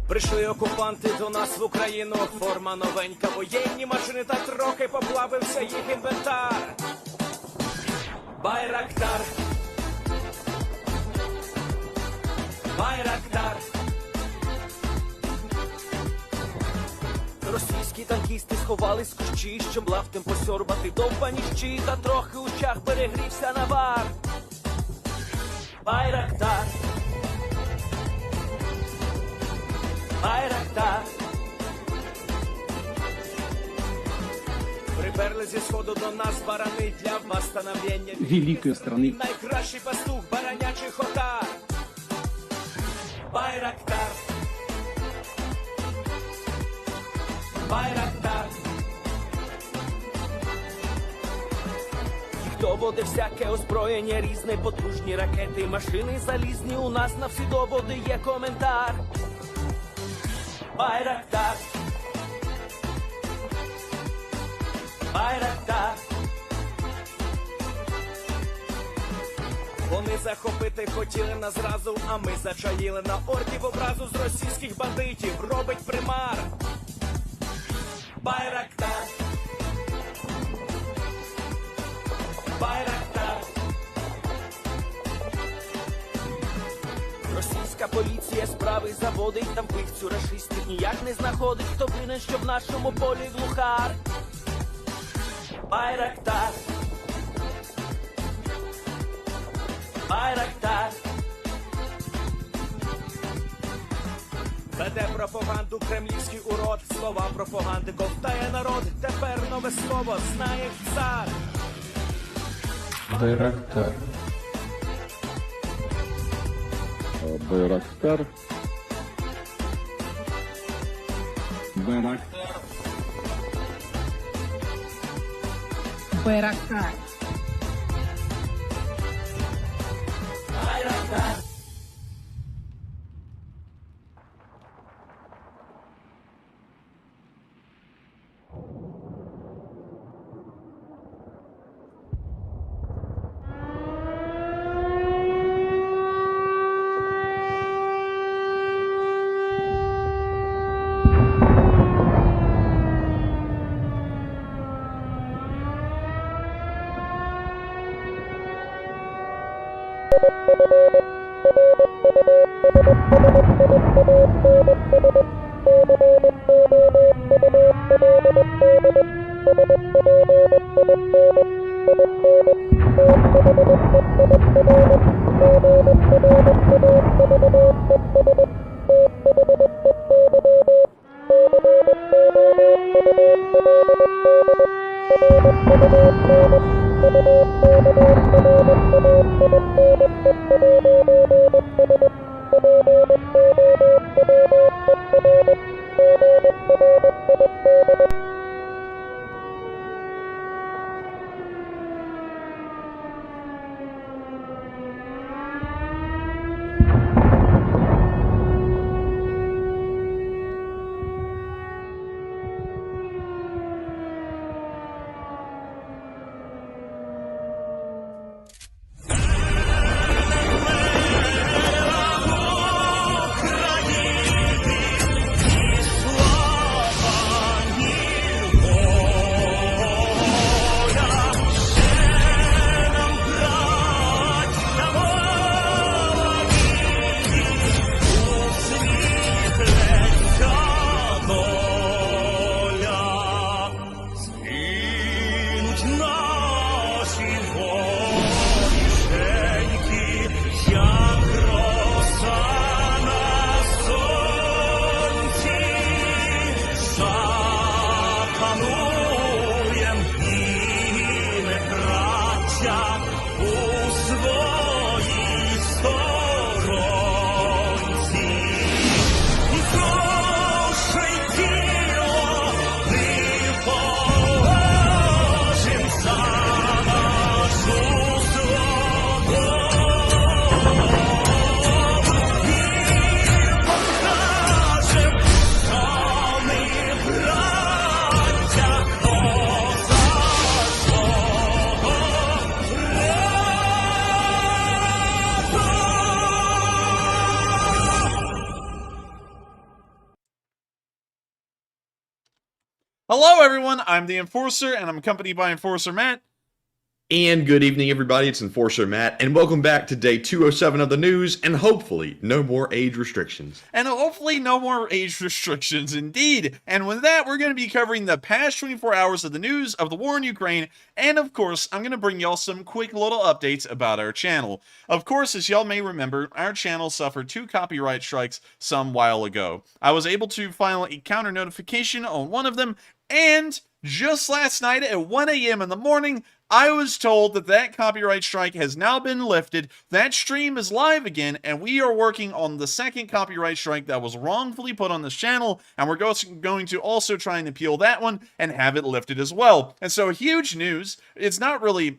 Прийшли окупанти до нас в Україну, форма новенька, воєнні машини та трохи поплавився їх інвентар. Байрактар, Байрактар. Російські танкісти сховались з кущі, щоб лаптем посьорбати довбані щі, та трохи у чах перегрівся навар. Байрактар, Байрактар. Приперли зі сходу до нас барани для восстановлення великої страни. Найкращий пастух баранячий хотар. Байрактар, Байрактар. Хто буде всяке озброєння різне, потужні ракети, машини залізні, у нас на всі доводи є коментар. Байрактар, Байрактар. Вони захопити хотіли нас зразу, а ми зачаїли на орків образу з російських бандитів. Робить примар. Байрактар, Байрактар. Російська поліція справи заводить, там вбивцю рашистів ніяк не знаходить. Хто винен, що в нашому полі глухар? Байрактар, Байрактар. Веде пропаганду кремлівський урод, слова пропаганди ковтає народ. Тепер нове слово знає цар. Байрактар. Байрактар. Байрактар. Байрактар. Байрактар. Hello everyone, I'm the Enforcer, and I'm accompanied by Enforcer Matt. And good evening, everybody. It's Enforcer Matt, and welcome back to day 207 of the news, and hopefully no more age restrictions. And hopefully no more age restrictions, indeed. And with that, we're going to be covering the past 24 hours of the news of the war in Ukraine, and of course, I'm going to bring y'all some quick little updates about our channel. Of course, as y'all may remember, our channel suffered 2 copyright strikes some while ago. I was able to file a counter notification on one of them, and just last night at 1 a.m. in the morning, I was told that that copyright strike has now been lifted, that stream is live again, and we are working on the second copyright strike that was wrongfully put on this channel, and we're going to also try and appeal that one and have it lifted as well. And so huge news. It's not really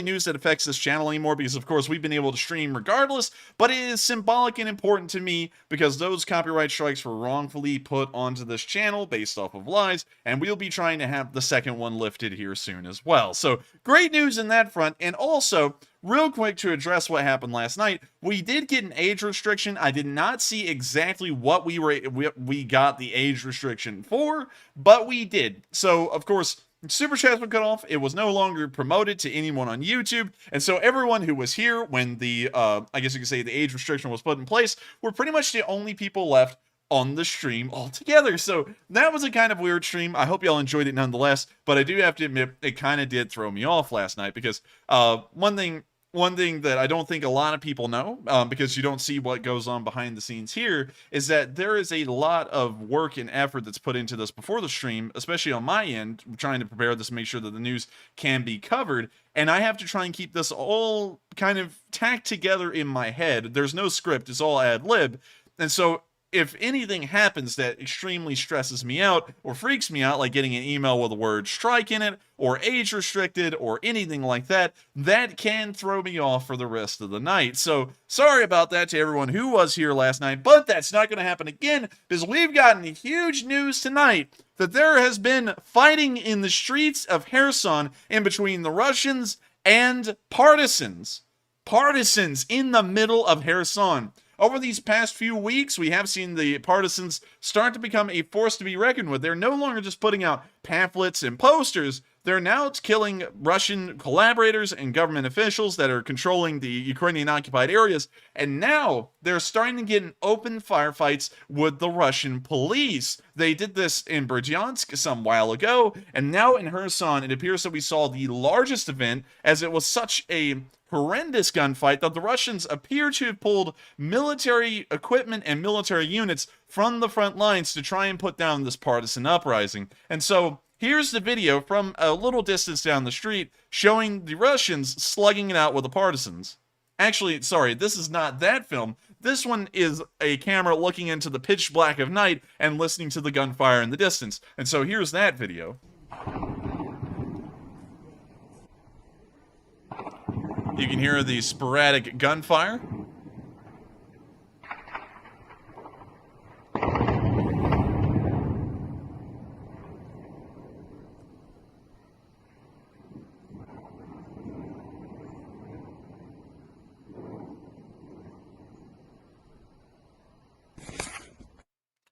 news that affects this channel anymore because of course we've been able to stream regardless, but it is symbolic and important to me because those copyright strikes were wrongfully put onto this channel based off of lies, and we'll be trying to have the second one lifted here soon as well. So great news in that front. And also, real quick to address what happened last night, we did get an age restriction. I did not see exactly what we got the age restriction for, but we did. So, of course, Super Chats were cut off. It was no longer promoted to anyone on YouTube. And so everyone who was here when the, I guess you could say the age restriction was put in place, were pretty much the only people left on the stream altogether. So that was a kind of weird stream. I hope y'all enjoyed it nonetheless, but I do have to admit it kind of did throw me off last night because one thing that I don't think a lot of people know, because you don't see what goes on behind the scenes here, is that there is a lot of work and effort that's put into this before the stream, especially on my end, trying to prepare this, make sure that the news can be covered, and I have to try and keep this all kind of tacked together in my head. There's no script, it's all ad lib, and so if anything happens that extremely stresses me out or freaks me out, like getting an email with the word strike in it, or age restricted, or anything like that, that can throw me off for the rest of the night. So, sorry about that to everyone who was here last night, but that's not going to happen again, because we've gotten huge news tonight that there has been fighting in the streets of KHERSON in between the Russians and partisans. Partisans in the middle of KHERSON. Over these past few weeks, we have seen the partisans start to become a force to be reckoned with. They're no longer just putting out pamphlets and posters. They're now killing Russian collaborators and government officials that are controlling the Ukrainian occupied areas. And now they're starting to get in open firefights with the Russian police. They did this in Berdyansk some while ago. And now in KHERSON, it appears that we saw the largest event, as it was such a horrendous gunfight that the Russians appear to have pulled military equipment and military units from the front lines to try and put down this partisan uprising. And so here's the video from a little distance down the street showing the Russians slugging it out with the partisans. Actually, sorry, this is not that film. This one is a camera looking into the pitch black of night and listening to the gunfire in the distance. And so here's that video. You can hear the sporadic gunfire.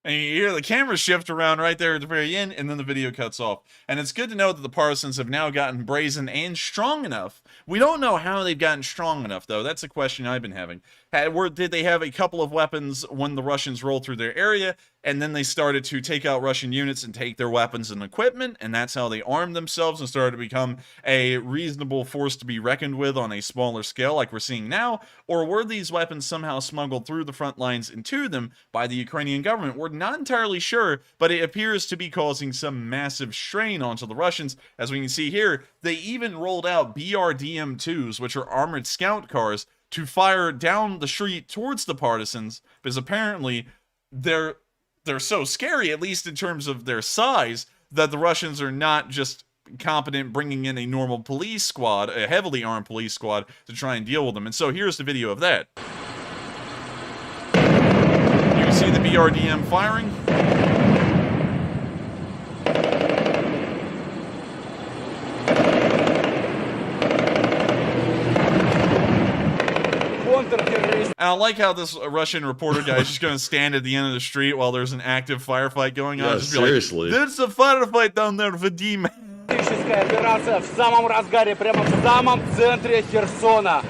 And you hear the camera shift around right there at the very end, and then the video cuts off. And it's good to know that the partisans have now gotten brazen and strong enough. We don't know how they've gotten strong enough, though. That's a question I've been having. Did they have a couple of weapons when the Russians rolled through their area, and then they started to take out Russian units and take their weapons and equipment, and that's how they armed themselves and started to become a reasonable force to be reckoned with on a smaller scale like we're seeing now? Or were these weapons somehow smuggled through the front lines and to them by the Ukrainian government? We're not entirely sure, but it appears to be causing some massive strain onto the Russians. As we can see here, they even rolled out BRDM-2s, which are armored scout cars, to fire down the street towards the partisans, because apparently they're so scary, at least in terms of their size, that the Russians are not just competent bringing in a normal police squad, a heavily armed police squad, to try and deal with them. And so here's the video of that. You can see the BRDM firing. And I like how this Russian reporter guy is just going to stand at the end of the street while there's an active firefight going on. Yeah, just seriously. Be like, there's a firefight down there, Vadim. Тактическая операция в самом разгаре, прямо в самом центре Херсона.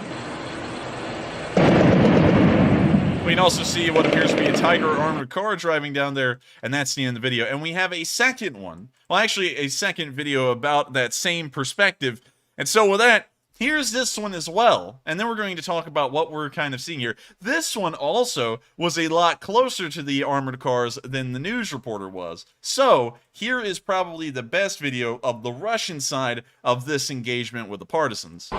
We can also see what appears to be a Tiger armored car driving down there, and that's the end of the video. And we have a second one. Well, actually, a second video about that same perspective. And so with that, here's this one as well. And then we're going to talk about what we're kind of seeing here. This one also was a lot closer to the armored cars than the news reporter was. So here is probably the best video of the Russian side of this engagement with the partisans.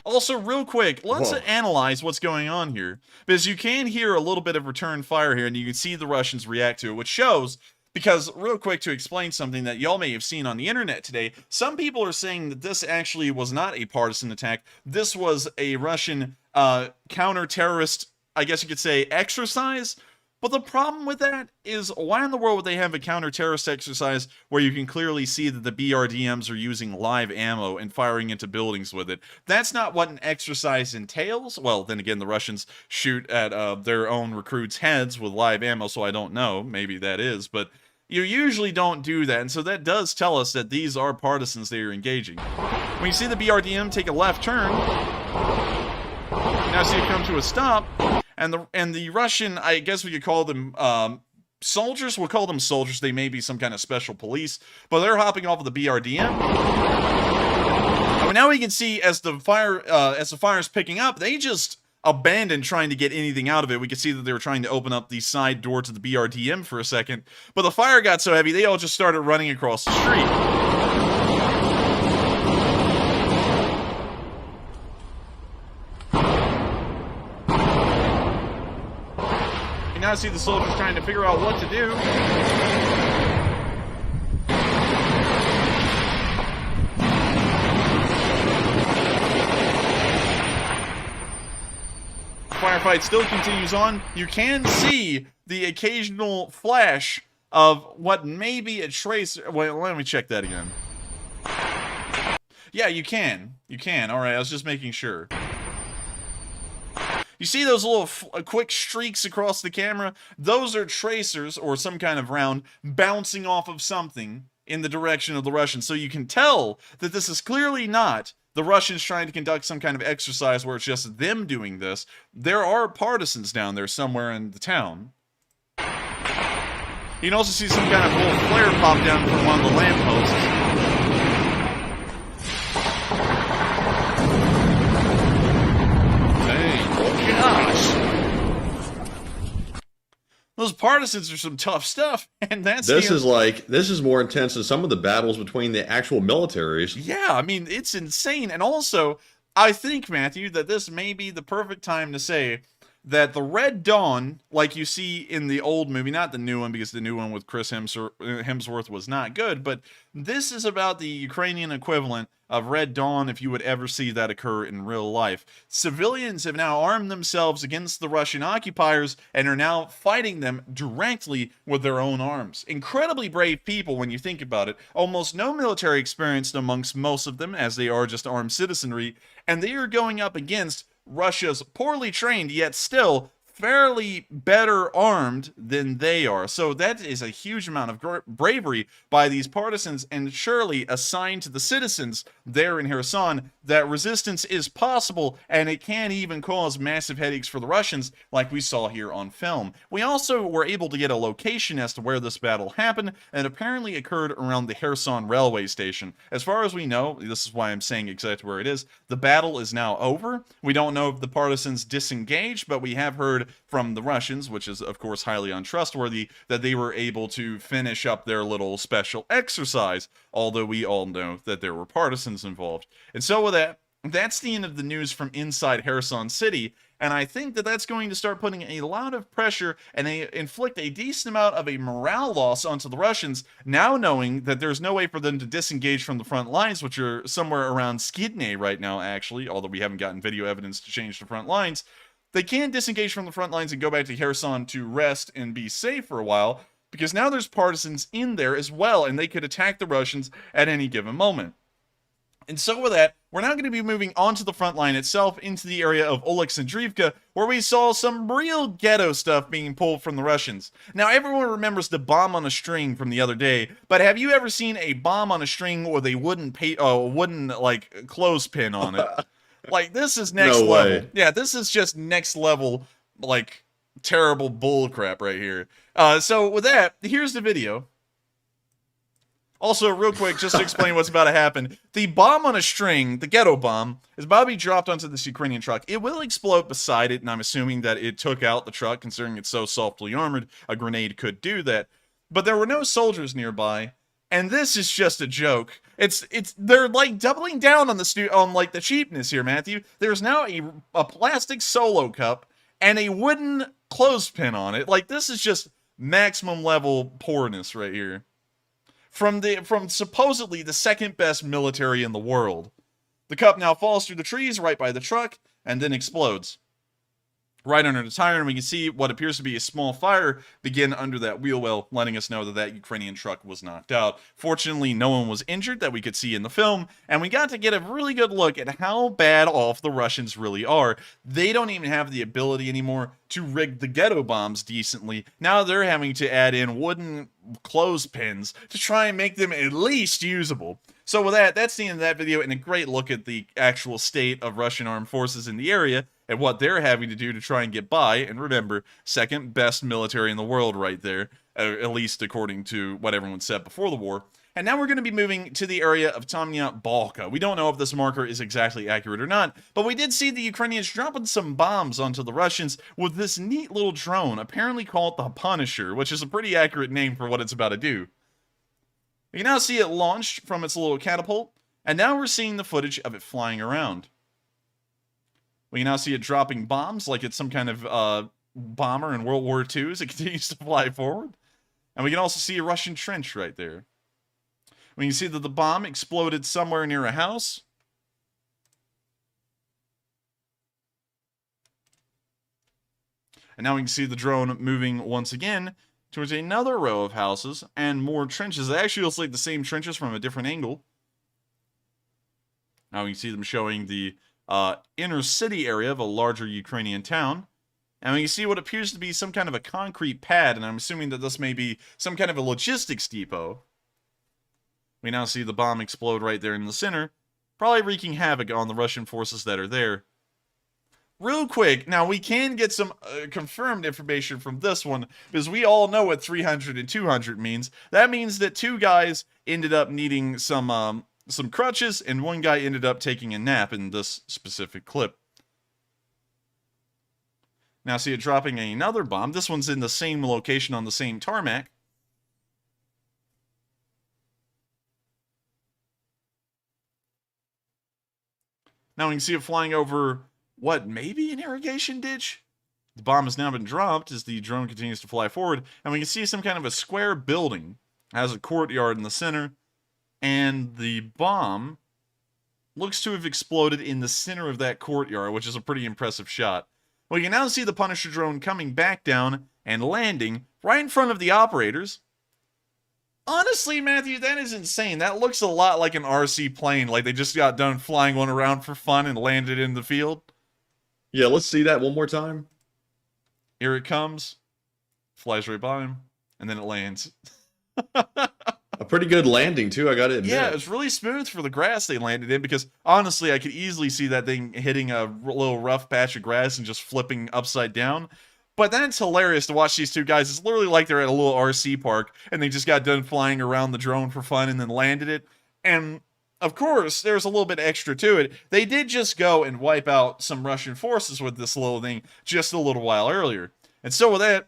Also, real quick, let's analyze what's going on here. Because you can hear a little bit of return fire here, and you can see the Russians react to it, which shows, because real quick to explain something that y'all may have seen on the internet today, some people are saying that this actually was not a partisan attack. This was a Russian counter-terrorist, I guess you could say, exercise. But the problem with that is, why in the world would they have a counter-terrorist exercise where you can clearly see that the BRDMs are using live ammo and firing into buildings with it? That's not what an exercise entails. Well, then again, the Russians shoot at their own recruits' heads with live ammo, so I don't know. Maybe that is, but you usually don't do that, and so that does tell us that these are partisans they are engaging. When you see the BRDM take a left turn, you now see it come to a stop, and the Russian, I guess we could call them soldiers. We'll call them soldiers. They may be some kind of special police, but they're hopping off of the BRDM. And now we can see as the fire is picking up, they just abandoned trying to get anything out of it. We can see that they were trying to open up the side door to the BRDM for a second, but the fire got so heavy they all just started running across the street. Now see the soldiers trying to figure out what to do. Firefight still continues on. You can see the occasional flash of what may be a tracer. Wait, let me check that again. Yeah, you can. You can. All right, I was just making sure. You see those little quick streaks across the camera? Those are tracers, or some kind of round, bouncing off of something in the direction of the Russians. So you can tell that this is clearly not the Russians trying to conduct some kind of exercise where it's just them doing this. There are partisans down there somewhere in the town. You can also see some kind of little flare pop down from one of the lampposts. Those partisans are some tough stuff, and this is more intense than some of the battles between the actual militaries. Yeah, I mean, it's insane. And also, I think, Matthew, that this may be the perfect time to say that the Red Dawn, like you see in the old movie, not the new one, because the new one with Chris Hemsworth was not good, but this is about the Ukrainian equivalent of Red Dawn, if you would ever see that occur in real life. Civilians have now armed themselves against the Russian occupiers and are now fighting them directly with their own arms. Incredibly brave people when you think about it. Almost no military experience amongst most of them, as they are just armed citizenry, and they are going up against Russia's poorly trained, yet still fairly better armed than they are. So that is a huge amount of bravery by these partisans, and surely a sign to the citizens there in Kherson that resistance is possible, and it can even cause massive headaches for the Russians, like we saw here on film. We also were able to get a location as to where this battle happened, and it apparently occurred around the Kherson railway station. As far as we know, this is why I'm saying exactly where it is, the battle is now over. We don't know if the partisans disengaged, but we have heard from the Russians, which is of course highly untrustworthy, that they were able to finish up their little special exercise, although we all know that there were partisans involved. And so with that, that's the end of the news from inside Kherson City, and I think that that's going to start putting a lot of pressure and inflict a decent amount of a morale loss onto the Russians, now knowing that there's no way for them to disengage from the front lines, which are somewhere around Skidney right now, actually, although we haven't gotten video evidence to change the front lines. They can disengage from the front lines and go back to Kherson to rest and be safe for a while, because now there's partisans in there as well, and they could attack the Russians at any given moment. And so with that, we're now going to be moving onto the front line itself into the area of Oleksandrivka, where we saw some real ghetto stuff being pulled from the Russians. Now, everyone remembers the bomb on a string from the other day, but have you ever seen a bomb on a string with a wooden like clothespin on it? Like, this is next No level. way. Yeah, this is just next level, like, terrible bullcrap right here. So with that, here's the video. Also, real quick, just to explain what's about to happen. The bomb on a string, the ghetto bomb, is about to be dropped onto this Ukrainian truck. It will explode beside it, and I'm assuming that it took out the truck, considering it's so softly armored. A grenade could do that. But there were no soldiers nearby, and this is just a joke. They're like doubling down on the cheapness here, Matthew. There's now a plastic solo cup and a wooden clothespin on it. Like, this is just maximum level poorness right here. From supposedly the second best military in the world. The cup now falls through the trees right by the truck and then explodes right under the tire, and we can see what appears to be a small fire begin under that wheel well, letting us know that that Ukrainian truck was knocked out. Fortunately, no one was injured that we could see in the film, and we got to get a really good look at how bad off the Russians really are. They don't even have the ability anymore to rig the ghetto bombs decently. Now they're having to add in wooden clothespins to try and make them at least usable. So with that, that's the end of that video, and a great look at the actual state of Russian armed forces in the area and what they're having to do to try and get by. And remember, second best military in the world right there, at least according to what everyone said before the war. And now we're going to be moving to the area of Tamnia Balka. We don't know if this marker is exactly accurate or not, but we did see the Ukrainians dropping some bombs onto the Russians with this neat little drone, apparently called the Punisher, which is a pretty accurate name for what it's about to do. You can now see it launched from its little catapult, and now we're seeing the footage of it flying around. We can now see it dropping bombs like it's some kind of bomber in World War II as it continues to fly forward. And we can also see a Russian trench right there. We can see that the bomb exploded somewhere near a house. And now we can see the drone moving once again towards another row of houses and more trenches. It actually looks like the same trenches from a different angle. Now we can see them showing the inner city area of a larger Ukrainian town. And we can see what appears to be some kind of a concrete pad, and I'm assuming that this may be some kind of a logistics depot. We now see the bomb explode right there in the center, probably wreaking havoc on the Russian forces that are there. Real quick, now we can get some confirmed information from this one, because we all know what 300 and 200 means. That means that two guys ended up needing some crutches, and one guy ended up taking a nap in this specific clip. Now see it dropping another bomb. This one's in the same location on the same tarmac. Now we can see it flying over, what, maybe an irrigation ditch? The bomb has now been dropped as the drone continues to fly forward, and we can see some kind of a square building. It has a courtyard in the center, and the bomb looks to have exploded in the center of that courtyard, which is a pretty impressive shot. We can now see the Punisher drone coming back down and landing right in front of the operators. Honestly, Matthew, that is insane. That looks a lot like an RC plane, like they just got done flying one around for fun and landed in the field. Yeah, let's see that one more time. Here it comes, flies right by him, and then it lands. A pretty good landing, too, I gotta admit. Yeah, it was really smooth for the grass they landed in, because honestly, I could easily see that thing hitting a little rough patch of grass and just flipping upside down. But that's hilarious to watch these two guys. It's literally like they're at a little RC park, and they just got done flying around the drone for fun and then landed it. And, of course, there's a little bit extra to it. They did just go and wipe out some Russian forces with this little thing just a little while earlier. And so with that,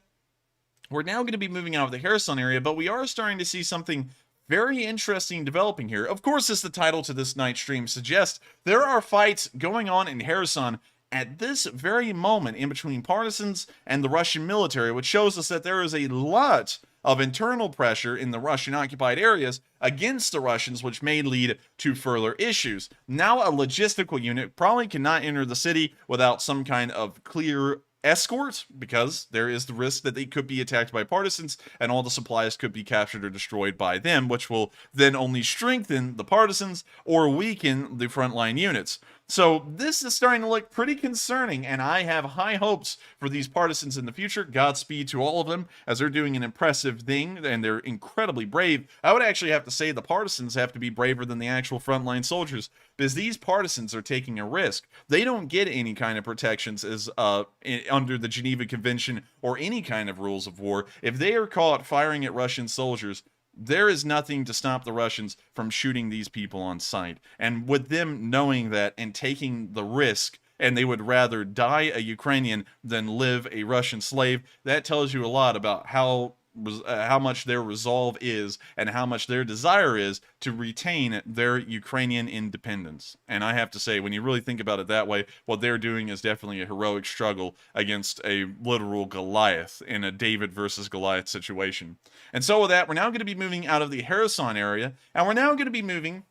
we're now going to be moving out of the KHERSON area, but we are starting to see something very interesting developing here. Of course, as the title to this night stream suggests, there are fights going on in KHERSON at this very moment in between partisans and the Russian military, which shows us that there is a lot of internal pressure in the Russian-occupied areas against the Russians, which may lead to further issues. Now, a logistical unit probably cannot enter the city without some kind of clear escort, because there is the risk that they could be attacked by partisans and all the supplies could be captured or destroyed by them, which will then only strengthen the partisans or weaken the frontline units. So this is starting to look pretty concerning, and I have high hopes for these partisans in the future. Godspeed to all of them, as they're doing an impressive thing, and they're incredibly brave. I would actually have to say the partisans have to be braver than the actual frontline soldiers, because these partisans are taking a risk. They don't get any kind of protections as under the Geneva Convention or any kind of rules of war. If they are caught firing at Russian soldiers, there is nothing to stop the Russians from shooting these people on sight. And with them knowing that and taking the risk, and they would rather die a Ukrainian than live a Russian slave, that tells you a lot about how much their resolve is and how much their desire is to retain their Ukrainian independence. And I have to say, when you really think about it that way, what they're doing is definitely a heroic struggle against a literal Goliath in a David versus Goliath situation. And so with that, we're now going to be moving out of the KHERSON area, and we're now going to be moving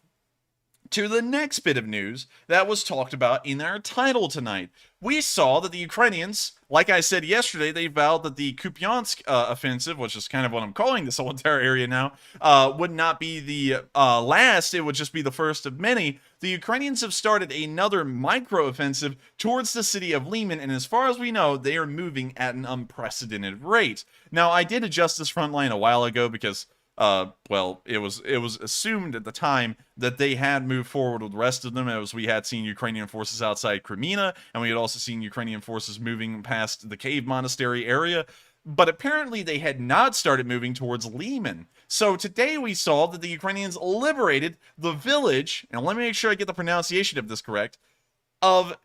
to the next bit of news that was talked about in our title tonight. We saw that the Ukrainians, like I said yesterday, they vowed that the Kupiansk offensive, which is kind of what I'm calling this whole entire area now, would not be the last, it would just be the first of many. The Ukrainians have started another micro-offensive towards the city of Lyman, and as far as we know, they are moving at an unprecedented rate. Now, I did adjust this front line a while ago because well, it was assumed at the time that they had moved forward with the rest of them, as we had seen Ukrainian forces outside Crimea, and we had also seen Ukrainian forces moving past the cave monastery area. But apparently they had not started moving towards Lyman. So today we saw that the Ukrainians liberated the village, and let me make sure I get the pronunciation of this correct, of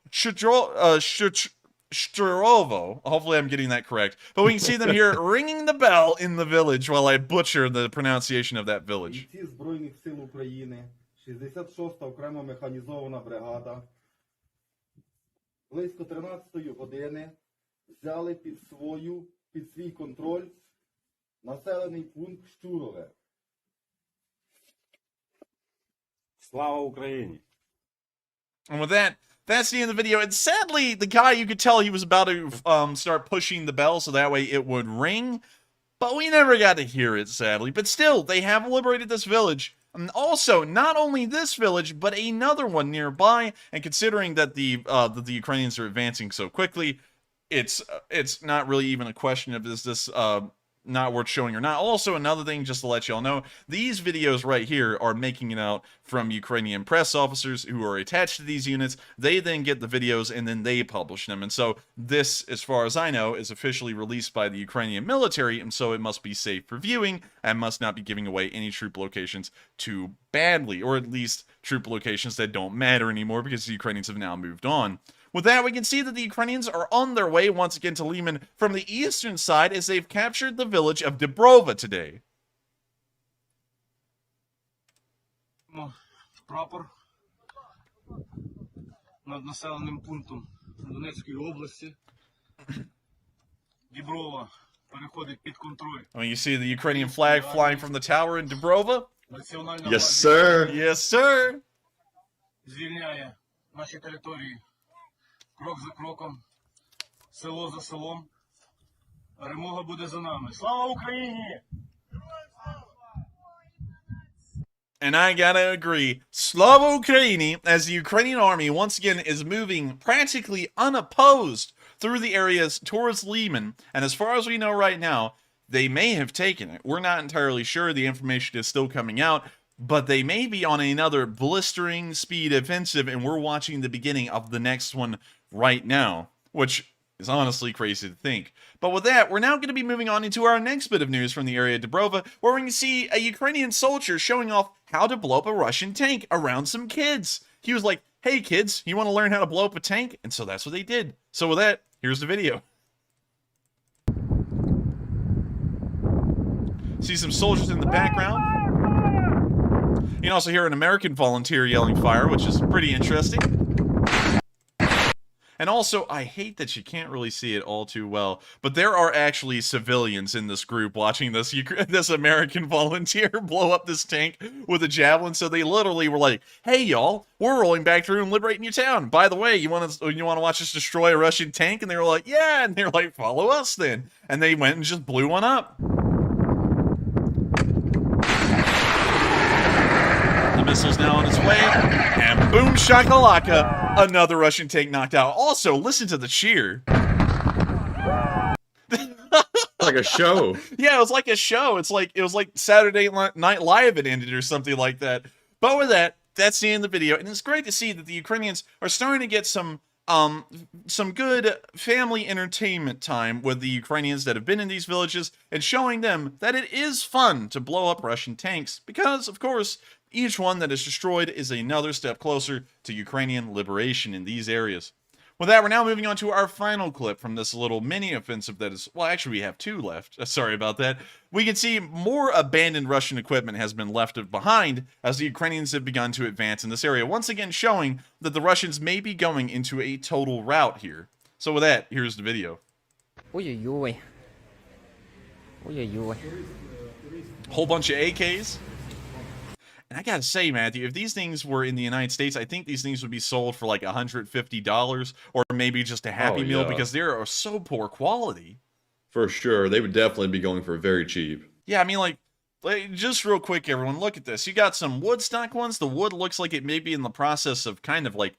Shtorovo. Hopefully I'm getting that correct. But we can see them here ringing the bell in the village while I butcher the pronunciation of that village. Бійці Збройних сил України, 66-та окрема механізована бригада, близько 13-ї години взяли під свій контроль населений пункт Щурове. Слава Україні! And with that, that's the end of the video. And sadly, the guy, you could tell he was about to start pushing the bell so that way it would ring. But we never got to hear it, sadly. But still, they have liberated this village. And also, not only this village, but another one nearby. And considering that the Ukrainians are advancing so quickly, it's not really even a question of is this not worth showing or not. Also, another thing, just to let y'all know, these videos right here are making it out from Ukrainian press officers who are attached to these units. They then get the videos and then they publish them. And so this, as far as I know, is officially released by the Ukrainian military, and so it must be safe for viewing and must not be giving away any troop locations too badly, or at least troop locations that don't matter anymore because the Ukrainians have now moved on. With that, we can see that the Ukrainians are on their way once again to Lyman from the eastern side as they've captured the village of Dubrova today. Прапор над населеним пунктом Донецької області. Діброва переходить під контроль. I mean, you see the Ukrainian flag flying from the tower in Dubrova? Національна Yes, sir. Yes, sir. звільняє наші території крок за кроком, село за селом. Перемога буде за нами. Слава Україні! And I gotta agree, Slava Ukraini, as the Ukrainian army once again is moving practically unopposed through the areas towards Lyman, and as far as we know right now, they may have taken it. We're not entirely sure, the information is still coming out, but they may be on another blistering speed offensive, and we're watching the beginning of the next one right now, which is honestly crazy to think. But with that, we're now going to be moving on into our next bit of news from the area of Dubrova, where we can see a Ukrainian soldier showing off how to blow up a Russian tank around some kids. He was like, hey kids, you want to learn how to blow up a tank? And so that's what they did. So with that, here's the video. See some soldiers in the background. You can also hear an American volunteer yelling fire, which is pretty interesting. And also, I hate that you can't really see it all too well, but there are actually civilians in this group watching this this American volunteer blow up this tank with a javelin. So they literally were like, "Hey, y'all, we're rolling back through and liberating your town. By the way, you want to watch us destroy a Russian tank?" And they were like, "Yeah," and they're like, "Follow us then." And they went and just blew one up. The missile's now on its way, and boom shakalaka, another Russian tank knocked out. Also, listen to the cheer. Like a show. Yeah, it was like a show. It was like Saturday Night Live it ended or something like that. But with that, that's the end of the video, and it's great to see that the Ukrainians are starting to get some good family entertainment time with the Ukrainians that have been in these villages, and showing them that it is fun to blow up Russian tanks, because, of course, each one that is destroyed is another step closer to Ukrainian liberation in these areas. With that, we're now moving on to our final clip from this little mini offensive that is, well, actually we have 2 left. Sorry about that. We can see more abandoned Russian equipment has been left behind as the Ukrainians have begun to advance in this area, once again showing that the Russians may be going into a total rout here. So with that, here's the video. Ой-ой-ой. Ой-ой-ой. Whole bunch of AKs. And I gotta say, Matthew, if these things were in the United States, I think these things would be sold for like $150 or maybe just a Happy Meal, yeah. because they are so poor quality. For sure. They would definitely be going for very cheap. Yeah, I mean, like just real quick, everyone, look at this. You got some wood stock ones. The wood looks like it may be in the process of kind of like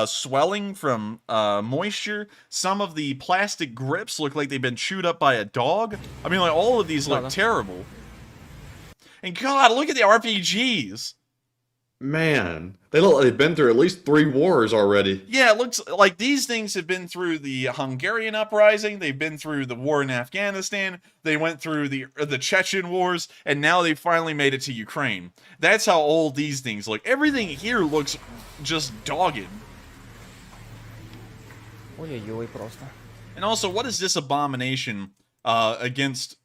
swelling from moisture. Some of the plastic grips look like they've been chewed up by a dog. I mean, like, all of these look terrible. And God, look at the RPGs. Man, they look like they've been through at least 3 wars already. Yeah, it looks like these things have been through the Hungarian uprising. They've been through the war in Afghanistan. They went through the Chechen wars, and now they finally made it to Ukraine. That's how old these things look. Everything here looks just dogged. Ой-ой-ой просто. And also, what is this abomination against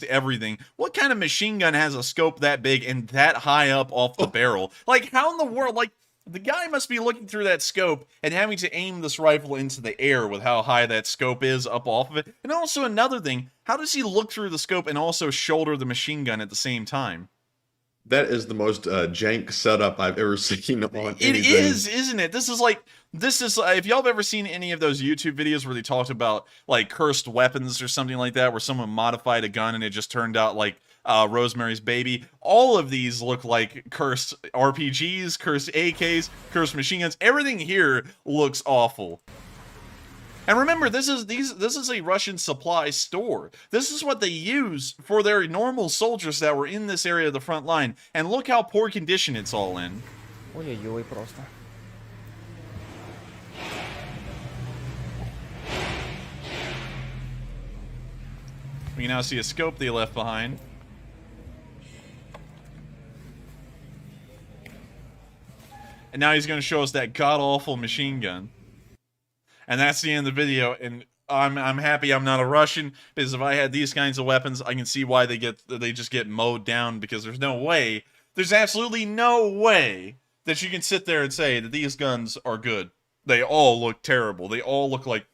everything? What kind of machine gun has a scope that big and that high up off the barrel? Like, how in the world? Like, the guy must be looking through that scope and having to aim this rifle into the air with how high that scope is up off of it. And also another thing, how does he look through the scope and also shoulder the machine gun at the same time? That is the most jank setup I've ever seen on anything. It is, isn't it? This is if y'all have ever seen any of those YouTube videos where they talked about like cursed weapons or something like that, where someone modified a gun and it just turned out like Rosemary's Baby. All of these look like cursed RPGs, cursed AKs, cursed machine guns. Everything here looks awful. And remember, this is a Russian supply store. This is what they use for their normal soldiers that were in this area of the front line. And look how poor condition it's all in. Ой-ой-ой просто. We can now see a scope they left behind. And now he's going to show us that god-awful machine gun. And that's the end of the video, and I'm happy I'm not a Russian, because if I had these kinds of weapons, I can see why they just get mowed down, because there's absolutely no way that you can sit there and say that these guns are good. They all look terrible. They all look like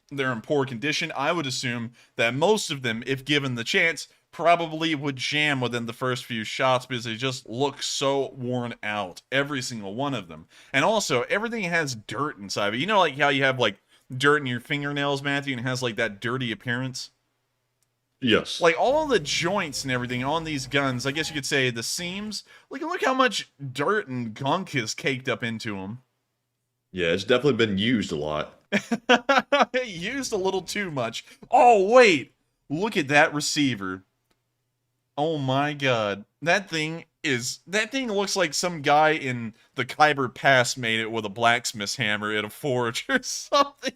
they're in poor condition. I would assume that most of them, if given the chance, probably would jam within the first few shots, because they just look so worn out, every single one of them. And also, everything has dirt inside of it. You know, like how you have like dirt in your fingernails, Matthew, and it has like that dirty appearance? Yes. Like all the joints and everything on these guns, I guess you could say the seams, look how much dirt and gunk is caked up into them. Yeah, it's definitely been used a lot. Used a little too much. Oh, wait! Look at that receiver. Oh my god. That thing looks like some guy in the Khyber Pass made it with a blacksmith's hammer at a forge or something.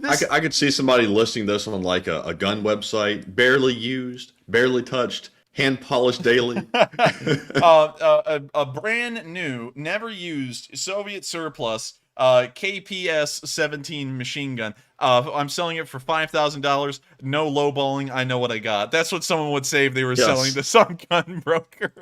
I could see somebody listing this on like a gun website. Barely used, barely touched, hand polished daily. A brand new, never used, Soviet surplus KPS 17 machine gun. I'm selling it for $5,000. No lowballing. I know what I got. That's what someone would say if they were selling to some gun broker.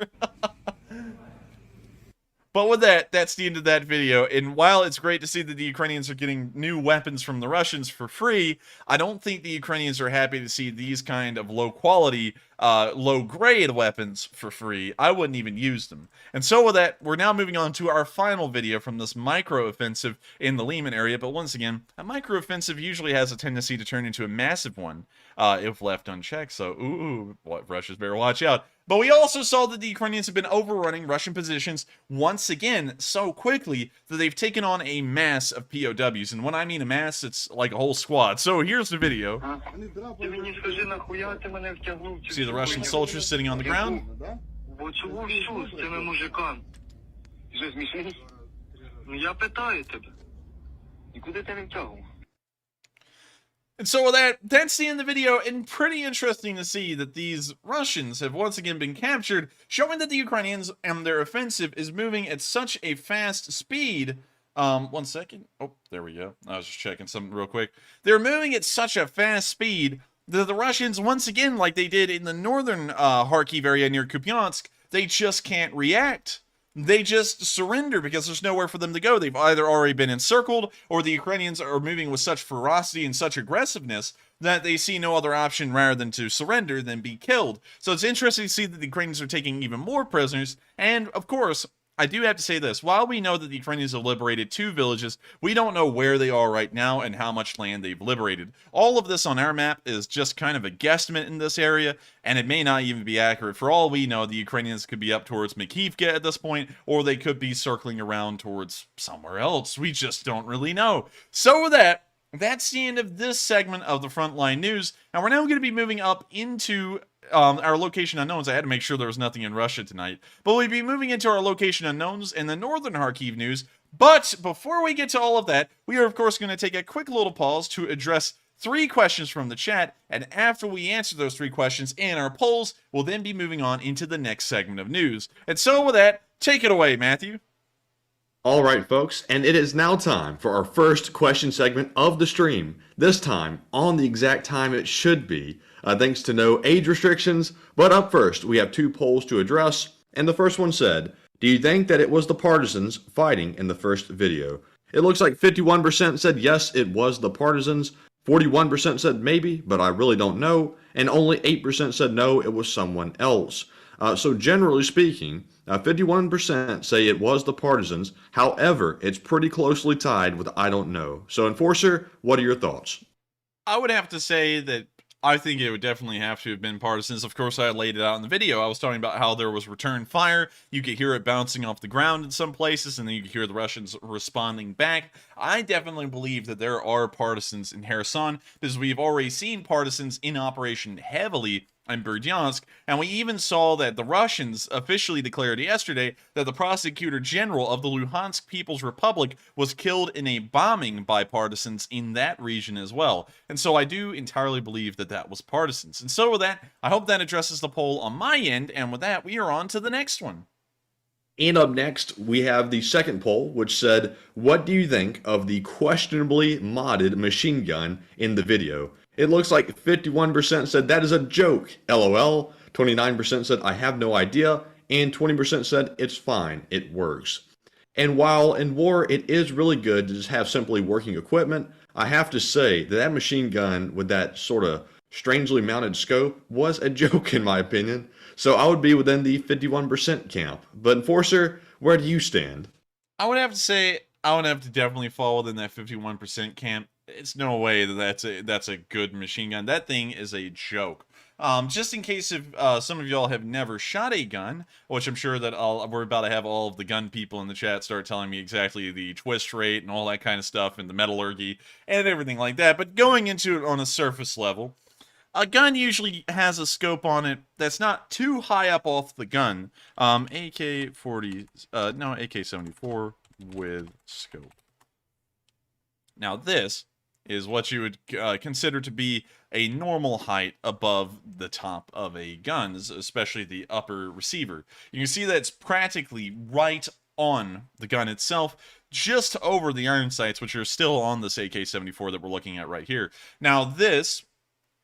But with that, that's the end of that video. And while it's great to see that the Ukrainians are getting new weapons from the Russians for free, I don't think the Ukrainians are happy to see these kind of low quality, low grade weapons for free. I wouldn't even use them. And so with that, we're now moving on to our final video from this micro offensive in the Lyman area. But once again, a micro offensive usually has a tendency to turn into a massive one if left unchecked. So, ooh, Russia's better watch out. But we also saw that the Ukrainians have been overrunning Russian positions once again so quickly that they've taken on a mass of POWs. And when I mean a mass, it's like a whole squad. So here's the video. See the Russian soldiers sitting on the ground? And so with that, that's the end of the video, and pretty interesting to see that these Russians have once again been captured, showing that the Ukrainians and their offensive is moving at such a fast speed. 1 second. Oh, there we go. I was just checking something real quick. They're moving at such a fast speed that the Russians, once again, like they did in the northern Kharkiv area near Kupiansk, they just can't react. They just surrender because there's nowhere for them to go. They've either already been encircled, or the Ukrainians are moving with such ferocity and such aggressiveness that they see no other option rather than to surrender than be killed. So it's interesting to see that the Ukrainians are taking even more prisoners, and of course, I do have to say this. While we know that the Ukrainians have liberated 2 villages, we don't know where they are right now and how much land they've liberated. All of this on our map is just kind of a guesstimate in this area, and it may not even be accurate. For all we know, the Ukrainians could be up towards Makivka at this point, or they could be circling around towards somewhere else. We just don't really know. So with that, that's the end of this segment of the Frontline News, and we're now going to be moving up into our location unknowns. I had to make sure there was nothing in Russia tonight, but we'll be moving into our location unknowns in the northern Kharkiv news. But before we get to all of that, we are of course going to take a quick little pause to address 3 questions from the chat, and after we answer those 3 questions in our polls, we'll then be moving on into the next segment of news. And so with that, take it away, Matthew. All right, folks, and it is now time for our first question segment of the stream. This time, on the exact time it should be, thanks to no age restrictions. But up first, we have 2 polls to address, and the first one said, do you think that it was the partisans fighting in the first video? It looks like 51% said yes, it was the partisans, 41% said maybe, but I really don't know, and only 8% said no, it was someone else. So generally speaking, 51% say it was the partisans. However, it's pretty closely tied with I don't know. So Enforcer, what are your thoughts? I would have to say that I think it would definitely have to have been partisans. Of course, I laid it out in the video. I was talking about how there was return fire. You could hear it bouncing off the ground in some places, and then you could hear the Russians responding back. I definitely believe that there are partisans in Kherson, because we've already seen partisans in operation heavily in Berdyansk, and we even saw that the Russians officially declared yesterday that the prosecutor general of the Luhansk People's Republic was killed in a bombing by partisans in that region as well. And so I do entirely believe that that was partisans. And so with that, I hope that addresses the poll on my end, and with that, we are on to the next one. And up next, we have the second poll, which said, what do you think of the questionably modded machine gun in the video? It looks like 51% said that is a joke, LOL, 29% said I have no idea, and 20% said it's fine, it works. And while in war it is really good to just have simply working equipment, I have to say that that machine gun with that sort of strangely mounted scope was a joke in my opinion. So I would be within the 51% camp. But Enforcer, where do you stand? I would have to say I would have to definitely fall within that 51% camp. It's no way that that's a good machine gun. That thing is a joke. Just in case if some of y'all have never shot a gun, which I'm sure that we're about to have all of the gun people in the chat start telling me exactly the twist rate and all that kind of stuff and the metallurgy and everything like that. But going into it on a surface level, a gun usually has a scope on it that's not too high up off the gun. AK-74 with scope. Now this is what you would consider to be a normal height above the top of a gun, especially the upper receiver. You can see that it's practically right on the gun itself, just over the iron sights, which are still on this AK-74 that we're looking at right here. Now this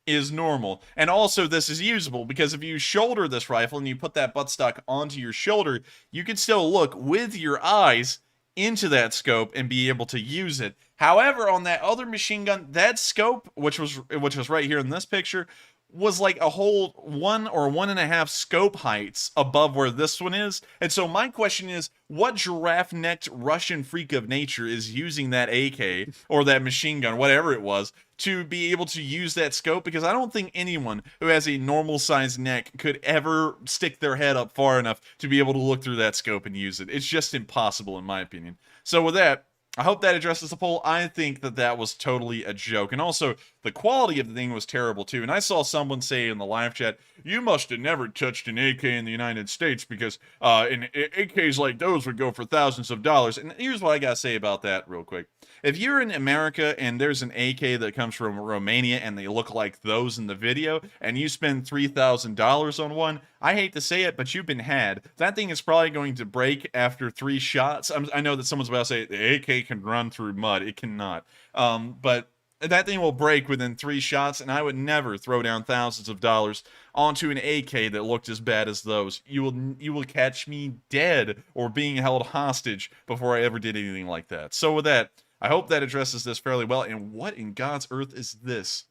is normal. And also this is usable because if you shoulder this rifle and you put that buttstock onto your shoulder, you can still look with your eyes into that scope and be able to use it. However, on that other machine gun, that scope, which was right here in this picture, was like a whole 1 or 1.5 scope heights above where this one is. And so my question is, what giraffe-necked Russian freak of nature is using that AK or that machine gun, whatever it was, to be able to use that scope? Because I don't think anyone who has a normal-sized neck could ever stick their head up far enough to be able to look through that scope and use it. It's just impossible, in my opinion. So with that, I hope that addresses the poll. I think that that was totally a joke. And also, the quality of the thing was terrible, too. And I saw someone say in the live chat, you must have never touched an AK in the United States because AKs like those would go for thousands of dollars. And here's what I got to say about that real quick. If you're in America and there's an AK that comes from Romania and they look like those in the video, and you spend $3,000 on one, I hate to say it, but you've been had. That thing is probably going to break after 3 shots. I know that someone's about to say the AK can run through mud. It cannot. But that thing will break within 3 shots, and I would never throw down thousands of dollars onto an AK that looked as bad as those. You will catch me dead or being held hostage before I ever did anything like that. So with that, I hope that addresses this fairly well. And what in God's earth is this?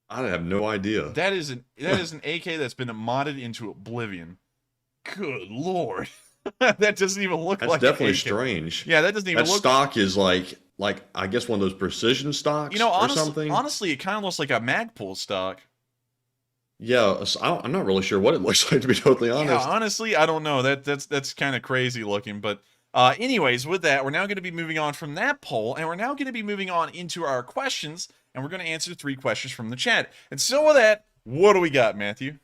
I have no idea. That is an AK that's been modded into oblivion. Good lord. That doesn't even look That's like definitely an AK. strange. Yeah, that doesn't even That look stock is like I guess one of those precision stocks or something. Honestly, it kind of looks like a Magpul stock. Yeah, I'm not really sure what it looks like, to be totally honest. Yeah, honestly, I don't know. That's kind of crazy looking. But anyways, with that, we're now going to be moving on from that poll, and we're now going to be moving on into our questions, and we're going to answer 3 questions from the chat. And so with that, what do we got, Matthew?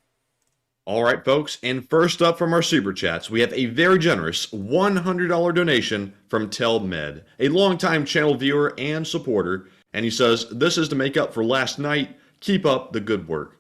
All right, folks, and first up from our super chats, we have a very generous $100 donation from TelMed, a longtime channel viewer and supporter, and he says, "This is to make up for last night. Keep up the good work."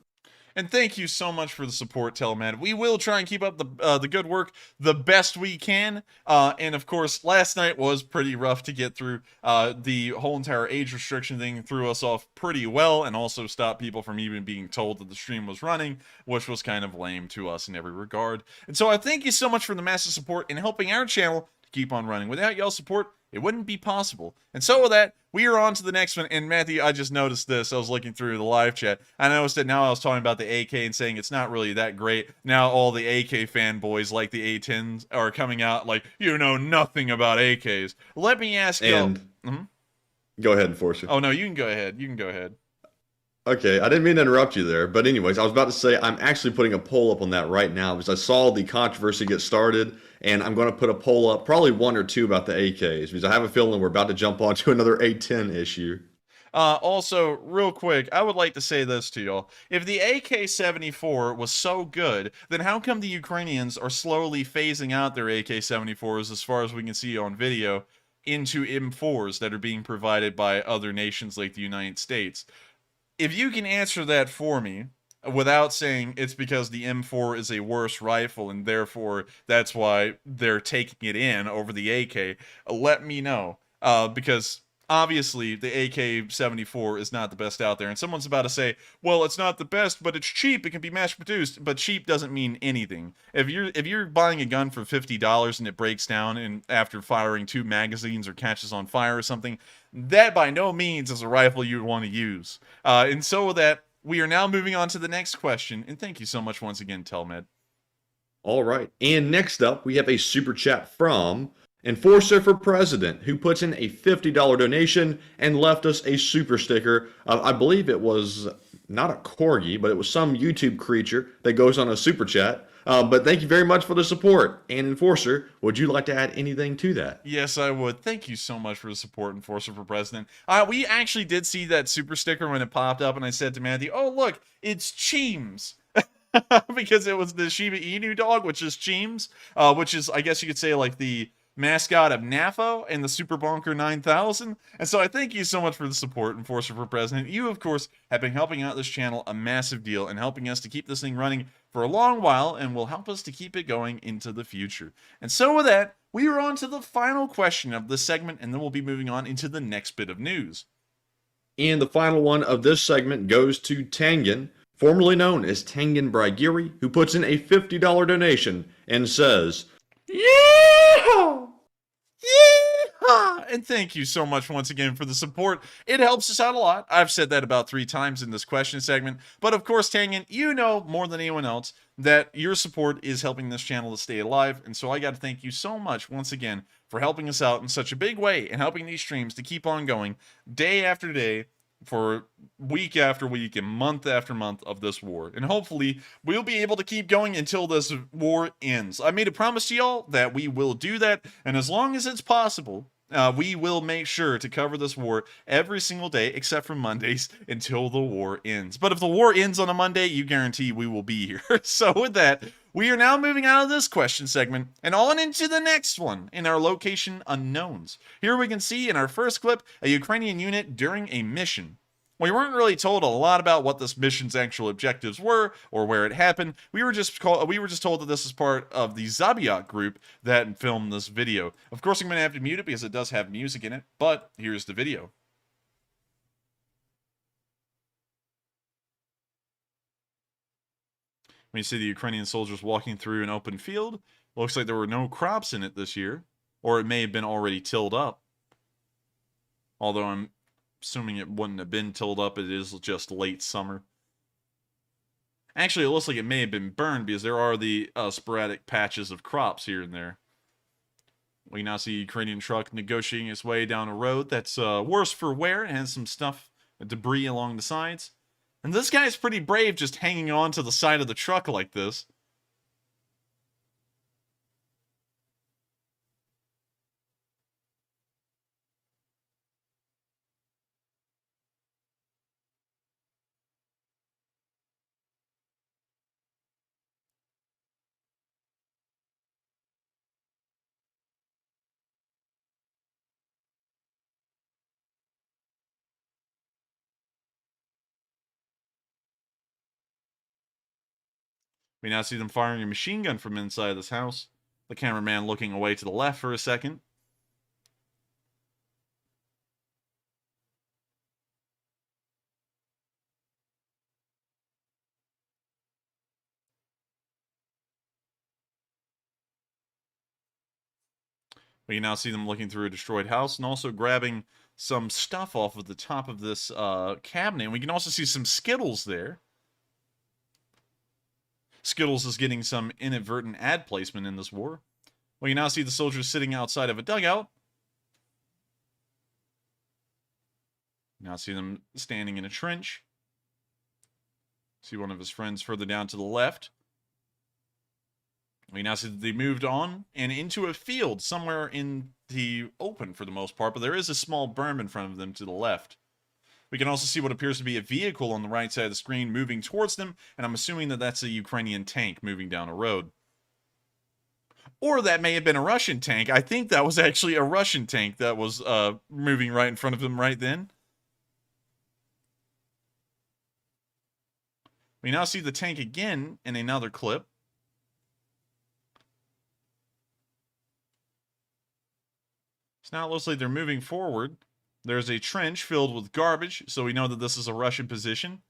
And thank you so much for the support, Telmed. We will try and keep up the good work the best we can. And of course, last night was pretty rough to get through. The whole entire age restriction thing threw us off pretty well, and also stopped people from even being told that the stream was running, which was kind of lame to us in every regard. And so I thank you so much for the massive support in helping our channel to keep on running. Without y'all's support, it wouldn't be possible. And so with that, we are on to the next one. And Matthew, I just noticed this. I was looking through the live chat. I noticed that now I was talking about the AK and saying it's not really that great. Now all the AK fanboys like the A10s are coming out like, you know nothing about AKs. Let me ask you. And go ahead, Enforcer. Oh, no, you can go ahead. You can go ahead. Okay, I didn't mean to interrupt you there, but anyways, I was about to say I'm actually putting a poll up on that right now because I saw the controversy get started, and I'm going to put a poll up, probably 1 or 2 about the AKs, because I have a feeling we're about to jump onto another A10 issue. Also, real quick, I would like to say this to y'all. If the AK-74 was so good, then how come the Ukrainians are slowly phasing out their AK-74s, as far as we can see on video, into M4s that are being provided by other nations like the United States? If you can answer that for me, without saying it's because the M4 is a worse rifle and therefore that's why they're taking it in over the AK, let me know. Because obviously the AK-74 is not the best out there. And someone's about to say, well, it's not the best, but it's cheap. It can be mass produced. But cheap doesn't mean anything. If you're buying a gun for $50 and it breaks down and after firing 2 magazines or catches on fire or something, that by no means is a rifle you would want to use. And so with that, we are now moving on to the next question. And thank you so much once again, Telmed. All right. And next up, we have a super chat from Enforcer for President, who puts in a $50 donation and left us a super sticker. I believe it was not a corgi, but it was some YouTube creature that goes on a super chat. But thank you very much for the support. And Enforcer, would you like to add anything to that? Yes, I would. Thank you so much for the support, Enforcer for President. We actually did see that super sticker when it popped up, and I said to Matthew, oh, look, it's Cheems. Because it was the Shiba Inu dog, which is Cheems, which is, I guess you could say, like the mascot of NAFO and the Super Bonker 9000. And so I thank you so much for the support, Enforcer for President. You, of course, have been helping out this channel a massive deal and helping us to keep this thing running for a long while and will help us to keep it going into the future. And so with that, we are on to the final question of this segment, and then we'll be moving on into the next bit of news. And the final one of this segment goes to Tangen, formerly known as Tangen Bragiri, who puts in a $50 donation and says, Yeehaw! Yeehaw! And thank you so much once again for the support. It helps us out a lot. I've said that about 3 times in this question segment. But of course, Tangen, you know more than anyone else that your support is helping this channel to stay alive. And so I got to thank you so much once again for helping us out in such a big way and helping these streams to keep on going day after day for week after week and month after month of this war. And hopefully we'll be able to keep going until this war ends. I made a promise to y'all that we will do that, and as long as it's possible, we will make sure to cover this war every single day except for Mondays until the war ends. But if the war ends on a Monday, you guarantee we will be here. So with that, we are now moving out of this question segment and on into the next one in our location unknowns. Here we can see in our first clip a Ukrainian unit during a mission. We weren't really told a lot about what this mission's actual objectives were or where it happened. We were just told that this is part of the Zabiak group that filmed this video. Of course, I'm going to have to mute it because it does have music in it, but here's the video. When you see the Ukrainian soldiers walking through an open field, looks like there were no crops in it this year, or it may have been already tilled up. Although I'm assuming it wouldn't have been tilled up, it is just late summer. Actually, it looks like it may have been burned because there are the sporadic patches of crops here and there. We now see a Ukrainian truck negotiating its way down a road that's worse for wear and has some stuff, debris along the sides. And this guy's pretty brave just hanging on to the side of the truck like this. We now see them firing a machine gun from inside this house. The cameraman looking away to the left for a second. We can now see them looking through a destroyed house and also grabbing some stuff off of the top of this cabinet. And we can also see some Skittles there. Skittles is getting some inadvertent ad placement in this war. We can now see the soldiers sitting outside of a dugout. Now see them standing in a trench. See one of his friends further down to the left. We now see that they moved on and into a field somewhere in the open for the most part, but there is a small berm in front of them to the left. We can also see what appears to be a vehicle on the right side of the screen moving towards them, and I'm assuming that that's a Ukrainian tank moving down a road. Or that may have been a Russian tank. I think that was actually a Russian tank that was moving right in front of them right then. We now see the tank again in another clip. So now it looks like they're moving forward. There's a trench filled with garbage, so we know that this is a Russian position.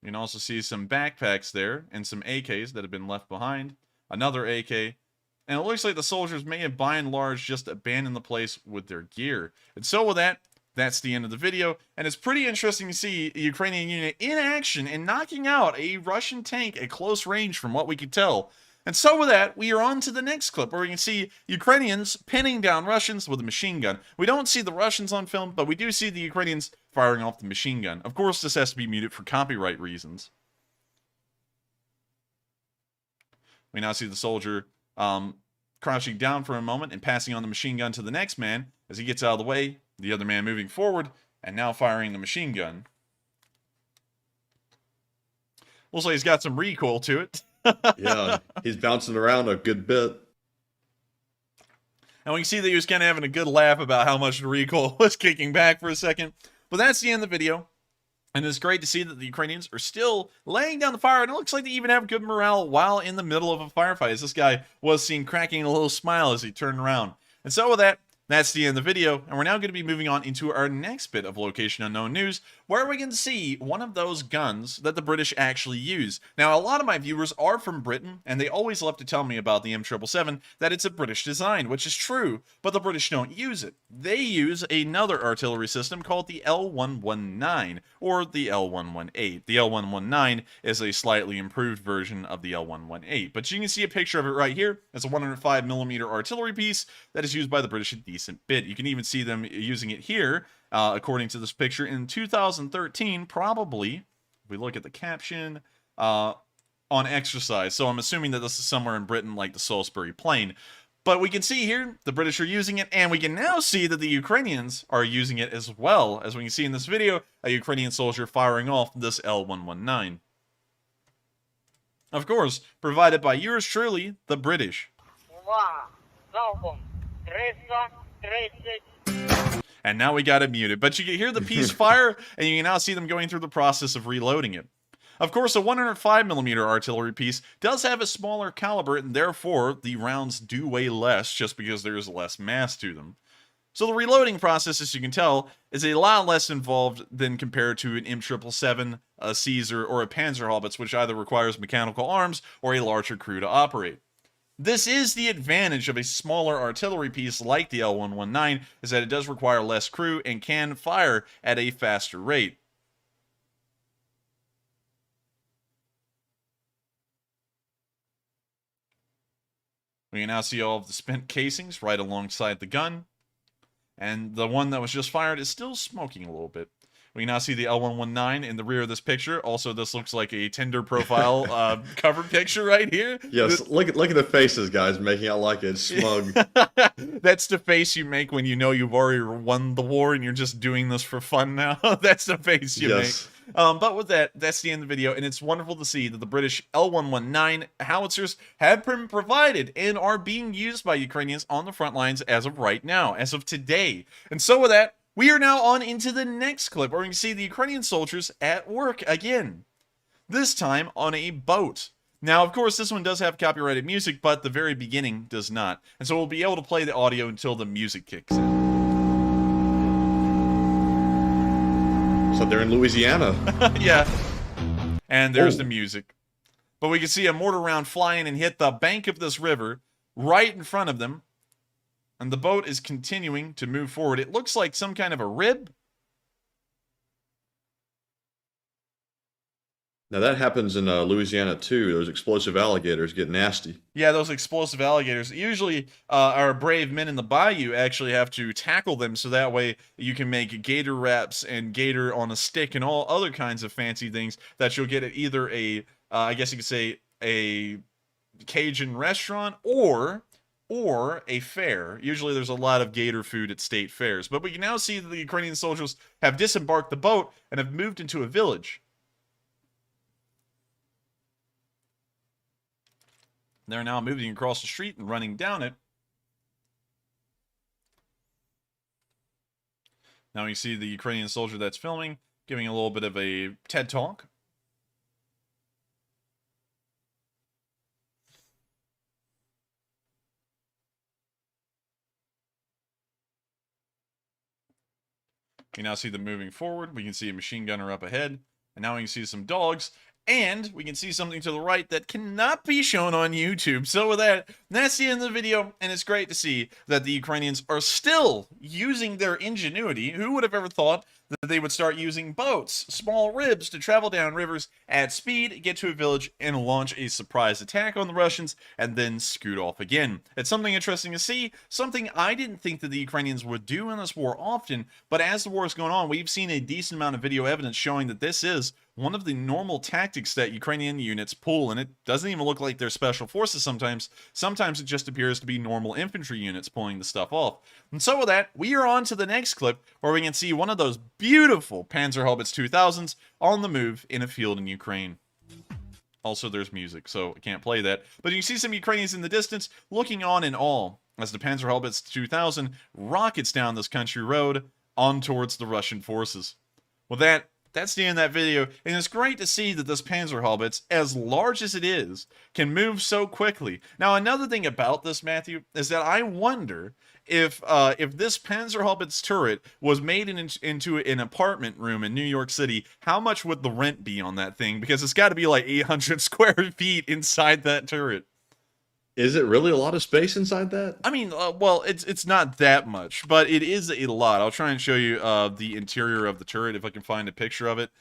You can also see some backpacks there and some AKs that have been left behind. Another AK. And it looks like the soldiers may have by and large just abandoned the place with their gear. And so with that, that's the end of the video. And it's pretty interesting to see a Ukrainian unit in action and knocking out a Russian tank at close range from what we could tell. And so with that, we are on to the next clip where we can see Ukrainians pinning down Russians with a machine gun. We don't see the Russians on film, but we do see the Ukrainians firing off the machine gun. Of course, this has to be muted for copyright reasons. We now see the soldier crouching down for a moment and passing on the machine gun to the next man. As he gets out of the way, the other man moving forward and now firing the machine gun. Looks like he's got some recoil to it. Yeah, he's bouncing around a good bit. And we can see that he was kind of having a good laugh about how much the recoil was kicking back for a second. But that's the end of the video. And it's great to see that the Ukrainians are still laying down the fire. And it looks like they even have good morale while in the middle of a firefight. As this guy was seen cracking a little smile as he turned around. And so with that, That's the end of the video, and we're now going to be moving on into our next bit of Location Unknown news, where we can see one of those guns that the British actually use. Now, a lot of my viewers are from Britain, and they always love to tell me about the M777, that it's a British design, which is true, but the British don't use it. They use another artillery system called the L119, or the L118. The L119 is a slightly improved version of the L118, but you can see a picture of it right here. It's a 105mm artillery piece that is used by the British a decent bit. You can even see them using it here, according to this picture, in 2013, probably, if we look at the caption, on exercise. So I'm assuming that this is somewhere in Britain, like the Salisbury Plain. But we can see here, the British are using it, and we can now see that the Ukrainians are using it as well. As we can see in this video, a Ukrainian soldier firing off this L119. Of course, provided by yours truly, the British. And now we got it muted, but you can hear the piece fire, and you can now see them going through the process of reloading it. Of course, a 105mm artillery piece does have a smaller caliber, and therefore the rounds do weigh less just because there is less mass to them. So the reloading process, as you can tell, is a lot less involved than compared to an M777, a Caesar, or a Panzerhaubitze, which either requires mechanical arms or a larger crew to operate. This is the advantage of a smaller artillery piece like the L119, is that it does require less crew and can fire at a faster rate. We can now see all of the spent casings right alongside the gun, and the one that was just fired is still smoking a little bit. We can now see the L119 in the rear of this picture. Also, this looks like a Tinder profile cover picture right here. Yes, look at the faces, guys, making out like it's smug. That's the face you make when you know you've already won the war and you're just doing this for fun now. That's the face you make. But with that, that's the end of the video, and it's wonderful to see that the British L119 howitzers have been provided and are being used by Ukrainians on the front lines as of right now, as of today. And so with that, we are now on into the next clip where we can see the Ukrainian soldiers at work again. This time on a boat. Now, of course, this one does have copyrighted music, but the very beginning does not. And so we'll be able to play the audio until the music kicks in. So they're in Louisiana. Yeah. And there's the music. But we can see a mortar round fly in and hit the bank of this river right in front of them. And the boat is continuing to move forward. It looks like some kind of a rib. Now that happens in Louisiana too. Those explosive alligators get nasty. Yeah, those explosive alligators. Usually our brave men in the bayou actually have to tackle them so that way you can make gator wraps and gator on a stick and all other kinds of fancy things that you'll get at either a, I guess you could say, a Cajun restaurant or a fair. Usually there's a lot of gator food at state fairs. But we can now see that the Ukrainian soldiers have disembarked the boat and have moved into a village. They're now moving across the street and running down it. Now you see the Ukrainian soldier that's filming, giving a little bit of a TED Talk. You now see them moving forward. We can see a machine gunner up ahead. And now we can see some dogs. And we can see something to the right that cannot be shown on YouTube. So with that, that's the end of the video. And it's great to see that the Ukrainians are still using their ingenuity. Who would have ever thought that they would start using boats, small ribs, to travel down rivers at speed, get to a village, and launch a surprise attack on the Russians, and then scoot off again. It's something interesting to see, something I didn't think that the Ukrainians would do in this war often, but as the war is going on, we've seen a decent amount of video evidence showing that this is one of the normal tactics that Ukrainian units pull, and it doesn't even look like they're special forces sometimes. Sometimes it just appears to be normal infantry units pulling the stuff off. And so with that, we are on to the next clip where we can see one of those beautiful Panzerhaubitze 2000s on the move in a field in Ukraine. Also, there's music, so I can't play that. But you can see some Ukrainians in the distance looking on in awe as the Panzerhaubitze 2000 rockets down this country road on towards the Russian forces. With that, that's the end of that video, and it's great to see that this Panzerhaubitze, as large as it is, can move so quickly. Now, another thing about this, Matthew, is that I wonder if this Panzerhaubitze turret was made into an apartment room in New York City, how much would the rent be on that thing? Because it's got to be like 800 square feet inside that turret. Is it really a lot of space inside that? I mean, well, it's not that much, but it is a lot. I'll try and show you the interior of the turret if I can find a picture of it.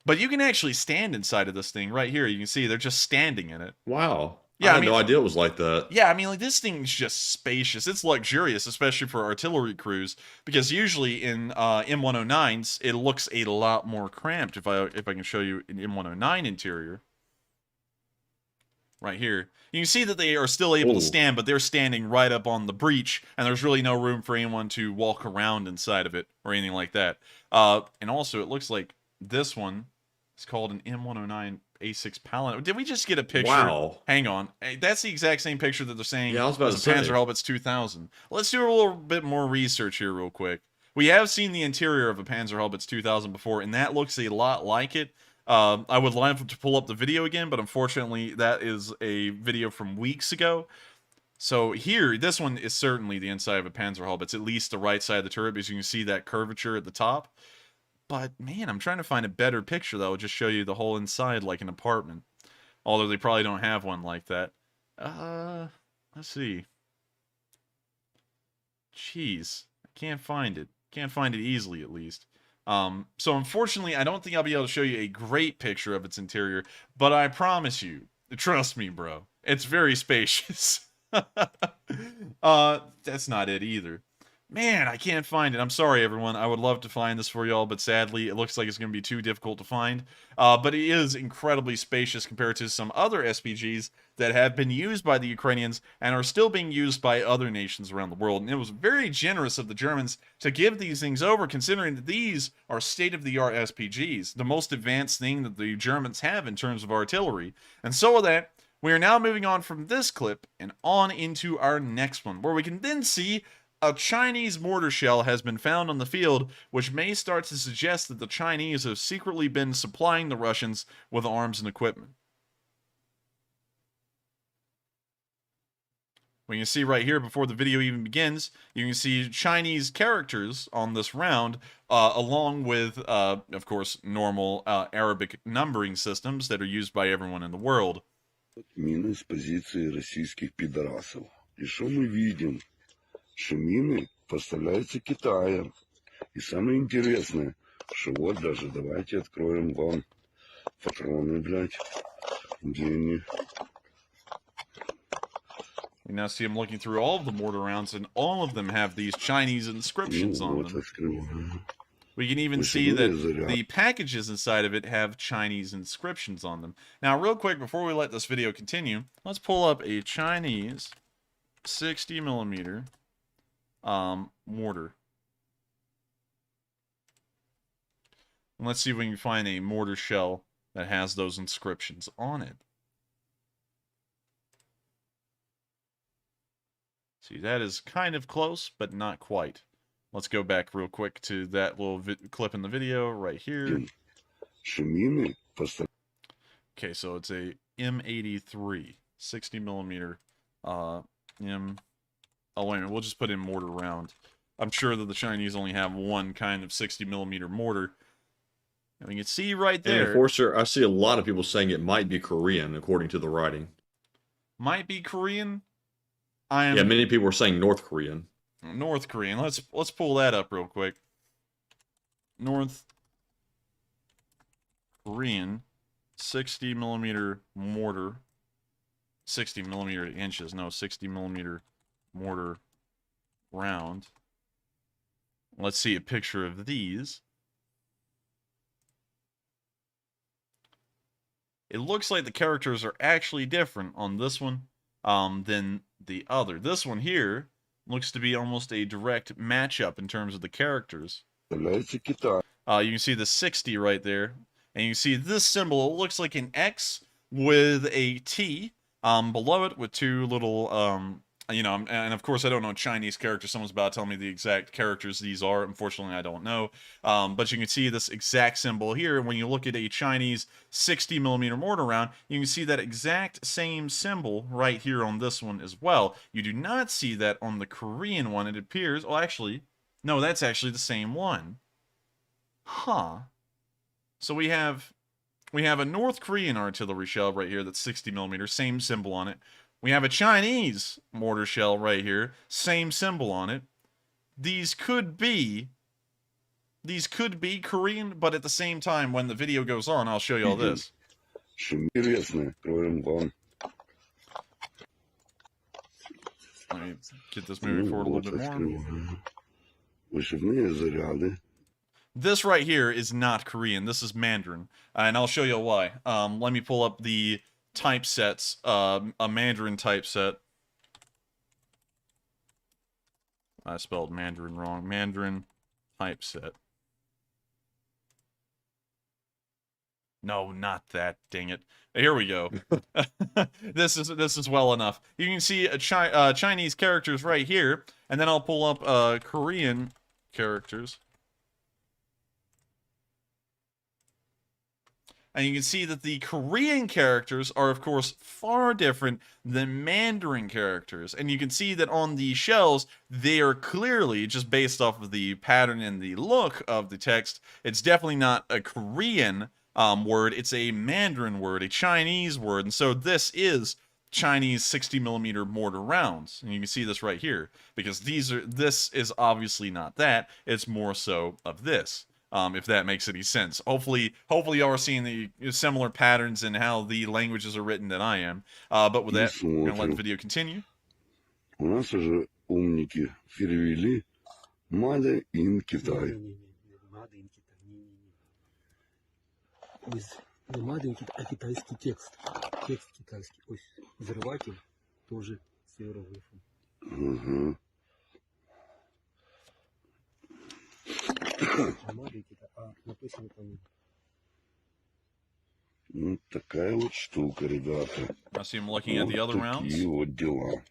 But you can actually stand inside of this thing right here. You can see they're just standing in it. Wow. Yeah, I had no idea it was like that. Yeah, I mean, like, this thing's just spacious. It's luxurious, especially for artillery crews, because usually in M109s, it looks a lot more cramped. If I can show you an M109 interior. Right here. You can see that they are still able to stand, but they're standing right up on the breach, and there's really no room for anyone to walk around inside of it or anything like that. And also, it looks like this one is called an M109 A6 Paladin. Did we just get a picture? Wow. Hang on. Hey, that's the exact same picture that they're saying. Yeah, I was about to say. Panzerhaubitze 2000. Let's do a little bit more research here real quick. We have seen the interior of a Panzerhaubitze 2000 before, and that looks a lot like it. I would like to pull up the video again, but unfortunately that is a video from weeks ago. So here, this one is certainly the inside of a Panzerhaubitze, at least the right side of the turret, because you can see that curvature at the top. But man, I'm trying to find a better picture that will just show you the whole inside like an apartment. Although they probably don't have one like that. Let's see. Jeez, I can't find it. Can't find it easily, at least. So unfortunately, I don't think I'll be able to show you a great picture of its interior, but I promise you, trust me, bro, it's very spacious. That's not it either. Man, I can't find it. I'm sorry, everyone. I would love to find this for y'all, but sadly, it looks like it's going to be too difficult to find. But it is incredibly spacious compared to some other SPGs that have been used by the Ukrainians and are still being used by other nations around the world. And it was very generous of the Germans to give these things over, considering that these are state-of-the-art SPGs, the most advanced thing that the Germans have in terms of artillery. And so with that, we are now moving on from this clip and on into our next one, where we can then see a Chinese mortar shell has been found on the field, which may start to suggest that the Chinese have secretly been supplying the Russians with arms and equipment. We can see right here, before the video even begins, you can see Chinese characters on this round, along with, of course, normal Arabic numbering systems that are used by everyone in the world. Мины с позиции российских пидорасов. И что мы видим? Что мины поставляются Китаем. И самое интересное, что вот даже давайте откроем вам патроны, блядь, где они. We now see him looking through all of the mortar rounds, and all of them have these Chinese inscriptions on them. We can even see that the packages inside of it have Chinese inscriptions on them. Now, real quick, before we let this video continue, let's pull up a Chinese 60mm mortar. And let's see if we can find a mortar shell that has those inscriptions on it. See, that is kind of close, but not quite. Let's go back real quick to that little clip in the video right here. Okay, so it's a M83 60mm Oh, wait a minute, we'll just put in mortar round. I'm sure that the Chinese only have one kind of 60mm mortar. And we can see right there. And Enforcer, I see a lot of people saying it might be Korean, according to the writing. Might be Korean? Yeah, many people are saying North Korean. North Korean. Let's pull that up real quick. North Korean 60mm mortar. 60mm inches. No, 60mm mortar round. Let's see a picture of these. It looks like the characters are actually different on this one than the other. This one here looks to be almost a direct matchup in terms of the characters. You can see the 60 right there, and you see this symbol. It looks like an X with a T below it with two little you know, and of course I don't know Chinese characters. Someone's about to tell me the exact characters these are. Unfortunately, I don't know. But you can see this exact symbol here. And when you look at a Chinese 60mm mortar round, you can see that exact same symbol right here on this one as well. You do not see that on the Korean one. It appears, well, actually, no, that's actually the same one. Huh. So we have a North Korean artillery shell right here that's 60mm, same symbol on it. We have a Chinese mortar shell right here, same symbol on it. These could be Korean, but at the same time, when the video goes on, I'll show you all this. Что интересно, говорим вам. Let me get this moving forward a little bit more. Открываю. Вышивные заряды. This right here is not Korean. This is Mandarin, and I'll show you why. Let me pull up the typesets, a Mandarin typeset. I spelled Mandarin wrong. Mandarin typeset. No, not that. Dang it. Here we go. This is well enough. You can see Chinese characters right here, and then I'll pull up Korean characters. And you can see that the Korean characters are, of course, far different than Mandarin characters. And you can see that on the shells, they are clearly, just based off of the pattern and the look of the text, it's definitely not a Korean word. It's a Mandarin word, a Chinese word. And so this is Chinese 60mm mortar rounds. And you can see this right here, because this is obviously not that. It's more so of this. If that makes any sense. Hopefully y'all are seeing the similar patterns in how the languages are written that I am. But with that, I'm going to let the video continue. У нас уже умники перевели Made in Китай. Не маленький, а китайский текст. Текст китайский. Ось взрыватель тоже с иероглифом. Угу. Не маленький, а написано там. Ну, такая вот штука, ребята. I see him looking at the other rounds. Такие вот дела.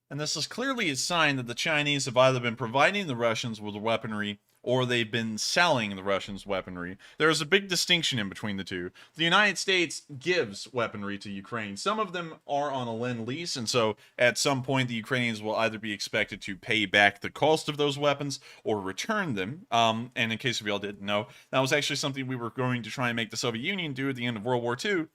And this is clearly a sign that the Chinese have either been providing the Russians with weaponry or they've been selling the Russians weaponry. There is a big distinction in between the two. The United States gives weaponry to Ukraine. Some of them are on a lend-lease, and so at some point the Ukrainians will either be expected to pay back the cost of those weapons or return them. And in case of y'all didn't know, that was actually something we were going to try and make the Soviet Union do at the end of World War II,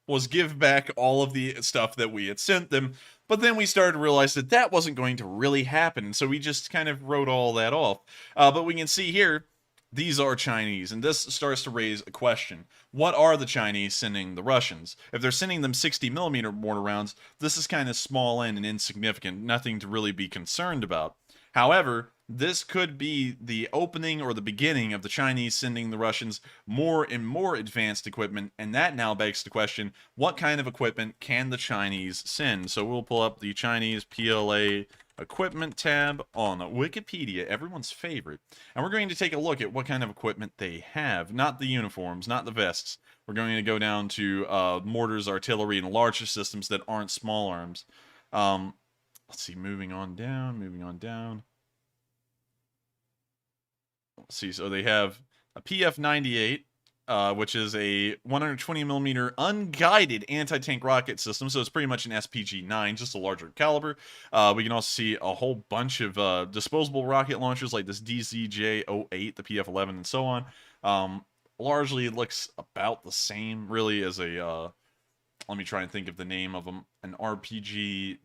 was give back all of the stuff that we had sent them. But then we started to realize that that wasn't going to really happen, so we just kind of wrote all that off. But we can see here, these are Chinese, and this starts to raise a question. What are the Chinese sending the Russians? If they're sending them 60mm mortar rounds, this is kind of small and insignificant, nothing to really be concerned about. However, this could be the opening or the beginning of the Chinese sending the Russians more and more advanced equipment, and that now begs the question, what kind of equipment can the Chinese send? So we'll pull up the Chinese PLA equipment tab on Wikipedia, everyone's favorite, and we're going to take a look at what kind of equipment they have, not the uniforms, not the vests. We're going to go down to mortars, artillery, and larger systems that aren't small arms. Let's see, moving on down. Let's see, so they have a PF-98, which is a 120mm unguided anti-tank rocket system, so it's pretty much an SPG-9, just a larger caliber. We can also see a whole bunch of disposable rocket launchers like this DZJ-08, the PF-11, and so on. Largely, it looks about the same, really, as a, let me try and think of the name of them, an RPG-9,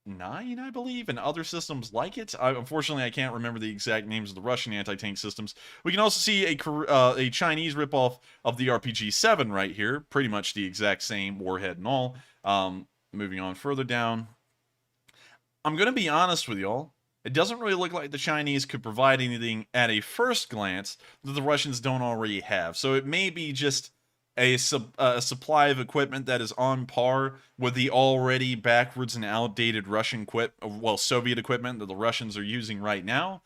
I believe, and other systems like it. Unfortunately, I can't remember the exact names of the Russian anti-tank systems. We can also see a Chinese ripoff of the RPG-7 right here, pretty much the exact same warhead and all. Moving on further down, I'm going to be honest with y'all. It doesn't really look like the Chinese could provide anything at a first glance that the Russians don't already have. So it may be just a supply of equipment that is on par with the already backwards and outdated Soviet equipment that the Russians are using right now.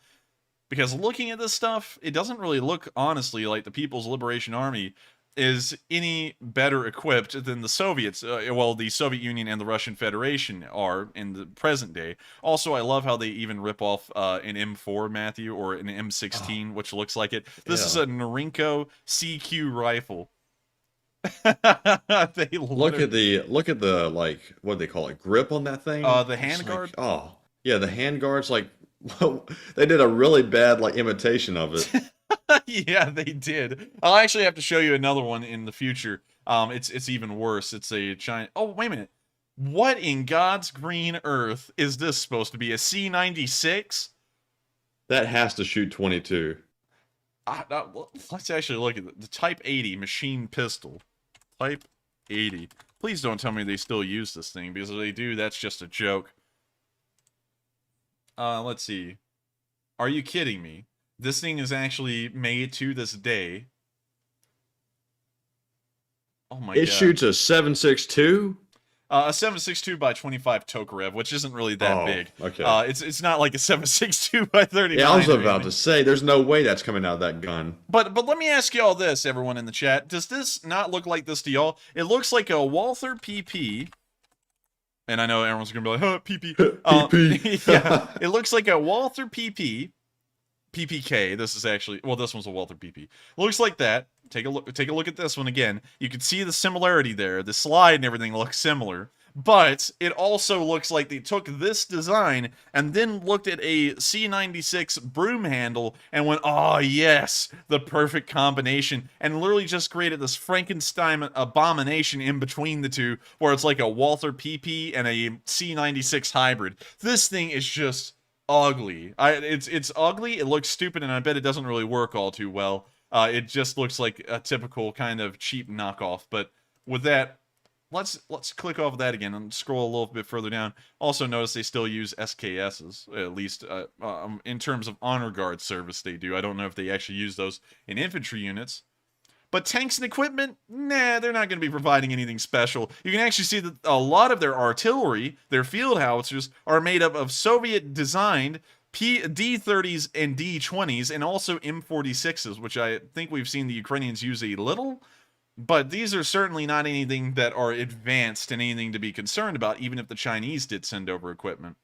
Because looking at this stuff, it doesn't really look, honestly, like the People's Liberation Army is any better equipped than the Soviets. Well, the Soviet Union and the Russian Federation are in the present day. Also, I love how they even rip off an M4, Matthew, or an M16, which looks like it. This is a Norinco CQ rifle. Look at the like, what do they call it, grip on that thing? The handguard. Oh yeah, the handguard's like they did a really bad like imitation of it. Yeah, they did. I'll actually have to show you another one in the future. It's even worse. It's a giant. Oh, wait a minute. What in God's green earth is this supposed to be? A C-96? That has to shoot 22. Let's actually look at the Type 80 machine pistol. Type 80. Please don't tell me they still use this thing, because if they do, that's just a joke. Let's see. Are you kidding me? This thing is actually made to this day. Oh my god. It shoots a 7.62? A 7.62 by 25 Tokarev, which isn't really that big. Okay. It's not like a 7.62 by 39. Yeah, I was about to say, there's no way that's coming out of that gun. But let me ask y'all this, everyone in the chat. Does this not look like this to y'all? It looks like a Walther PP. And I know everyone's going to be like, huh, PP. PP. Yeah, it looks like a Walther PP. PPK. This is actually, well, this one's a Walther PP. Looks like that. Take a look at this one again. You can see the similarity there. The slide and everything looks similar, but it also looks like they took this design and then looked at a C96 broom handle and went, oh yes, the perfect combination, and literally just created this Frankenstein abomination in between the two, where it's like a Walther PP and a C96 hybrid. This thing is just ugly. It's ugly. It looks stupid, and I bet it doesn't really work all too well. It just looks like a typical kind of cheap knockoff. But with that, let's click off of that again and scroll a little bit further down. Also notice they still use SKSs, at least in terms of honor guard service they do. I don't know if they actually use those in infantry units. But tanks and equipment, nah, they're not going to be providing anything special. You can actually see that a lot of their artillery, their field howitzers, are made up of Soviet-designed D-30s and D-20s, and also M-46s, which I think we've seen the Ukrainians use a little. But these are certainly not anything that are advanced and anything to be concerned about, even if the Chinese did send over equipment.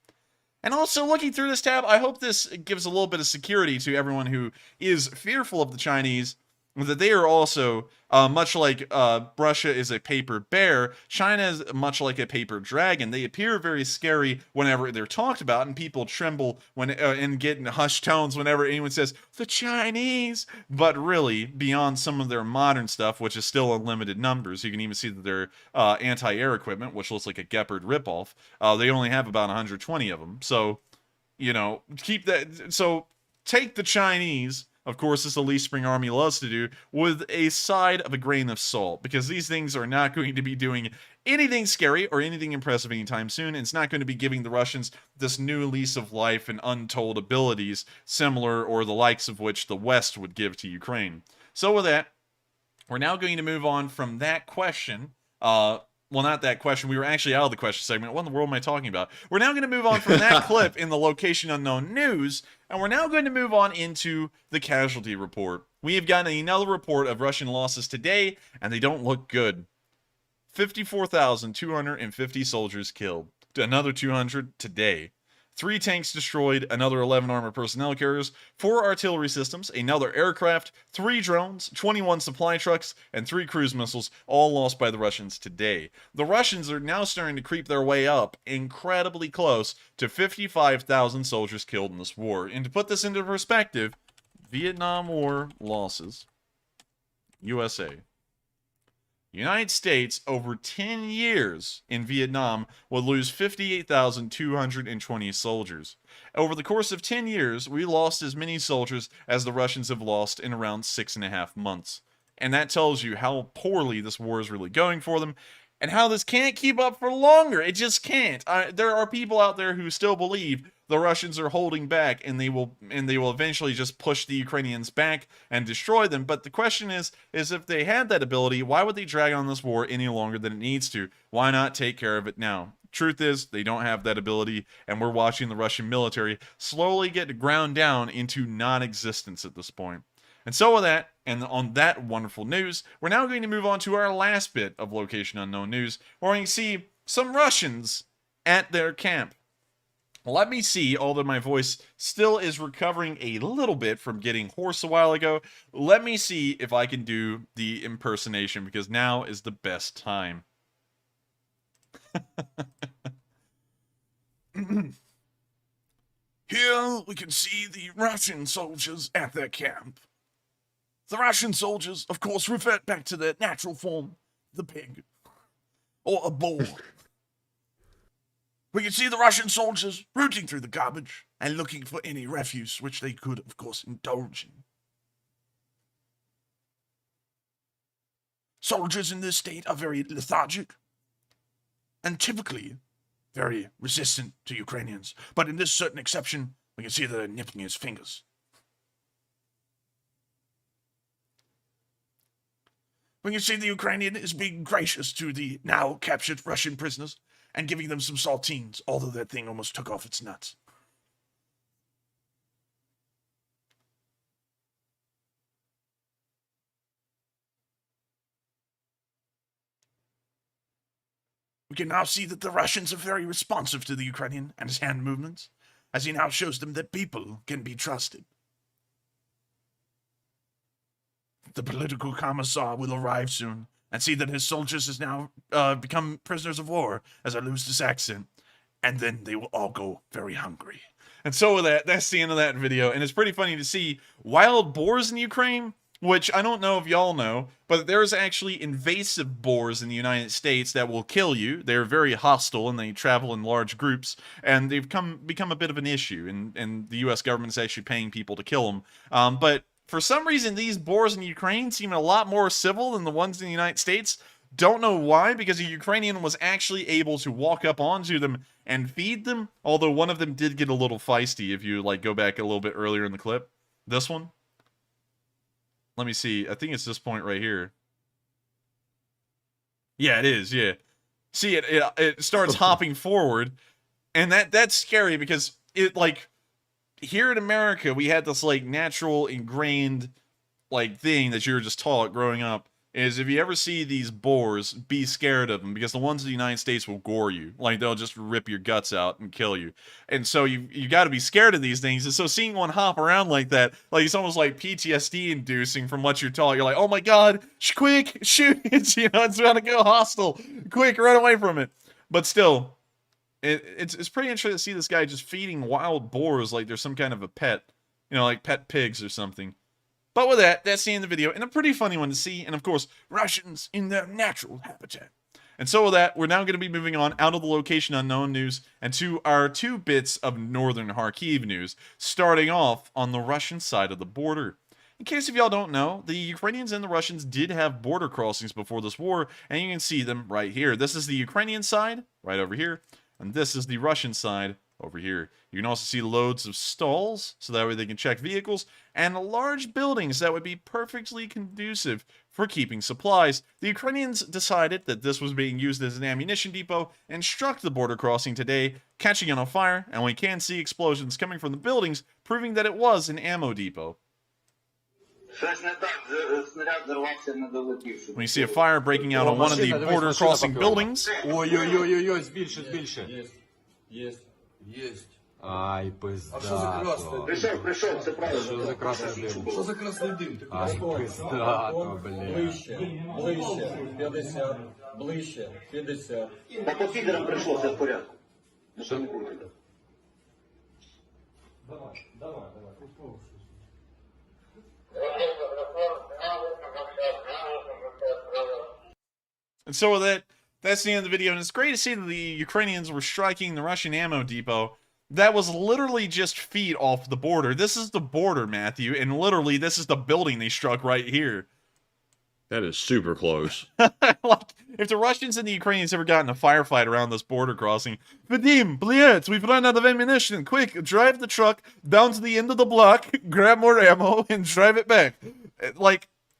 And also, looking through this tab, I hope this gives a little bit of security to everyone who is fearful of the Chinese, that they are also, much like Russia is a paper bear, China is much like a paper dragon. They appear very scary whenever they're talked about, and people tremble when and get in hushed tones whenever anyone says, the Chinese! But really, beyond some of their modern stuff, which is still in limited numbers, you can even see that their anti-air equipment, which looks like a Gepard ripoff, they only have about 120 of them. So, you know, keep that. So, take the Chinese, of course, as the Lee Spring Army loves to do, with a side of a grain of salt, because these things are not going to be doing anything scary or anything impressive anytime soon, and it's not going to be giving the Russians this new lease of life and untold abilities similar or the likes of which the West would give to Ukraine. So with that, we're now going to move on from that question. Well, not that question. We were actually out of the question segment. What in the world am I talking about? We're now going to move on from that clip in the Location Unknown news, and we're now going to move on into the casualty report. We have gotten another report of Russian losses today, and they don't look good. 54,250 soldiers killed. Another 200 today. 3 tanks destroyed, another 11 armored personnel carriers, 4 artillery systems, another aircraft, 3 drones, 21 supply trucks, and 3 cruise missiles, all lost by the Russians today. The Russians are now starting to creep their way up incredibly close to 55,000 soldiers killed in this war. And to put this into perspective, Vietnam War losses. USA. United States, over 10 years in Vietnam, would lose 58,220 soldiers. Over the course of 10 years, we lost as many soldiers as the Russians have lost in around 6.5 months. And that tells you how poorly this war is really going for them, and how this can't keep up for longer. It just can't. There are people out there who still believe the Russians are holding back, and they will eventually just push the Ukrainians back and destroy them. But the question is if they had that ability, why would they drag on this war any longer than it needs to? Why not take care of it now? Truth is, they don't have that ability, and we're watching the Russian military slowly get ground down into non-existence at this point. And so with that, and on that wonderful news, we're now going to move on to our last bit of Location Unknown news, where we can see some Russians at their camp. Let me see, although my voice still is recovering a little bit from getting hoarse a while ago, let me see if I can do the impersonation, because now is the best time. Here we can see the Russian soldiers at their camp. The Russian soldiers, of course, revert back to their natural form, the pig, or a bull. We can see the Russian soldiers rooting through the garbage and looking for any refuse which they could, of course, indulge in. Soldiers in this state are very lethargic and typically very resistant to Ukrainians, but in this certain exception, we can see that they're nipping his fingers. We can see the Ukrainian is being gracious to the now captured Russian prisoners and giving them some saltines, although that thing almost took off its nuts. We can now see that the Russians are very responsive to the Ukrainian and his hand movements, as he now shows them that people can be trusted. The political commissar will arrive soon and see that his soldiers has now become prisoners of war, as I lose this accent, and then they will all go very hungry. And so with that, that's the end of that video, and it's pretty funny to see wild boars in Ukraine, which I don't know if y'all know, but there's actually invasive boars in the United States that will kill you. They're very hostile, and they travel in large groups, and they've become a bit of an issue, and the U.S. government is actually paying people to kill them. But for some reason, these boars in Ukraine seem a lot more civil than the ones in the United States. Don't know why, because a Ukrainian was actually able to walk up onto them and feed them, although one of them did get a little feisty if you go back a little bit earlier in the clip. This one? Let me see. I think it's this point right here. Yeah, it is, yeah. See, it starts hopping forward, and that's scary because it, here in America, we had this, natural, ingrained, thing that you were just taught growing up, is if you ever see these boars, be scared of them, because the ones in the United States will gore you. They'll just rip your guts out and kill you. And so you got to be scared of these things. And so seeing one hop around like that, it's almost like PTSD-inducing from what you're taught. You're like, oh my god, quick, shoot! It's about to go hostile. Quick, run away from it. But still, it's pretty interesting to see this guy just feeding wild boars like they're some kind of a pet. Like pet pigs or something. But with that, that's the end of the video, and a pretty funny one to see, and of course, Russians in their natural habitat. And so with that, we're now going to be moving on out of the Location Unknown news, and to our 2 bits of Northern Kharkiv news, starting off on the Russian side of the border. In case if y'all don't know, the Ukrainians and the Russians did have border crossings before this war, and you can see them right here. This is the Ukrainian side, right over here, and this is the Russian side, over here. You can also see loads of stalls, so that way they can check vehicles, and large buildings that would be perfectly conducive for keeping supplies. The Ukrainians decided that this was being used as an ammunition depot and struck the border crossing today, catching it on fire, and we can see explosions coming from the buildings, proving that it was an ammo depot. When you see a fire breaking out on one of the border crossing buildings, Ой-ой-ой-ой, збільше. Есть. Ай, пиздато. Прийшов, це правильно. Що за красний дим? Що за красний дим? Ти Ай, пиздато, бля. Ближче, 50, ближче, 50. Та по фідерам прийшло, все в порядку. Що? Давай. And so with that, that's the end of the video, and it's great to see that the Ukrainians were striking the Russian ammo depot. That was literally just feet off the border. This is the border, Matthew, and literally this is the building they struck right here. That is super close. If the Russians and the Ukrainians ever got in a firefight around this border crossing, Vadim, please, we've run out of ammunition. Quick, drive the truck down to the end of the block, grab more ammo, and drive it back.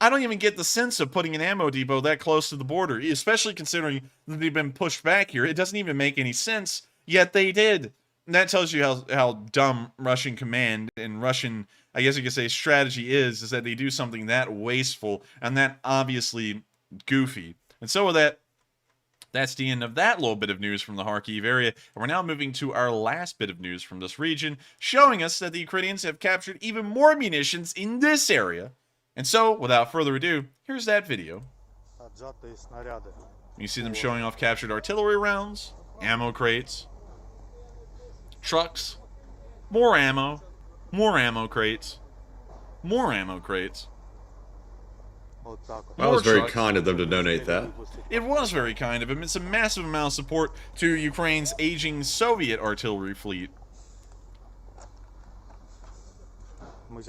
I don't even get the sense of putting an ammo depot that close to the border, especially considering that they've been pushed back here. It doesn't even make any sense, yet they did. that tells you how dumb Russian command and Russian, I guess you could say, strategy is that they do something that wasteful and that obviously goofy. And so with that, that's the end of that little bit of news from the Kharkiv area, and we're now moving to our last bit of news from this region, showing us that the Ukrainians have captured even more munitions in this area. And so, without further ado, here's that video. You see them showing off captured artillery rounds, ammo crates, trucks, more ammo crates, more ammo crates. That was very kind of them to donate that. It was very kind of him. It's a massive amount of support to Ukraine's aging Soviet artillery fleet. And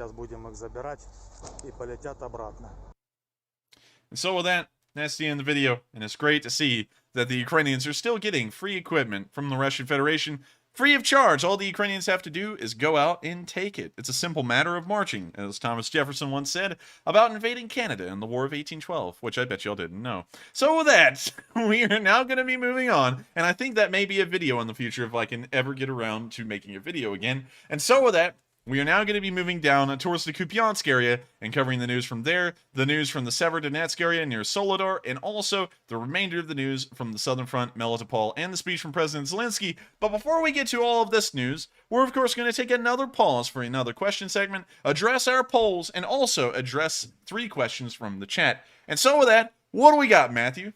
so with that, that's the end of the video, and it's great to see that the Ukrainians are still getting free equipment from the Russian Federation, free of charge. All the Ukrainians have to do is go out and take it. It's a simple matter of marching, as Thomas Jefferson once said about invading Canada in the War of 1812, which I bet y'all didn't know. So with that, we are now going to be moving on, and I think that may be a video in the future if I can ever get around to making a video again. And so with that, we are now going to be moving down towards the Kupiansk area and covering the news from there, the news from the Severodonetsk area near Soledar, and also the remainder of the news from the Southern Front, Melitopol, and the speech from President Zelensky. But before we get to all of this news, we're of course going to take another pause for another question segment, address our polls, and also address 3 questions from the chat. And so with that, what do we got, Matthew?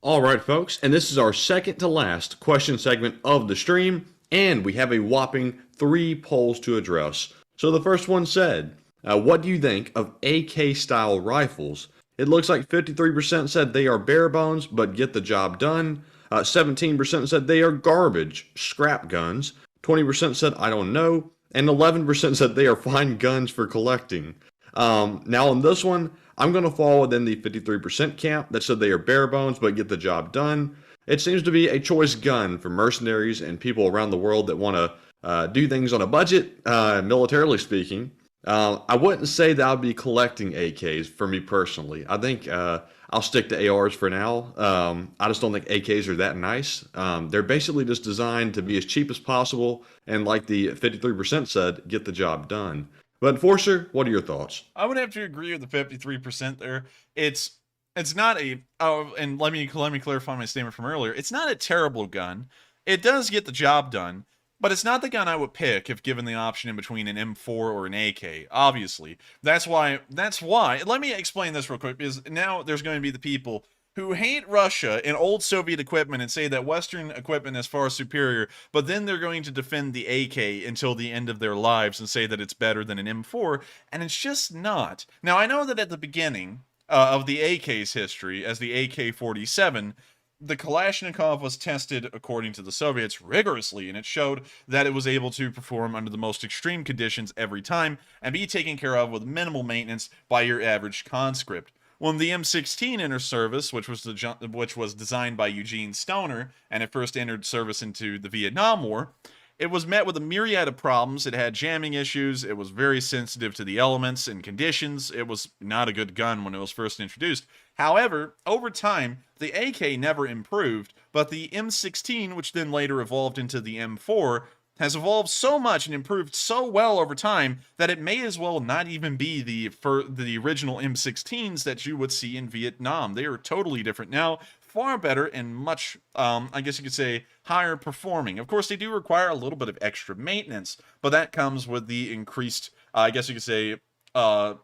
All right, folks, and this is our second to last question segment of the stream, and we have a whopping 3 polls to address. So the first one said, what do you think of AK-style rifles? It looks like 53% said they are bare bones, but get the job done. 17% said they are garbage, scrap guns. 20% said I don't know. And 11% said they are fine guns for collecting. Now on this one, I'm going to fall within the 53% camp that said they are bare bones, but get the job done. It seems to be a choice gun for mercenaries and people around the world that want to do things on a budget, militarily speaking. I wouldn't say that I'll be collecting AKs for me personally. I think I'll stick to ARs for now. I just don't think AKs are that nice. They're basically just designed to be as cheap as possible, and like the 53% said, get the job done. But Enforcer, what are your thoughts? I would have to agree with the 53% there. It's not a, oh, and let me clarify my statement from earlier. It's not a terrible gun. It does get the job done, but it's not the gun I would pick if given the option in between an M4 or an AK, obviously. That's why, let me explain this real quick, because now there's going to be the people who hate Russia and old Soviet equipment and say that Western equipment is far superior, but then they're going to defend the AK until the end of their lives and say that it's better than an M4, and it's just not. Now, I know that at the beginning of the AK's history, as the AK-47, the Kalashnikov was tested, according to the Soviets, rigorously, and it showed that it was able to perform under the most extreme conditions every time and be taken care of with minimal maintenance by your average conscript. When the M16 entered service, which was designed by Eugene Stoner, and it first entered service into the Vietnam War, it was met with a myriad of problems. It had jamming issues, it was very sensitive to the elements and conditions, it was not a good gun when it was first introduced. However, over time, the AK never improved, but the M16, which then later evolved into the M4, has evolved so much and improved so well over time that it may as well not even be the original M16s that you would see in Vietnam. They are totally different now, far better and much, I guess you could say, higher performing. Of course, they do require a little bit of extra maintenance, but that comes with the increased, I guess you could say, I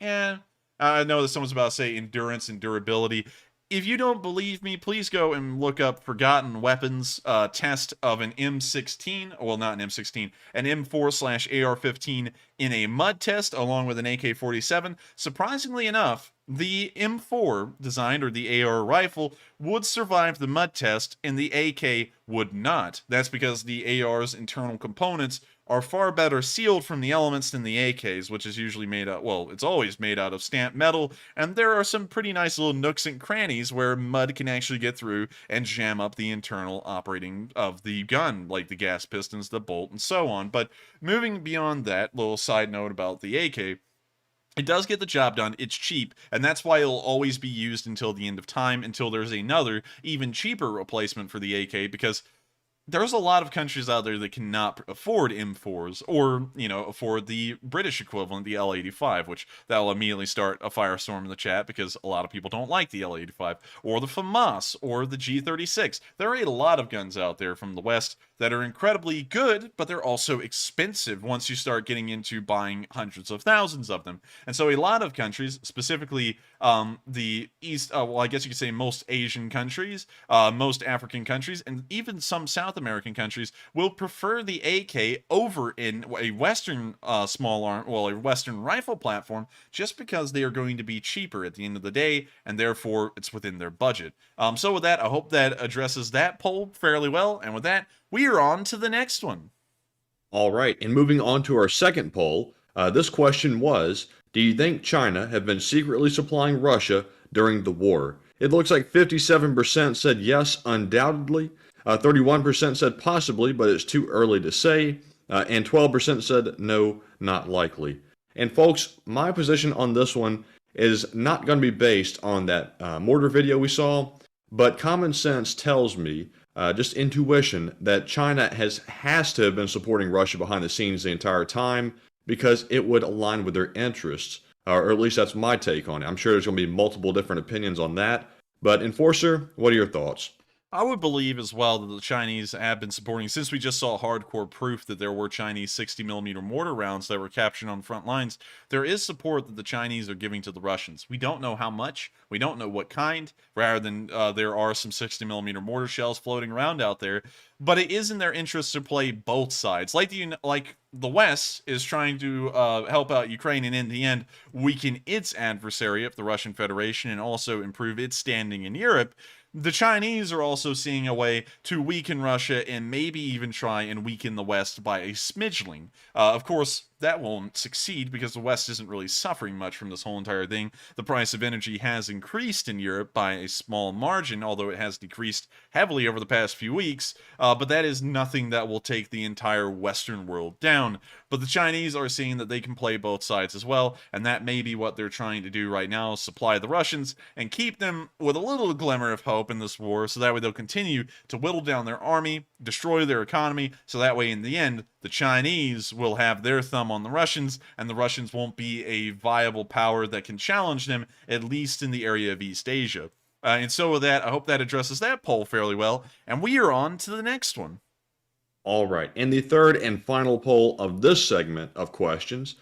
know that someone's about to say endurance and durability. If you don't believe me, please go and look up Forgotten Weapons test of an M16, well, not an M16, an M4/AR-15 in a mud test along with an AK-47. Surprisingly enough, the M4 designed, or the AR rifle, would survive the mud test and the AK would not. That's because the AR's internal components are far better sealed from the elements than the AKs, which is usually made out, well, it's always made out of stamped metal, and there are some pretty nice little nooks and crannies where mud can actually get through and jam up the internal operating of the gun, like the gas pistons, the bolt, and so on. But moving beyond that, little side note about the AK, it does get the job done, it's cheap, and that's why it'll always be used until the end of time, until there's another, even cheaper replacement for the AK, because there's a lot of countries out there that cannot afford M4s or, afford the British equivalent, the L85, which that'll immediately start a firestorm in the chat because a lot of people don't like the L85, or the FAMAS, or the G36. There are a lot of guns out there from the West that are incredibly good, but they're also expensive once you start getting into buying hundreds of thousands of them. And so a lot of countries, specifically the East, well, I guess you could say most Asian countries, most African countries, and even some South American countries will prefer the AK over in a Western small arm, well, a Western rifle platform, just because they are going to be cheaper at the end of the day, and therefore it's within their budget. So with that, I hope that addresses that poll fairly well, and with that, we are on to the next one. All right, and moving on to our second poll, this question was, do you think China have been secretly supplying Russia during the war? It looks like 57% said yes, undoubtedly, 31% said possibly, but it's too early to say, and 12% said no, not likely. And folks, my position on this one is not going to be based on that mortar video we saw, but common sense tells me, just intuition, that China has to have been supporting Russia behind the scenes the entire time because it would align with their interests, or at least that's my take on it. I'm sure there's going to be multiple different opinions on that, but Enforcer, what are your thoughts? I would believe as well that the Chinese have been supporting, since we just saw hardcore proof that there were Chinese 60mm mortar rounds that were captured on the front lines, there is support that the Chinese are giving to the Russians. We don't know how much, we don't know what kind, rather than there are some 60mm mortar shells floating around out there, but it is in their interest to play both sides. Like the West is trying to help out Ukraine and in the end weaken its adversary of the Russian Federation and also improve its standing in Europe. The Chinese are also seeing a way to weaken Russia and maybe even try and weaken the West by a smidgeling. Of course, that won't succeed because the West isn't really suffering much from this whole entire thing. The price of energy has increased in Europe by a small margin, although it has decreased heavily over the past few weeks, but that is nothing that will take the entire Western world down. But the Chinese are seeing that they can play both sides as well, and that may be what they're trying to do right now, supply the Russians and keep them with a little glimmer of hope in this war, so that way they'll continue to whittle down their army, destroy their economy, so that way in the end, the Chinese will have their thumb on the Russians, and the Russians won't be a viable power that can challenge them, at least in the area of East Asia. And so with that, I hope that addresses that poll fairly well, and we are on to the next one. All right, and the third and final poll of this segment of questions,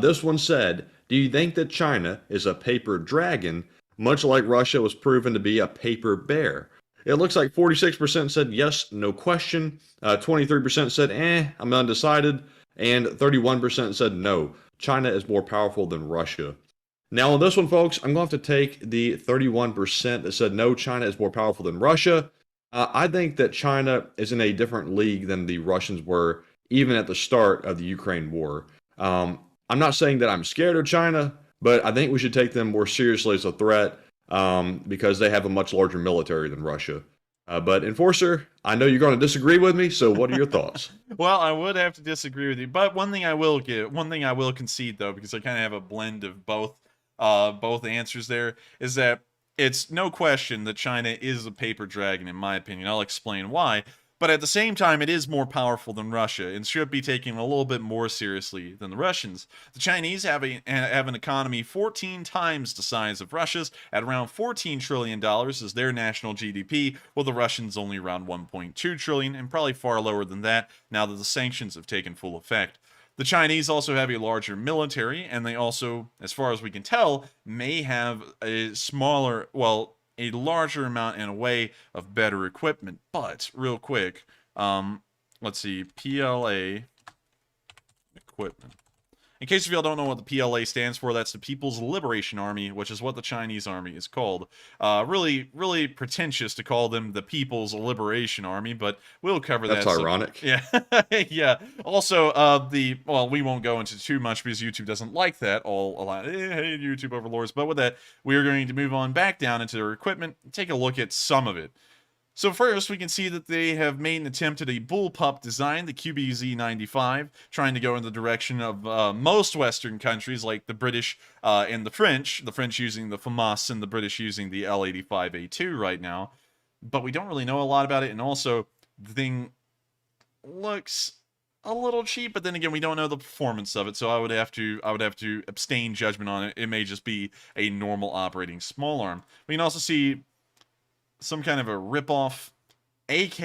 this one said, do you think that China is a paper dragon, much like Russia was proven to be a paper bear? It looks like 46% said yes, no question, 23% said I'm undecided, and 31% said no, China is more powerful than Russia. Now on this one, folks, I'm going to have to take the 31% that said no, China is more powerful than Russia. I think that China is in a different league than the Russians were, even at the start of the Ukraine war. I'm not saying that I'm scared of China, but I think we should take them more seriously as a threat, because they have a much larger military than Russia. But Enforcer, I know you're going to disagree with me, so what are your thoughts? Well, I would have to disagree with you, but one thing I will concede though, because I kind of have a blend of both answers there, is that it's no question that China is a paper dragon, in my opinion. I'll explain why. But at the same time, it is more powerful than Russia and should be taken a little bit more seriously than the Russians. The Chinese have an economy 14 times the size of Russia's, at around $14 trillion is their national GDP, while the Russians only around $1.2 trillion, and probably far lower than that now that the sanctions have taken full effect. The Chinese also have a larger military, and they also, as far as we can tell, may have a larger amount in a way of better equipment. But real quick, let's see, PLA equipment. In case of y'all don't know what the PLA stands for, that's the People's Liberation Army, which is what the Chinese army is called. Really, really pretentious to call them the People's Liberation Army, but we'll cover that. That's ironic. Yeah, yeah. Also, we won't go into too much because YouTube doesn't like that a lot. Hey, YouTube overlords. But with that, we are going to move on back down into their equipment and take a look at some of it. So first, we can see that they have made an attempt at a bullpup design, the QBZ-95, trying to go in the direction of most Western countries like the British and the French using the FAMAS and the British using the L85A2 right now. But we don't really know a lot about it, and also, the thing looks a little cheap, but then again, we don't know the performance of it, so I would have to abstain judgment on it. It may just be a normal operating small arm. We can also see some kind of a rip-off AK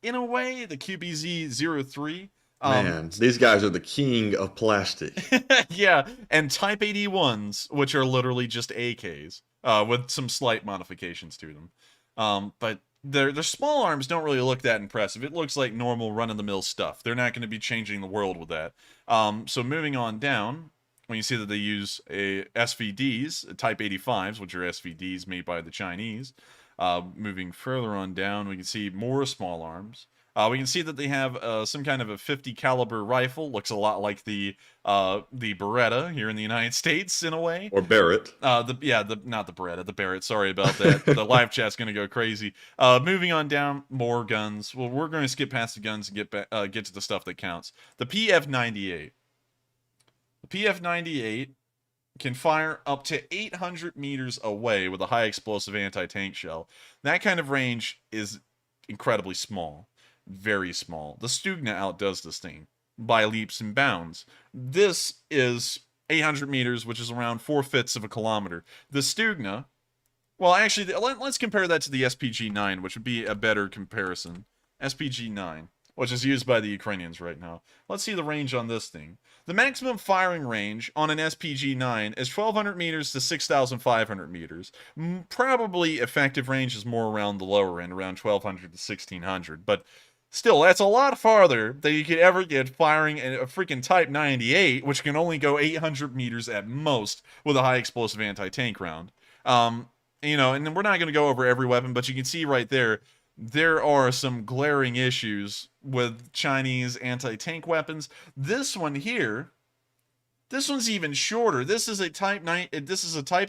in a way, the QBZ-03. Man, these guys are the king of plastic. Yeah, and Type 81s, which are literally just AKs, with some slight modifications to them. But their small arms don't really look that impressive. It looks like normal run-of-the-mill stuff. They're not going to be changing the world with that. So moving on down, when you see that they use SVDs, Type 85s, which are SVDs made by the Chinese. Moving further on down, we can see more small arms. We can see that they have some kind of a 50 caliber rifle. Looks a lot like the Beretta here in the United States in a way. Or Barrett. Not the Beretta, the Barrett. Sorry about that. The live chat's gonna go crazy. Moving on down, more guns. Well, we're gonna skip past the guns and get to the stuff that counts. The PF-98. The PF-98 can fire up to 800 meters away with a high explosive anti-tank shell. That kind of range is incredibly small. Very small. The Stugna outdoes this thing by leaps and bounds. This is 800 meters, which is around 4/5 of a kilometer. The Stugna, well, actually, let's compare that to the SPG-9, which would be a better comparison. SPG-9, which is used by the Ukrainians right now. Let's see the range on this thing. The maximum firing range on an SPG-9 is 1,200 meters to 6,500 meters. Probably effective range is more around the lower end, around 1,200 to 1,600. But still, that's a lot farther than you could ever get firing a freaking Type 98, which can only go 800 meters at most with a high explosive anti-tank round. And we're not going to go over every weapon, but you can see right there, there are some glaring issues with Chinese anti-tank weapons. This one here, this one's even shorter. This is a Type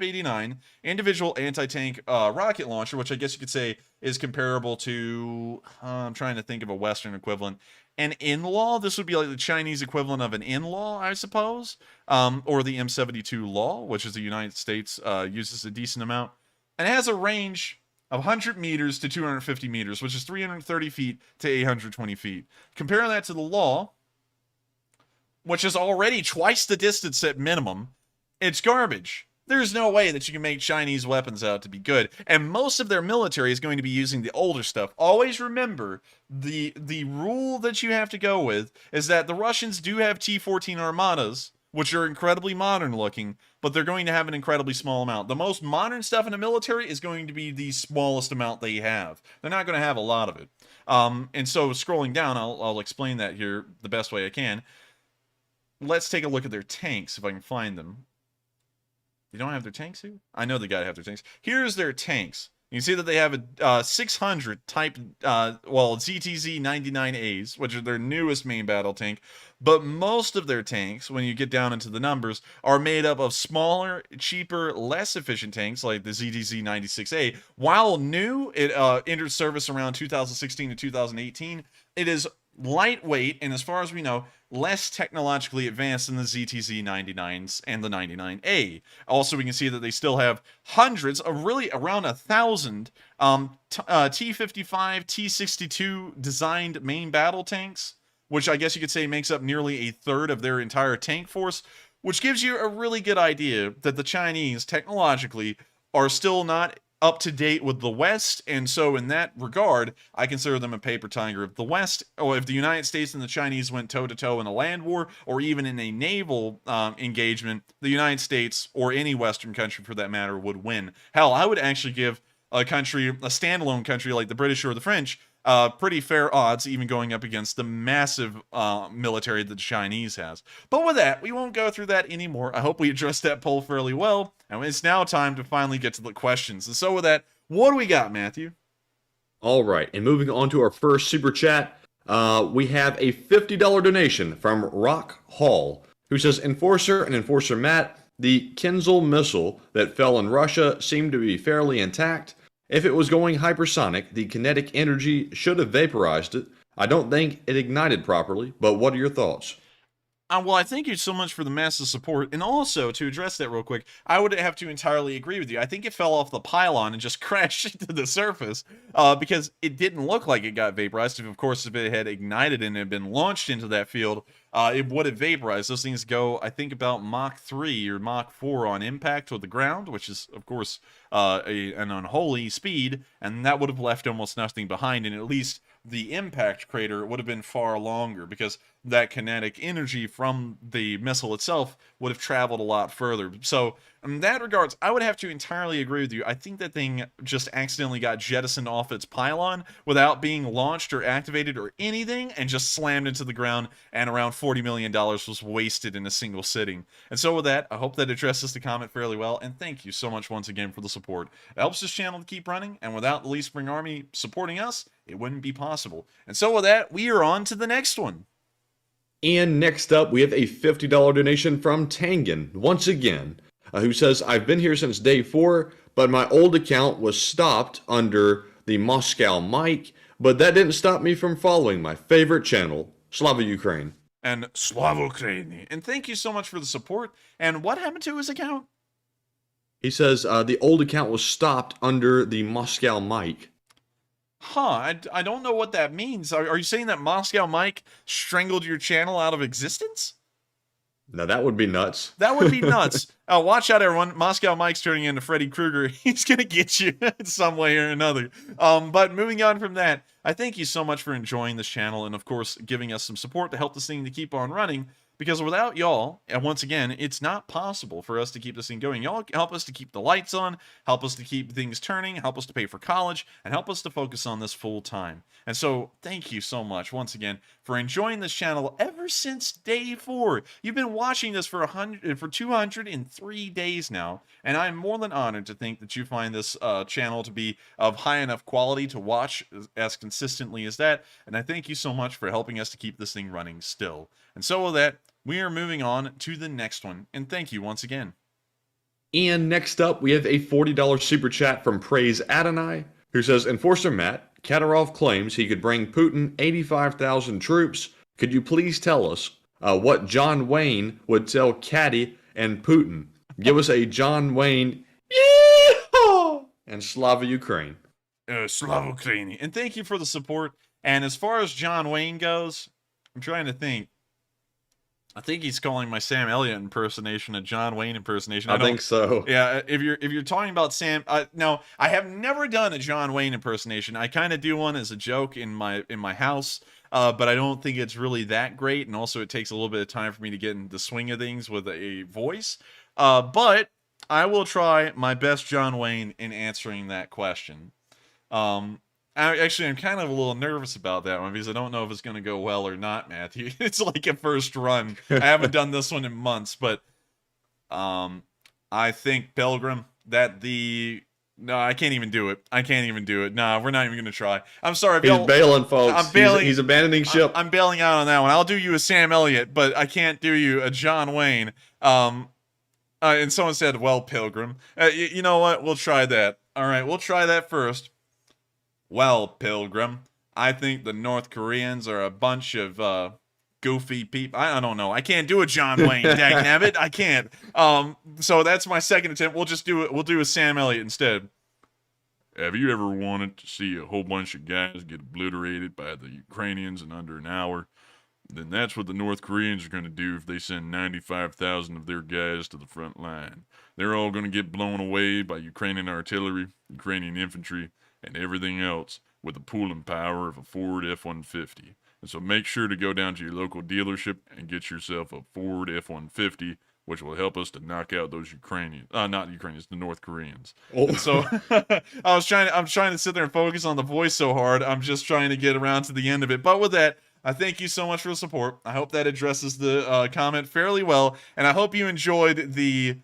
89 individual anti-tank rocket launcher, which I guess you could say is comparable to, I'm trying to think of a Western equivalent. An in-law, this would be like the Chinese equivalent of an in-law, I suppose, or the M72 law, which is the United States uses a decent amount. And it has a range of 100 meters to 250 meters, which is 330 feet to 820 feet. Compare that to the law, which is already twice the distance at minimum. It's garbage. There's no way that you can make Chinese weapons out to be good. And most of their military is going to be using the older stuff. Always remember, the rule that you have to go with is that the Russians do have T-14 armadas, which are incredibly modern looking, but they're going to have an incredibly small amount. The most modern stuff in the military is going to be the smallest amount they have. They're not going to have a lot of it. And so scrolling down, I'll explain that here the best way I can. Let's take a look at their tanks, if I can find them. They don't have their tanks here? I know they gotta have their tanks. Here's their tanks. You can see that they have a 600 type, ZTZ 99As, which are their newest main battle tank. But most of their tanks, when you get down into the numbers, are made up of smaller, cheaper, less efficient tanks like the ZTZ 96A. While new, it entered service around 2016 to 2018. It is lightweight, and as far as we know, less technologically advanced than the ZTZ 99s and the 99A. Also, we can see that they still have hundreds of, really around 1,000 T-55, T-62 designed main battle tanks, which I guess you could say makes up nearly a third of their entire tank force, which gives you a really good idea that the Chinese, technologically, are still not up to date with the West, and so in that regard, I consider them a paper tiger. If the West, or if the United States and the Chinese went toe-to-toe in a land war, or even in a naval engagement, the United States, or any Western country for that matter, would win. Hell, I would actually give a standalone country like the British or the French, pretty fair odds, even going up against the massive military that the Chinese has. But with that, we won't go through that anymore. I hope we addressed that poll fairly well, and it's now time to finally get to the questions. And so with that, what do we got, Matthew? All right, and moving on to our first super chat, we have a $50 donation from Rock Hall, who says, Enforcer and Enforcer Matt, the Kinzhal missile that fell in Russia seemed to be fairly intact. If it was going hypersonic, the kinetic energy should have vaporized it. I don't think it ignited properly, but what are your thoughts? Well, I thank you so much for the massive support. And also, to address that real quick, I would have to entirely agree with you. I think it fell off the pylon and just crashed into the surface because it didn't look like it got vaporized. Of course, if it had ignited and had been launched into that field, it would have vaporized. Those things go, I think, about Mach 3 or Mach 4 on impact with the ground, which is, of course, an unholy speed, and that would have left almost nothing behind, and at least the impact crater would have been far longer because that kinetic energy from the missile itself would have traveled a lot further. So in that regards, I would have to entirely agree with you. I think that thing just accidentally got jettisoned off its pylon without being launched or activated or anything and just slammed into the ground, and around $40 million was wasted in a single sitting. And so with that, I hope that addresses the comment fairly well, and thank you so much once again for the support. It helps this channel to keep running, and without the Leaf Spring Army supporting us, it wouldn't be possible. And so with that, we are on to the next one. And next up, we have a $50 donation from Tangen, once again, who says, I've been here since day 4, but my old account was stopped under the Moscow mic, but that didn't stop me from following my favorite channel, Slava Ukraine. And Slava Ukraini. And thank you so much for the support. And what happened to his account? He says, the old account was stopped under the Moscow mic. Huh, I don't know what that means. Are you saying that Moscow Mike strangled your channel out of existence? Now that would be nuts. That would be nuts. Watch out, everyone. Moscow Mike's turning into Freddy Krueger. He's going to get you in some way or another. But moving on from that, I thank you so much for enjoying this channel and, of course, giving us some support to help this thing to keep on running. Because without y'all, and once again, it's not possible for us to keep this thing going. Y'all help us to keep the lights on, help us to keep things turning, help us to pay for college, and help us to focus on this full time. And so, thank you so much, once again, for enjoying this channel ever since day 4. You've been watching this for 203 days now, and I'm more than honored to think that you find this channel to be of high enough quality to watch as consistently as that. And I thank you so much for helping us to keep this thing running still. And so with that, we are moving on to the next one, and thank you once again. And next up, we have a $40 super chat from Praise Adonai, who says, Enforcer Matt, Kadyrov claims he could bring Putin 85,000 troops. Could you please tell us what John Wayne would tell Caddy and Putin? Give us a John Wayne, yeehaw, and Slava Ukraine. Slava Ukraini. And thank you for the support. And as far as John Wayne goes, I'm trying to think. I think he's calling my Sam Elliott impersonation a John Wayne impersonation. I think so. Yeah, if you're talking about Sam, no, I have never done a John Wayne impersonation. I kind of do one as a joke in my house, but I don't think it's really that great. And also, it takes a little bit of time for me to get in the swing of things with a voice. But I will try my best John Wayne in answering that question. I'm kind of a little nervous about that one because I don't know if it's going to go well or not, Matthew. It's like a first run. I haven't done this one in months, but I think, Pilgrim, that no, I can't even do it. I can't even do it. No, we're not even going to try. I'm sorry. He's bailing, folks. I'm bailing. He's abandoning ship. I'm bailing out on that one. I'll do you a Sam Elliott, but I can't do you a John Wayne. And someone said, well, Pilgrim. You know what? We'll try that. All right, we'll try that first. Well, Pilgrim, I think the North Koreans are a bunch of goofy people. I don't know. I can't do a John Wayne, dagnabbit. I can't. So that's my second attempt. We'll just do it. We'll do a Sam Elliott instead. Have you ever wanted to see a whole bunch of guys get obliterated by the Ukrainians in under an hour? Then that's what the North Koreans are going to do if they send 95,000 of their guys to the front line. They're all going to get blown away by Ukrainian artillery, Ukrainian infantry, and everything else with the pulling power of a Ford F-150. And so make sure to go down to your local dealership and get yourself a Ford F-150, which will help us to knock out those Ukrainians, not Ukrainians, the North Koreans. Oh. And so I'm trying to sit there and focus on the voice so hard. I'm just trying to get around to the end of it. But with that, I thank you so much for the support. I hope that addresses the comment fairly well, and I hope you enjoyed the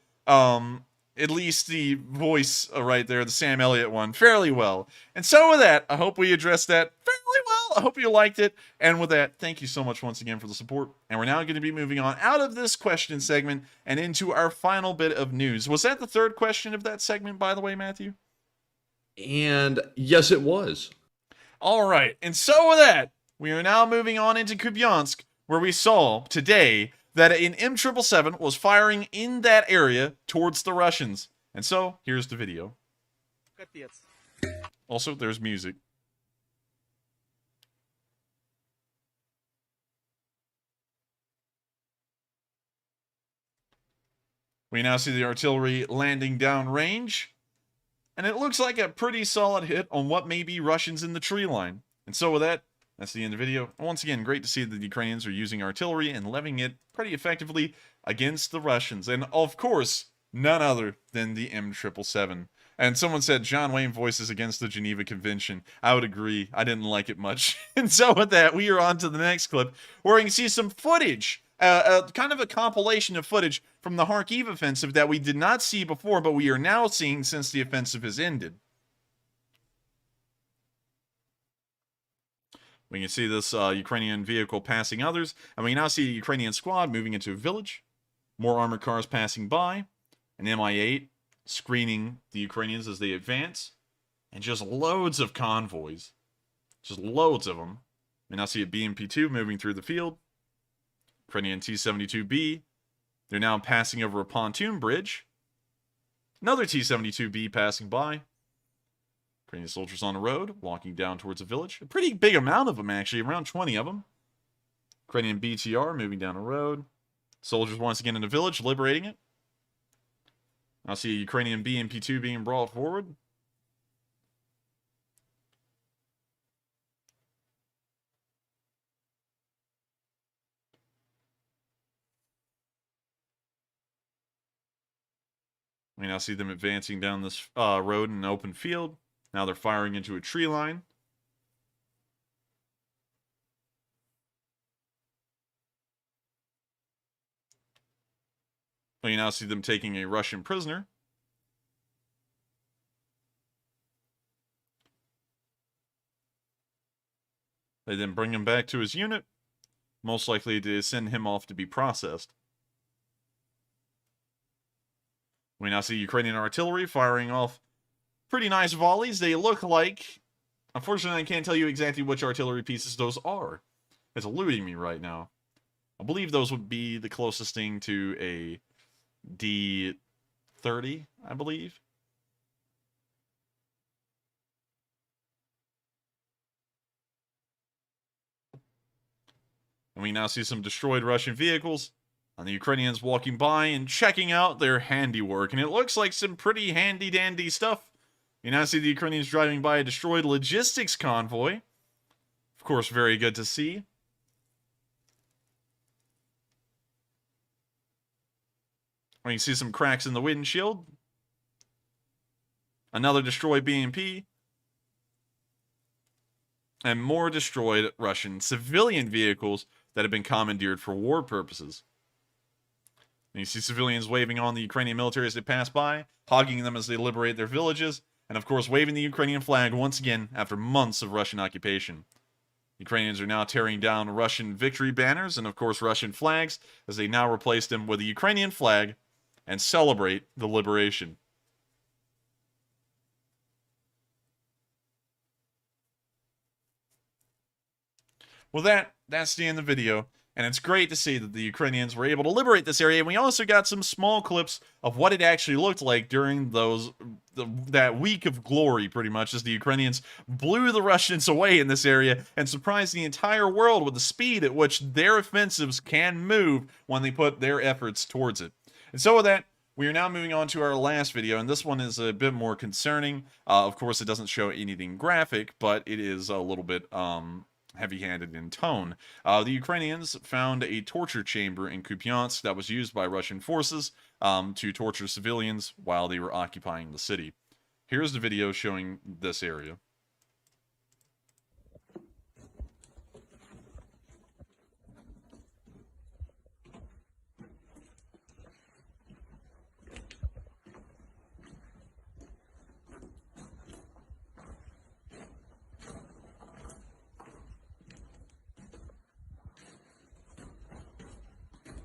at least the voice right there, the Sam Elliott one, fairly well. And so with that, I hope we addressed that fairly well. I hope you liked it. And with that, thank you so much once again for the support. And we're now going to be moving on out of this question segment and into our final bit of news. Was that the third question of that segment, by the way, Matthew? And yes, it was. All right. And so with that, we are now moving on into Kupiansk, where we saw today that an M777 was firing in that area towards the Russians. And so, here's the video. Also, there's music. We now see the artillery landing downrange, and it looks like a pretty solid hit on what may be Russians in the tree line. And so with that, that's the end of the video. And once again, great to see that the Ukrainians are using artillery and levying it pretty effectively against the Russians. And of course, none other than the M777. And someone said John Wayne voices against the Geneva Convention. I would agree. I didn't like it much. And so with that, we are on to the next clip where you can see some footage, kind of a compilation of footage from the Kharkiv offensive that we did not see before, but we are now seeing since the offensive has ended. We can see this Ukrainian vehicle passing others, and we now see a Ukrainian squad moving into a village, more armored cars passing by, an Mi-8 screening the Ukrainians as they advance, and just loads of convoys. Just loads of them. We now see a BMP-2 moving through the field. Ukrainian T-72B. They're now passing over a pontoon bridge. Another T-72B passing by. Ukrainian soldiers on the road, walking down towards a village. A pretty big amount of them, actually, around 20 of them. Ukrainian BTR moving down the road. Soldiers once again in the village, liberating it. I see a Ukrainian BMP-2 being brought forward. We now see them advancing down this road in an open field. Now they're firing into a tree line. We now see them taking a Russian prisoner. They then bring him back to his unit, most likely to send him off to be processed. We now see Ukrainian artillery firing off pretty nice volleys. They look like, unfortunately I can't tell you exactly which artillery pieces those are. It's eluding me right now. I believe those would be the closest thing to a D-30, I believe. And we now see some destroyed Russian vehicles, and the Ukrainians walking by and checking out their handiwork. And it looks like some pretty handy-dandy stuff. You now see the Ukrainians driving by a destroyed logistics convoy. Of course, very good to see. We can see some cracks in the windshield. Another destroyed BMP. And more destroyed Russian civilian vehicles that have been commandeered for war purposes. And you see civilians waving on the Ukrainian military as they pass by, hogging them as they liberate their villages, and of course waving the Ukrainian flag once again after months of Russian occupation. Ukrainians are now tearing down Russian victory banners and of course Russian flags as they now replace them with the Ukrainian flag and celebrate the liberation. Well, that's the end of the video, and it's great to see that the Ukrainians were able to liberate this area, and we also got some small clips of what it actually looked like during that week of glory, pretty much, as the Ukrainians blew the Russians away in this area and surprised the entire world with the speed at which their offensives can move when they put their efforts towards it. And so with that, we are now moving on to our last video, and this one is a bit more concerning. Of course, it doesn't show anything graphic, but it is a little bit heavy-handed in tone. The Ukrainians found a torture chamber in Kupiansk that was used by Russian forces to torture civilians while they were occupying the city. Here's the video showing this area.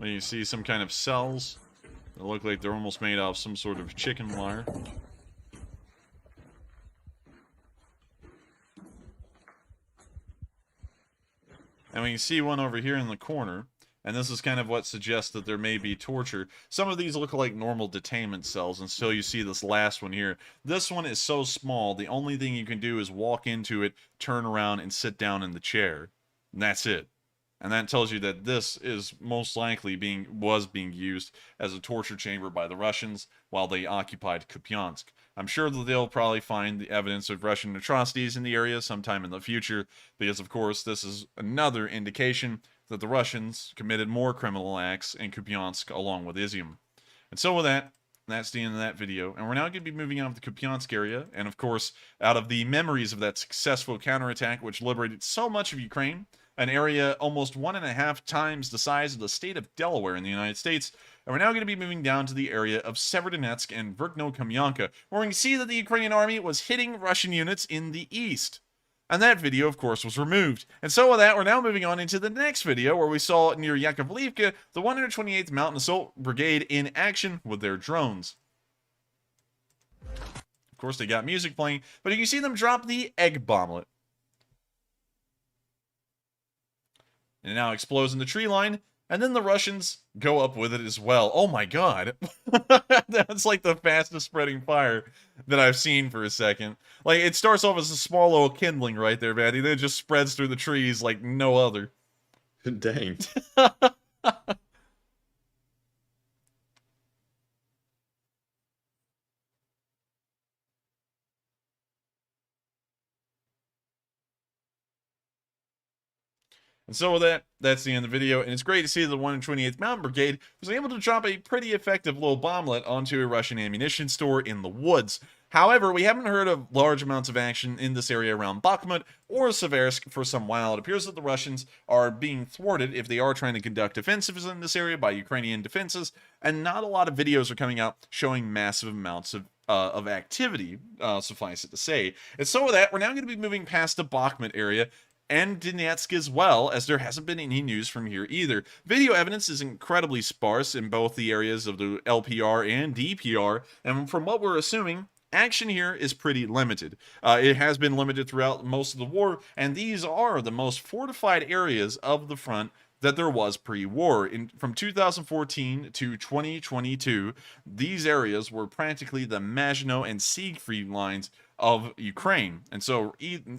You see some kind of cells that look like they're almost made out of some sort of chicken wire. And we can see one over here in the corner. And this is kind of what suggests that there may be torture. Some of these look like normal detainment cells until you see this last one here. This one is so small, the only thing you can do is walk into it, turn around, and sit down in the chair. And that's it. And that tells you that this is most likely was being used as a torture chamber by the Russians while they occupied Kupiansk. I'm sure that they'll probably find the evidence of Russian atrocities in the area sometime in the future, because of course this is another indication that the Russians committed more criminal acts in Kupiansk along with Izium. And so with that, that's the end of that video. And we're now going to be moving out of the Kupiansk area, and of course, out of the memories of that successful counterattack which liberated so much of Ukraine, an area almost 1.5 times the size of the state of Delaware in the United States. And we're now going to be moving down to the area of Severodonetsk and Verkno-Kamyanka, where we can see that the Ukrainian army was hitting Russian units in the east. And that video, of course, was removed. And so with that, we're now moving on into the next video, where we saw near Yakovlivka the 128th Mountain Assault Brigade in action with their drones. Of course, they got music playing, but you can see them drop the egg bomblet. And it now explodes in the tree line, and then the Russians go up with it as well. Oh my god. That's like the fastest spreading fire that I've seen for a second. Like, it starts off as a small little kindling right there, man, and then it just spreads through the trees like no other. Dang. And so with that, that's the end of the video, and it's great to see that the 128th Mountain Brigade was able to drop a pretty effective little bomblet onto a Russian ammunition store in the woods. However, we haven't heard of large amounts of action in this area around Bakhmut or Seversk for some while. It appears that the Russians are being thwarted if they are trying to conduct offensives in this area by Ukrainian defenses, and not a lot of videos are coming out showing massive amounts of activity, suffice it to say. And so with that, we're now going to be moving past the Bakhmut area, and Donetsk as well, as there hasn't been any news from here either. Video evidence is incredibly sparse in both the areas of the LPR and DPR, and from what we're assuming, action here is pretty limited. It has been limited throughout most of the war, and these are the most fortified areas of the front that there was pre-war. From 2014 to 2022, these areas were practically the Maginot and Siegfried lines of Ukraine, and so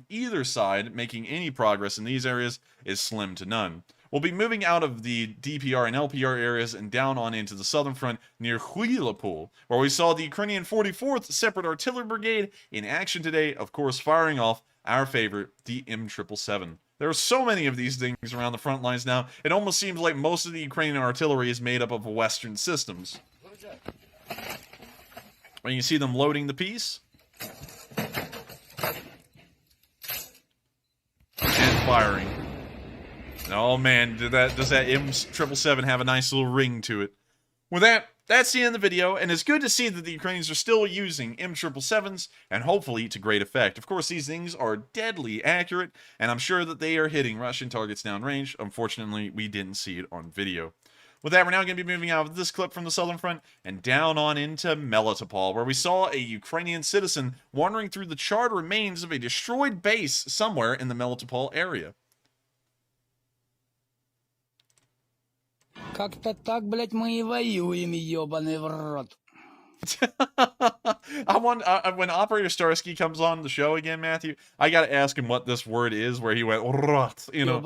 either side making any progress in these areas is slim to none. We'll be moving out of the DPR and LPR areas and down on into the southern front near Huilapol, where we saw the Ukrainian 44th Separate Artillery Brigade in action today, of course firing off our favorite, the M777. There are so many of these things around the front lines now, it almost seems like most of the Ukrainian artillery is made up of Western systems. When you see them loading the piece, and firing. Oh man, does that M777 have a nice little ring to it. With that, that's the end of the video, and it's good to see that the Ukrainians are still using M777s, and hopefully to great effect. Of course, these things are deadly accurate, and I'm sure that they are hitting Russian targets downrange. Unfortunately, we didn't see it on video. With that, we're now going to be moving out of this clip from the southern front and down on into Melitopol, where we saw a Ukrainian citizen wandering through the charred remains of a destroyed base somewhere in the Melitopol area. Как-то так, блядь, мы и воюем, ёбаный в рот. When Operator Starsky comes on the show again, Matthew, I gotta ask him what this word is, where he went, rot, you know.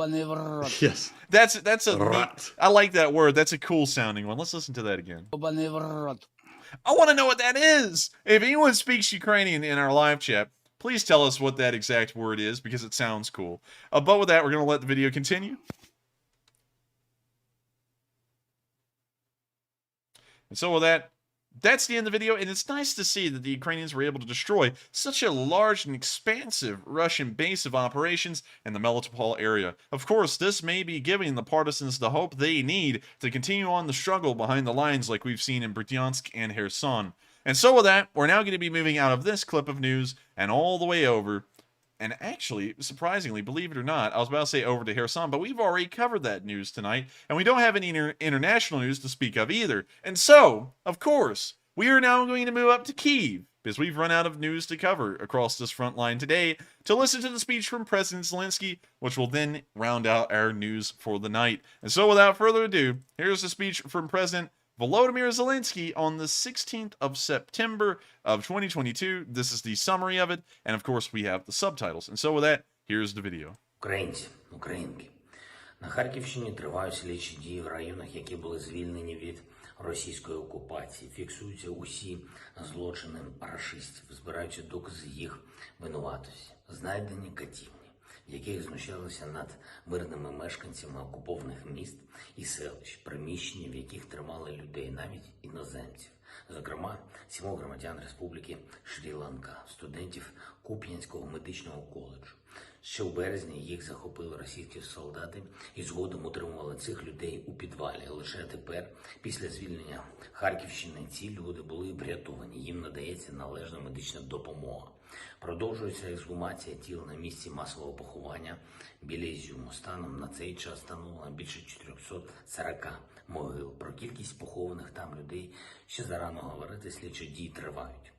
Yes. That's a neat, I like that word. That's a cool sounding one. Let's listen to that again. I want to know what that is. If anyone speaks Ukrainian in our live chat, please tell us what that exact word is, because it sounds cool. But with that, we're going to let the video continue. And so with that, that's the end of the video, and it's nice to see that the Ukrainians were able to destroy such a large and expansive Russian base of operations in the Melitopol area. Of course, this may be giving the partisans the hope they need to continue on the struggle behind the lines like we've seen in Bryansk and Kherson. And so with that, we're now going to be moving out of this clip of news and all the way over. And actually, surprisingly, believe it or not, I was about to say over to Kherson, but we've already covered that news tonight, and we don't have any international news to speak of either. And so, of course, we are now going to move up to Kyiv, because we've run out of news to cover across this front line today, to listen to the speech from President Zelensky, which will then round out our news for the night. And so without further ado, here's the speech from President Volodymyr Zelensky on the 16th of September of 2022. This is the summary of it, and of course we have the subtitles. And so with that, here's the video. Українці, українки, на Харківщині тривають слідчі дії в районах, які були звільнені від російської окупації. Фіксуються усі злочини рашистів, збираються докази їх винуватості. Знайдені катівні, в яких знущалися над мирними мешканцями окупованих міст і селищ, приміщення, в яких тримали людей, навіть іноземців. Зокрема, 7 громадян Республіки Шрі-Ланка, студентів Куп'янського медичного коледжу. Ще у березні їх захопили російські солдати і згодом утримували цих людей у підвалі. Лише тепер, після звільнення Харківщини, ці люди були врятовані. Їм надається належна медична допомога. Продовжується ексгумація тіл на місці масового поховання біля Ізюму. Станом на цей час встановлено більше 440 могил. Про кількість похованих там людей ще зарано говорити, слідчі дії тривають.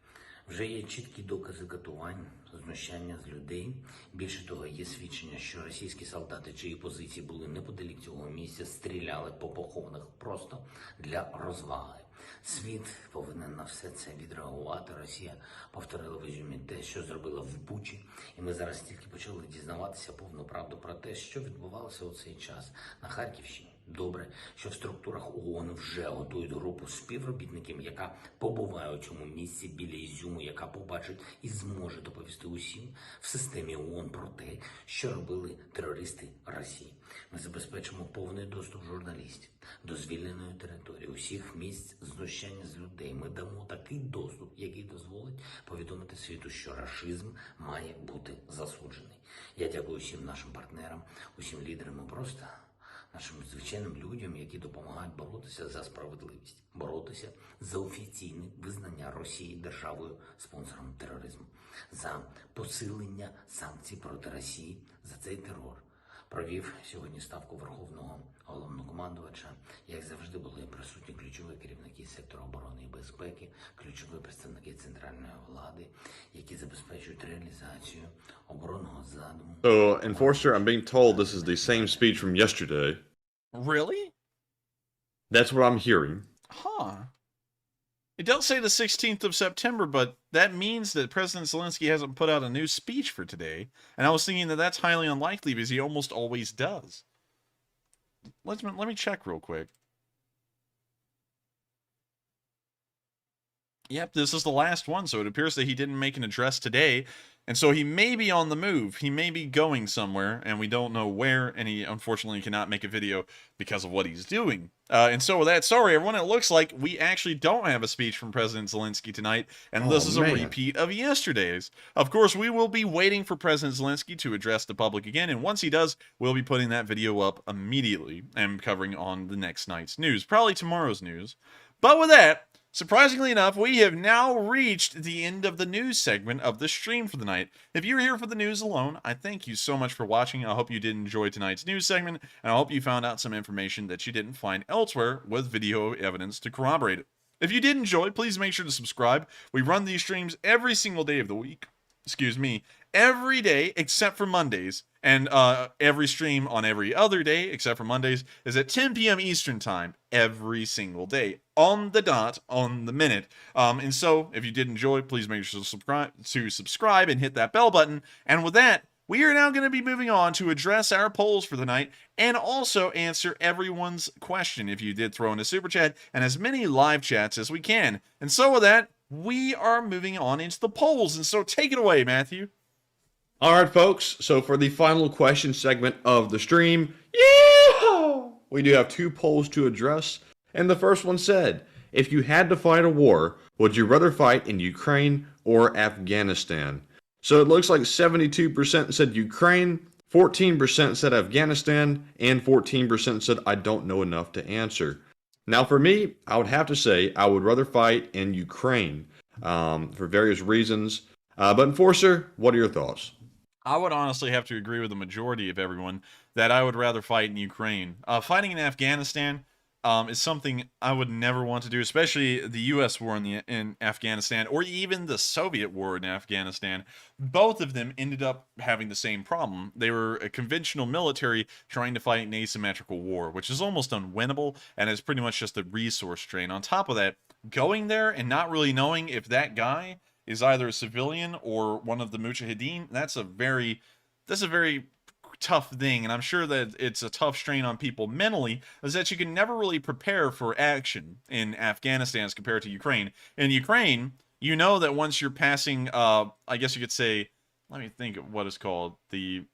Вже є чіткі докази катувань, знущання з людей. Більше того, є свідчення, що російські солдати, чиї позиції були неподалік цього місця, стріляли по похованих просто для розваги. Світ повинен на все це відреагувати. Росія повторила в Ізюмі те, що зробила в Бучі. І ми зараз тільки почали дізнаватися повну правду про те, що відбувалося у цей час на Харківщині. Добре, що в структурах ООН вже готують групу співробітників, яка побуває у цьому місці біля Ізюму, яка побачить і зможе доповісти усім в системі ООН про те, що робили терористи Росії. Ми забезпечимо повний доступ журналістів до звільненої території, усіх місць знущання з людей. Ми дамо такий доступ, який дозволить повідомити світу, що рашизм має бути засуджений. Я дякую всім нашим партнерам, усім лідерам і просто нашим звичайним людям, які допомагають боротися за справедливість, боротися за офіційне визнання Росії державою-спонсором тероризму, за посилення санкцій проти Росії за цей терор. Провів сьогодні ставку Верховного головнокомандувача. Як завжди, були присутні ключові керівники сектору оборони і безпеки, ключові представники центральної влади, які забезпечують реалізацію оборонного задуму. So, Enforcer, I'm being told this is the same speech from yesterday. Really? That's what I'm hearing. Huh. It does say the 16th of September, but that means that President Zelensky hasn't put out a new speech for today. And I was thinking that that's highly unlikely because he almost always does. Let me check real quick. Yep, this is the last one, so it appears that he didn't make an address today. And so he may be on the move. He may be going somewhere, and we don't know where, and he unfortunately cannot make a video because of what he's doing. And so with that, sorry everyone, it looks like we actually don't have a speech from President Zelensky tonight, and this is a repeat of yesterday's. Of course, we will be waiting for President Zelensky to address the public again, and once he does, we'll be putting that video up immediately and covering on the next night's news, probably tomorrow's news. But with that, surprisingly enough, we have now reached the end of the news segment of the stream for the night. If you're here for the news alone, I thank you so much for watching. I hope you did enjoy tonight's news segment, and I hope you found out some information that you didn't find elsewhere with video evidence to corroborate it. If you did enjoy, please make sure to subscribe. We run these streams every single day of the week. Excuse me. Every day except for Mondays. And every stream on every other day, except for Mondays, is at 10 p.m. Eastern Time every single day. On the dot, on the minute. And so, if you did enjoy, please make sure to subscribe and hit that bell button. And with that, we are now going to be moving on to address our polls for the night and also answer everyone's question if you did throw in a super chat and as many live chats as we can. And so with that, we are moving on into the polls. And so take it away, Matthew. All right, folks. So for the final question segment of the stream, we do have 2 polls to address. And the first one said, if you had to fight a war, would you rather fight in Ukraine or Afghanistan? So it looks like 72% said Ukraine, 14% said Afghanistan, and 14% said I don't know enough to answer. Now for me, I would have to say I would rather fight in Ukraine for various reasons. But Enforcer, what are your thoughts? I would honestly have to agree with the majority of everyone that I would rather fight in Ukraine. Fighting in Afghanistan, is something I would never want to do, especially the U.S. war in Afghanistan, or even the Soviet war in Afghanistan. Both of them ended up having the same problem. They were a conventional military trying to fight an asymmetrical war, which is almost unwinnable, and is pretty much just a resource drain. On top of that, going there and not really knowing if that guy is either a civilian or one of the Mujahideen, that's a very tough thing, and I'm sure that it's a tough strain on people mentally, is that you can never really prepare for action in Afghanistan as compared to Ukraine. In Ukraine, you know that once you're passing, I guess you could say, let me think of what it's called, the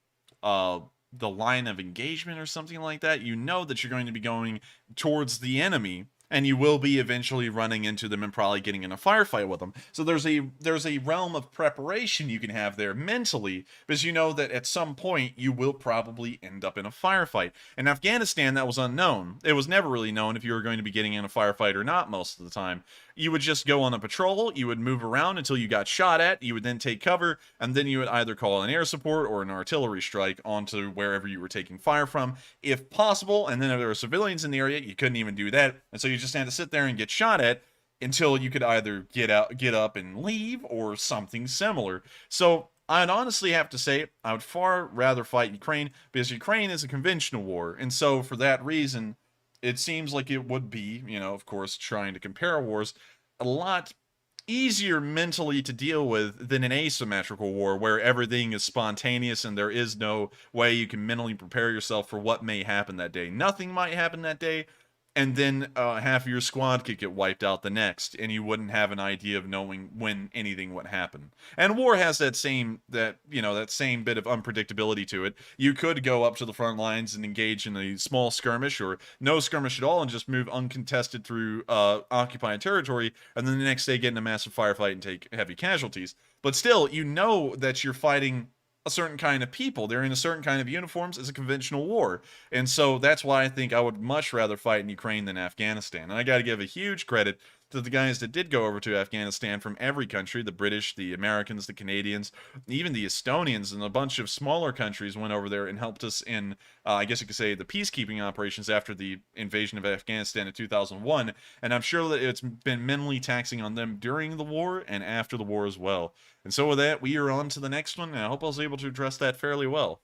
line of engagement or something like that, you know that you're going to be going towards the enemy, and you will be eventually running into them and probably getting in a firefight with them. So there's a realm of preparation you can have there mentally, because you know that at some point you will probably end up in a firefight. In Afghanistan, that was unknown. It was never really known if you were going to be getting in a firefight or not most of the time. You would just go on a patrol, you would move around until you got shot at, you would then take cover, and then you would either call an air support or an artillery strike onto wherever you were taking fire from, if possible. And then if there were civilians in the area, you couldn't even do that, and so you just had to sit there and get shot at until you could either get up and leave or something similar. So I'd honestly have to say I would far rather fight Ukraine, because Ukraine is a conventional war, and so for that reason, it seems like it would be, of course, trying to compare wars, a lot easier mentally to deal with than an asymmetrical war where everything is spontaneous and there is no way you can mentally prepare yourself for what may happen that day. Nothing might happen that day, and then half of your squad could get wiped out the next, and you wouldn't have an idea of knowing when anything would happen. And war has that same bit of unpredictability to it. You could go up to the front lines and engage in a small skirmish, or no skirmish at all, and just move uncontested through occupied territory, and then the next day get in a massive firefight and take heavy casualties. But still, you know that you're fighting a certain kind of people. They're in a certain kind of uniforms. It's a conventional war. And so that's why I think I would much rather fight in Ukraine than Afghanistan. And I got to give a huge credit to the guys that did go over to Afghanistan from every country. The British, the Americans, the Canadians, even the Estonians, and a bunch of smaller countries went over there and helped us in, I guess you could say, the peacekeeping operations after the invasion of Afghanistan in 2001. And I'm sure that it's been mentally taxing on them during the war and after the war as well. And so with that, we are on to the next one, and I hope I was able to address that fairly well.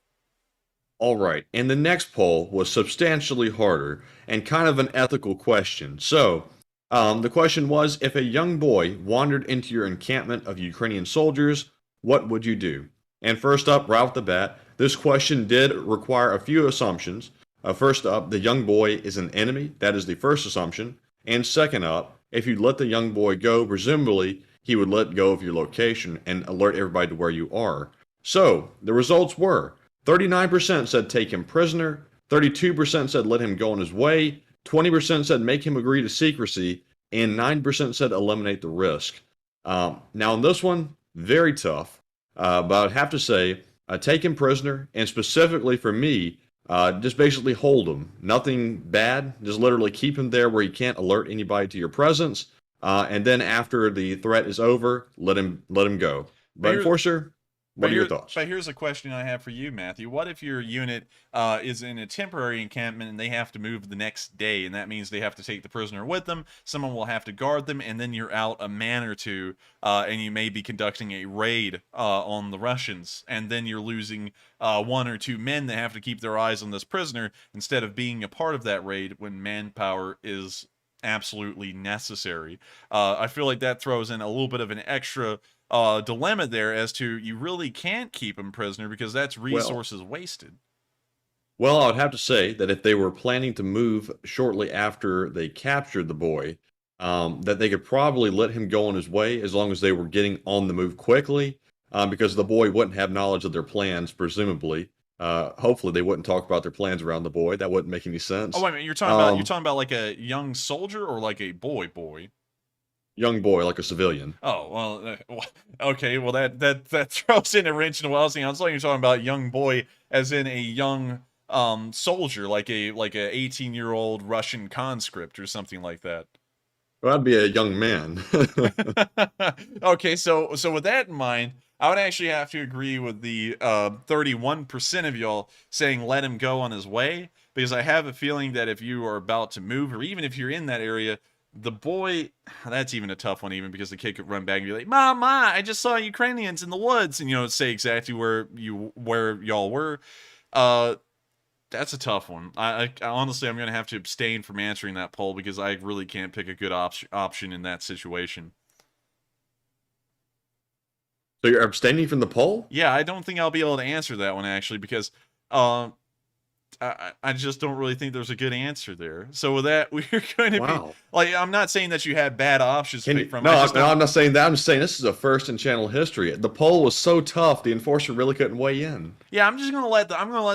All right, and the next poll was substantially harder and kind of an ethical question. So, the question was, if a young boy wandered into your encampment of Ukrainian soldiers, what would you do? And first up, right off the bat, this question did require a few assumptions. First up, the young boy is an enemy. That is the first assumption. And second up, if you let the young boy go, presumably he would let go of your location and alert everybody to where you are. So, the results were 39% said take him prisoner, 32% said let him go on his way, 20% said make him agree to secrecy, and 9% said eliminate the risk. Now, on this one, very tough, but I'd have to say take him prisoner, and specifically for me, just basically hold him. Nothing bad, just literally keep him there where he can't alert anybody to your presence. And then after the threat is over, let him go. But Enforcer, what are your thoughts? But here's a question I have for you, Matthew. What if your unit is in a temporary encampment and they have to move the next day, and that means they have to take the prisoner with them, someone will have to guard them, and then you're out a man or two, and you may be conducting a raid on the Russians, and then you're losing 1 or 2 men that have to keep their eyes on this prisoner instead of being a part of that raid when manpower is absolutely necessary. I feel like that throws in a little bit of an extra dilemma there as to you really can't keep him prisoner because that's resources wasted. Well, I would have to say that if they were planning to move shortly after they captured the boy, that they could probably let him go on his way as long as they were getting on the move quickly, because the boy wouldn't have knowledge of their plans, presumably. Hopefully they wouldn't talk about their plans around the boy. That wouldn't make any sense. Oh, wait a minute. You're talking about like a young soldier or like a boy? Young boy, like a civilian. Oh, well, okay. Well, that throws in a wrench in the well. I was like, you're talking about young boy as in a young soldier, like a 18-year-old Russian conscript or something like that. Well, I'd be a young man. Okay, so with that in mind, I would actually have to agree with the 31% of y'all saying let him go on his way, because I have a feeling that if you are about to move, or even if you're in that area, the boy, that's even a tough one, even because the kid could run back and be like, "Mama, I just saw Ukrainians in the woods," and say exactly where y'all were. That's a tough one. I honestly, I'm gonna have to abstain from answering that poll because I really can't pick a good option in that situation. So you're abstaining from the poll? Yeah, I don't think I'll be able to answer that one actually because I just don't really think there's a good answer there. So with that, we're going to be like, I'm not saying that you had bad options to pick from. No, I'm not saying that. I'm just saying this is a first in channel history. The poll was so tough, the enforcer really couldn't weigh in. Yeah, I'm gonna let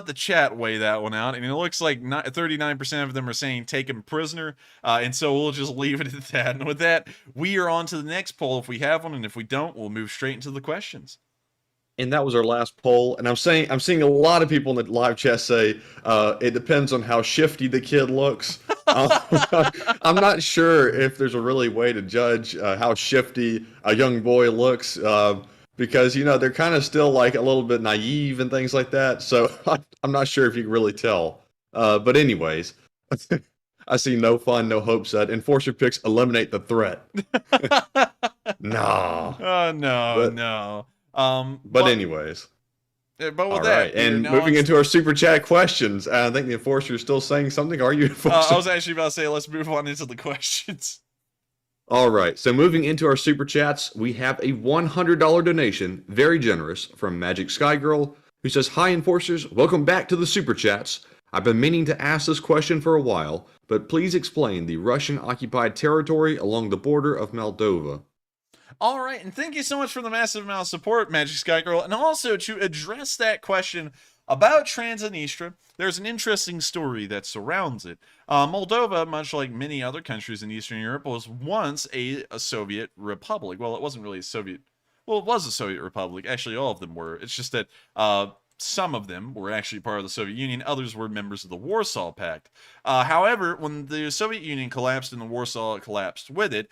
the chat weigh that one out, and it looks like 39% of them are saying take him prisoner, and so we'll just leave it at that. And with that, we are on to the next poll if we have one, and if we don't, we'll move straight into the questions. And that was our last poll. And I'm seeing a lot of people in the live chat say it depends on how shifty the kid looks. I'm not sure if there's a really way to judge how shifty a young boy looks because they're kind of still like a little bit naive and things like that. So I'm not sure if you can really tell. But anyways, I see no fun, no hope said. Enforcer picks eliminate the threat. No. Oh no. But anyways. But with all that, right. And moving into our super chat questions, I think the enforcer is still saying something. Are you? I was actually about to say, let's move on into the questions. All right. So moving into our super chats, we have a $100 donation, very generous, from Magic Sky Girl, who says, "Hi enforcers, welcome back to the super chats. I've been meaning to ask this question for a while, but please explain the Russian-occupied territory along the border of Moldova." All right, and thank you so much for the massive amount of support, Magic Sky Girl. And also, to address that question about Transnistria, there's an interesting story that surrounds it. Moldova, much like many other countries in Eastern Europe, was once a Soviet republic. Well, it wasn't really a Soviet... Well, it was a Soviet republic. Actually, all of them were. It's just that some of them were actually part of the Soviet Union. Others were members of the Warsaw Pact. However, when the Soviet Union collapsed and the Warsaw collapsed with it,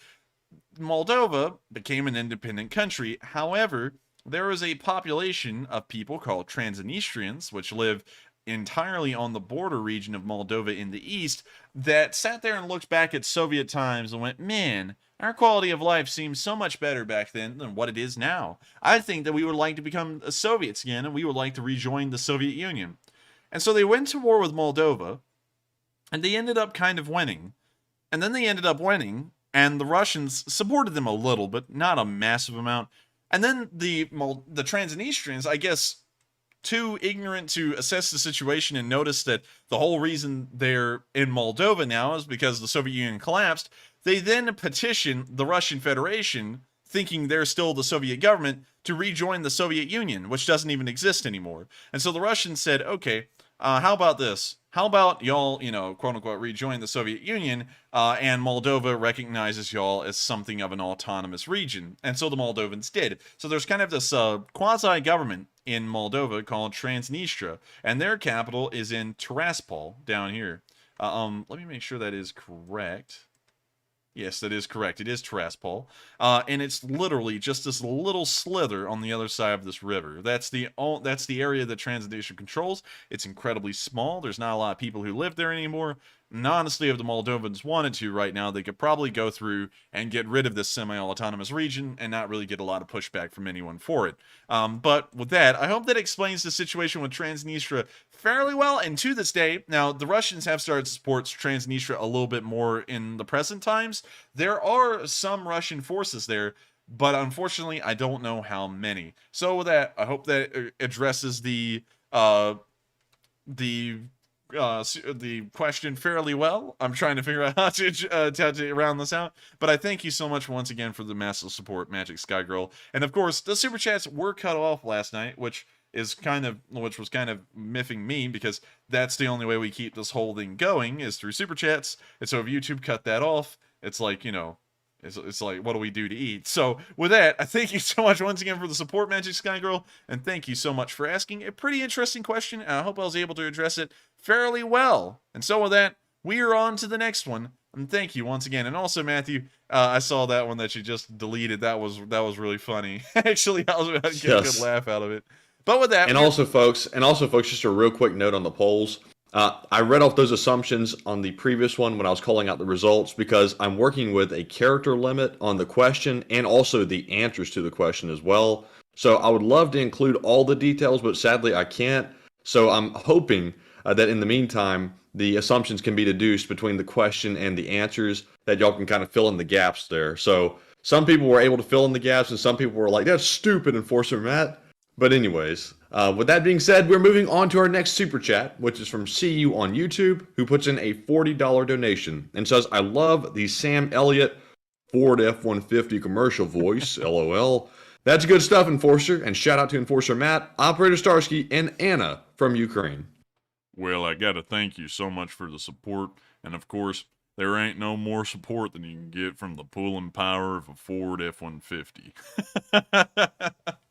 Moldova became an independent country. However, there is a population of people called Transnistrians, which live entirely on the border region of Moldova in the east, that sat there and looked back at Soviet times and went, man, our quality of life seems so much better back then than what it is now. I think that we would like to become Soviets again, and we would like to rejoin the Soviet Union. And so they went to war with Moldova, and they ended up kind of winning. And then they ended up winning, and the Russians supported them a little, but not a massive amount. And then the Transnistrians, I guess, too ignorant to assess the situation and notice that the whole reason they're in Moldova now is because the Soviet Union collapsed, they then petitioned the Russian Federation, thinking they're still the Soviet government, to rejoin the Soviet Union, which doesn't even exist anymore. And so the Russians said, okay, how about this? How about y'all, quote-unquote, rejoin the Soviet Union, and Moldova recognizes y'all as something of an autonomous region. And so the Moldovans did. So there's kind of this quasi-government in Moldova called Transnistria, and their capital is in Tiraspol, down here. Let me make sure that is correct. Yes, that is correct. It is Tiraspol. And it's literally just this little slither on the other side of this river. That's the area that Transnistria controls. It's incredibly small. There's not a lot of people who live there anymore. And honestly, if the Moldovans wanted to right now, they could probably go through and get rid of this semi-autonomous region and not really get a lot of pushback from anyone for it. But with that, I hope that explains the situation with Transnistria fairly well. And to this day, now the Russians have started to support Transnistria a little bit more in the present times. There are some Russian forces there, but unfortunately, I don't know how many. So with that, I hope that addresses the question fairly well. I'm trying to figure out how to round this out, but I thank you so much once again for the massive support, Magic Sky Girl. And of course, the super chats were cut off last night, which was kind of miffing me, because that's the only way we keep this whole thing going is through super chats. And so if YouTube cut that off, it's like, it's like, what do we do to eat? So with that, I thank you so much once again for the support, Magic Sky Girl, and thank you so much for asking a pretty interesting question, and I hope I was able to address it fairly well. And so with that, we are on to the next one, and thank you once again. And also, Matthew, I saw that one that you just deleted. That was really funny. Actually, I was about to get a good laugh out of it. But with that, and also, folks, just a real quick note on the polls. I read off those assumptions on the previous one when I was calling out the results because I'm working with a character limit on the question and also the answers to the question as well. So I would love to include all the details, but sadly I can't. So I'm hoping that in the meantime, the assumptions can be deduced between the question and the answers, that y'all can kind of fill in the gaps there. So some people were able to fill in the gaps and some people were like, that's stupid, Enforcer Matt. But anyways, with that being said, we're moving on to our next super chat, which is from CU on YouTube, who puts in a $40 donation and says, I love the Sam Elliott Ford F-150 commercial voice, LOL. That's good stuff, Enforcer, and shout out to Enforcer Matt, Operator Starsky, and Anna from Ukraine. Well, I gotta thank you so much for the support, and of course, there ain't no more support than you can get from the pulling power of a Ford F-150.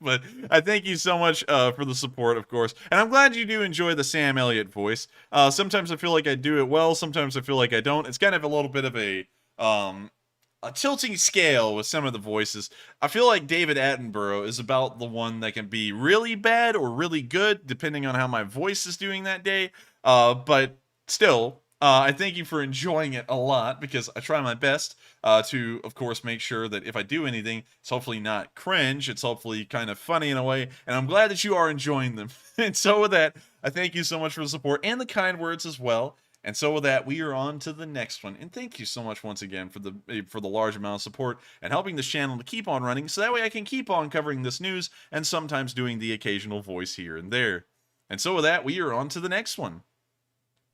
But I thank you so much for the support, of course. And I'm glad you do enjoy the Sam Elliott voice. Sometimes I feel like I do it well. Sometimes I feel like I don't. It's kind of a little bit of a tilting scale with some of the voices. I feel like David Attenborough is about the one that can be really bad or really good, depending on how my voice is doing that day. But still, I thank you for enjoying it a lot, because I try my best to, of course, make sure that if I do anything, it's hopefully not cringe. It's hopefully kind of funny in a way, and I'm glad that you are enjoying them. And so with that, I thank you so much for the support and the kind words as well. And so with that, we are on to the next one. And thank you so much once again for the large amount of support and helping this channel to keep on running, so that way I can keep on covering this news and sometimes doing the occasional voice here and there. And so with that, we are on to the next one.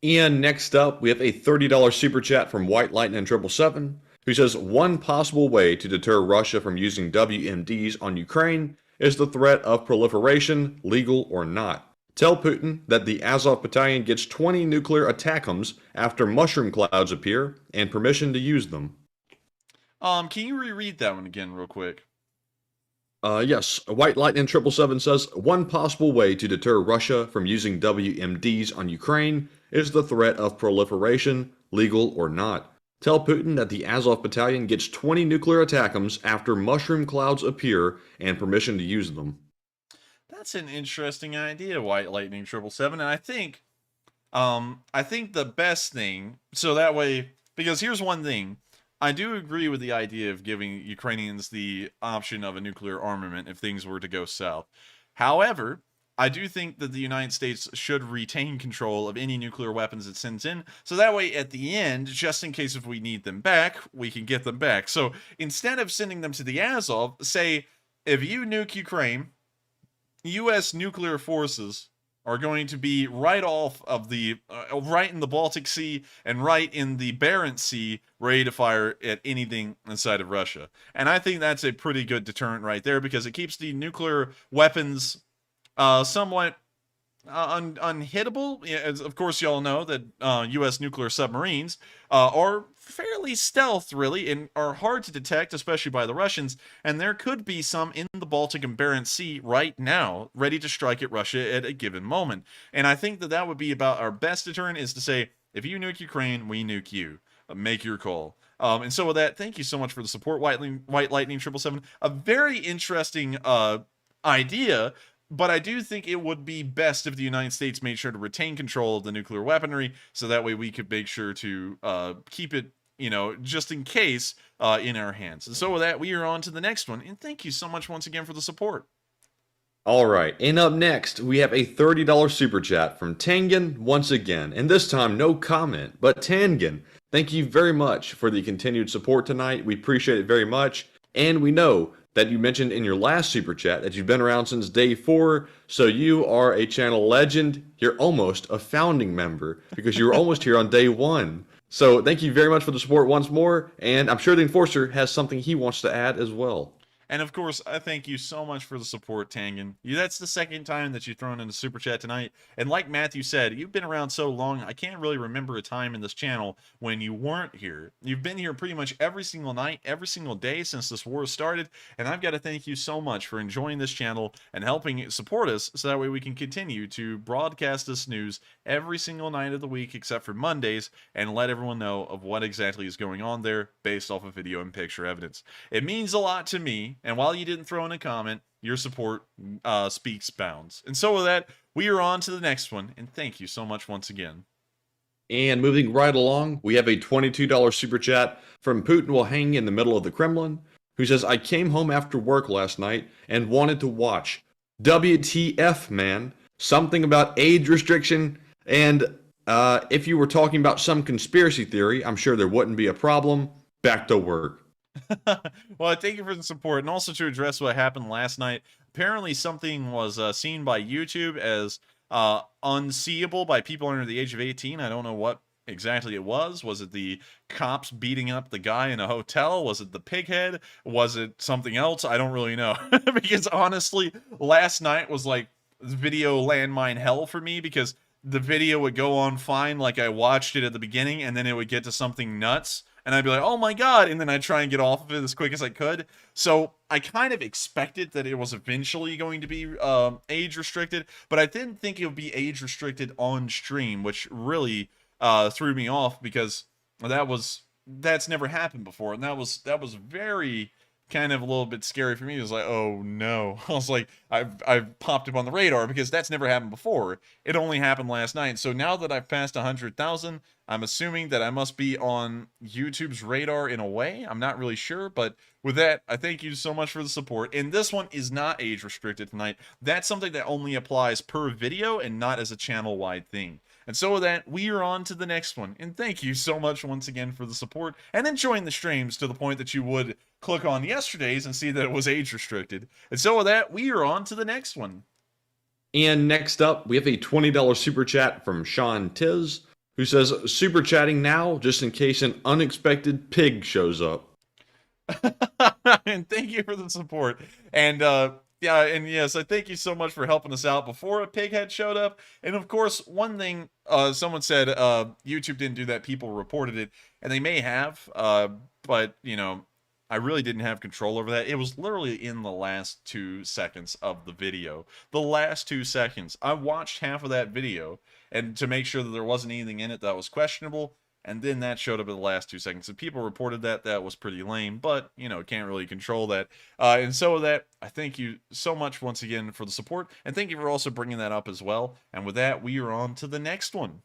And next up, we have a $30 super chat from White Lightning 777, who says, one possible way to deter Russia from using WMDs on Ukraine is the threat of proliferation, legal or not. Tell Putin that the Azov Battalion gets 20 nuclear ATACMS after mushroom clouds appear and permission to use them. Can you reread that one again real quick? Yes. White Lightning 777 says, one possible way to deter Russia from using WMDs on Ukraine is the threat of proliferation, legal or not. Tell Putin that the Azov Battalion gets 20 nuclear ATACMS after mushroom clouds appear and permission to use them. That's an interesting idea, White Lightning 777, and I think the best thing, so that way, because here's one thing, I do agree with the idea of giving Ukrainians the option of a nuclear armament if things were to go south. However, I do think that the United States should retain control of any nuclear weapons it sends in, so that way at the end, just in case if we need them back, we can get them back. So instead of sending them to the Azov, say, if you nuke Ukraine, U.S. nuclear forces are going to be right off of the, right in the Baltic Sea and right in the Barents Sea, ready to fire at anything inside of Russia. And I think that's a pretty good deterrent right there, because it keeps the nuclear weapons somewhat unhittable. As of course, y'all know that U.S. nuclear submarines are fairly stealth, really, and are hard to detect, especially by the Russians. And there could be some in the Baltic and Barents Sea right now, ready to strike at Russia at a given moment. And I think that that would be about our best deterrent, is to say, if you nuke Ukraine, we nuke you. Make your call. And so with that, thank you so much for the support, White Lightning 777. A very interesting idea. But I do think it would be best if the United States made sure to retain control of the nuclear weaponry, so that way we could make sure to keep it, just in case, in our hands. And so with that, we are on to the next one. And thank you so much once again for the support. All right, and up next, we have a $30 super chat from Tangen once again. And this time, no comment, but Tangen, thank you very much for the continued support tonight. We appreciate it very much. And we know that you mentioned in your last super chat that you've been around since day 4, so you are a channel legend. You're almost a founding member, because you were almost here on day 1. So thank you very much for the support once more, and I'm sure the Enforcer has something he wants to add as well. And of course, I thank you so much for the support, Tangen. That's the second time that you've thrown in a super chat tonight. And like Matthew said, you've been around so long, I can't really remember a time in this channel when you weren't here. You've been here pretty much every single night, every single day since this war started. And I've got to thank you so much for enjoying this channel and helping support us, so that way we can continue to broadcast this news every single night of the week except for Mondays, and let everyone know of what exactly is going on there based off of video and picture evidence. It means a lot to me. And while you didn't throw in a comment, your support speaks bounds. And so with that, we are on to the next one. And thank you so much once again. And moving right along, we have a $22 super chat from Putin will hang in the middle of the Kremlin, who says, I came home after work last night and wanted to watch. WTF, man. Something about age restriction. And if you were talking about some conspiracy theory, I'm sure there wouldn't be a problem. Back to work. Well, thank you for the support. And also to address what happened last night, apparently something was seen by YouTube as unseeable by people under the age of 18. I don't know what exactly it was. Was it the cops beating up the guy in a hotel? Was it the pig head? Was it something else? I don't really know. Because honestly, last night was like video landmine hell for me, because the video would go on fine, like I watched it at the beginning, and then it would get to something nuts, and I'd be like, oh my god, and then I'd try and get off of it as quick as I could. So I kind of expected that it was eventually going to be age restricted, but I didn't think it would be age restricted on stream, which really threw me off, because that's never happened before, and that was very kind of a little bit scary for me. It was like, oh no. I was like, I've popped up on the radar, because that's never happened before. It only happened last night. So now that I've passed 100,000, I'm assuming that I must be on YouTube's radar in a way. I'm not really sure, but with that, I thank you so much for the support. And this one is not age restricted tonight. That's something that only applies per video and not as a channel-wide thing. And so with that, we are on to the next one. And thank you so much once again for the support and enjoying the streams to the point that you would click on yesterday's and see that it was age restricted. And so with that, we are on to the next one. And next up, we have a $20 super chat from Sean Tiz, who says, super chatting now just in case an unexpected pig shows up. And thank you for the support. And yeah, and yes, I thank you so much for helping us out before a pig head showed up. And of course, one thing someone said, YouTube didn't do that, people reported it, and they may have, but you know, I really didn't have control over that. It was literally in the last 2 seconds of the video. The last 2 seconds. I watched half of that video and to make sure that there wasn't anything in it that was questionable, and then that showed up in the last 2 seconds. And people reported that. That was pretty lame, but, you know, can't really control that. And so with that, I thank you so much once again for the support, and thank you for also bringing that up as well. And with that, we are on to the next one.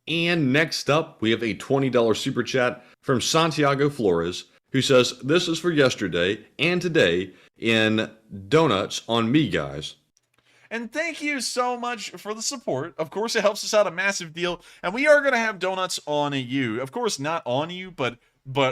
And next up, we have a $20 super chat from Santiago Flores, who says, this is for yesterday and today in donuts on me, guys. And thank you so much for the support. Of course, it helps us out a massive deal. And we are going to have donuts on you. Of course, not on you, but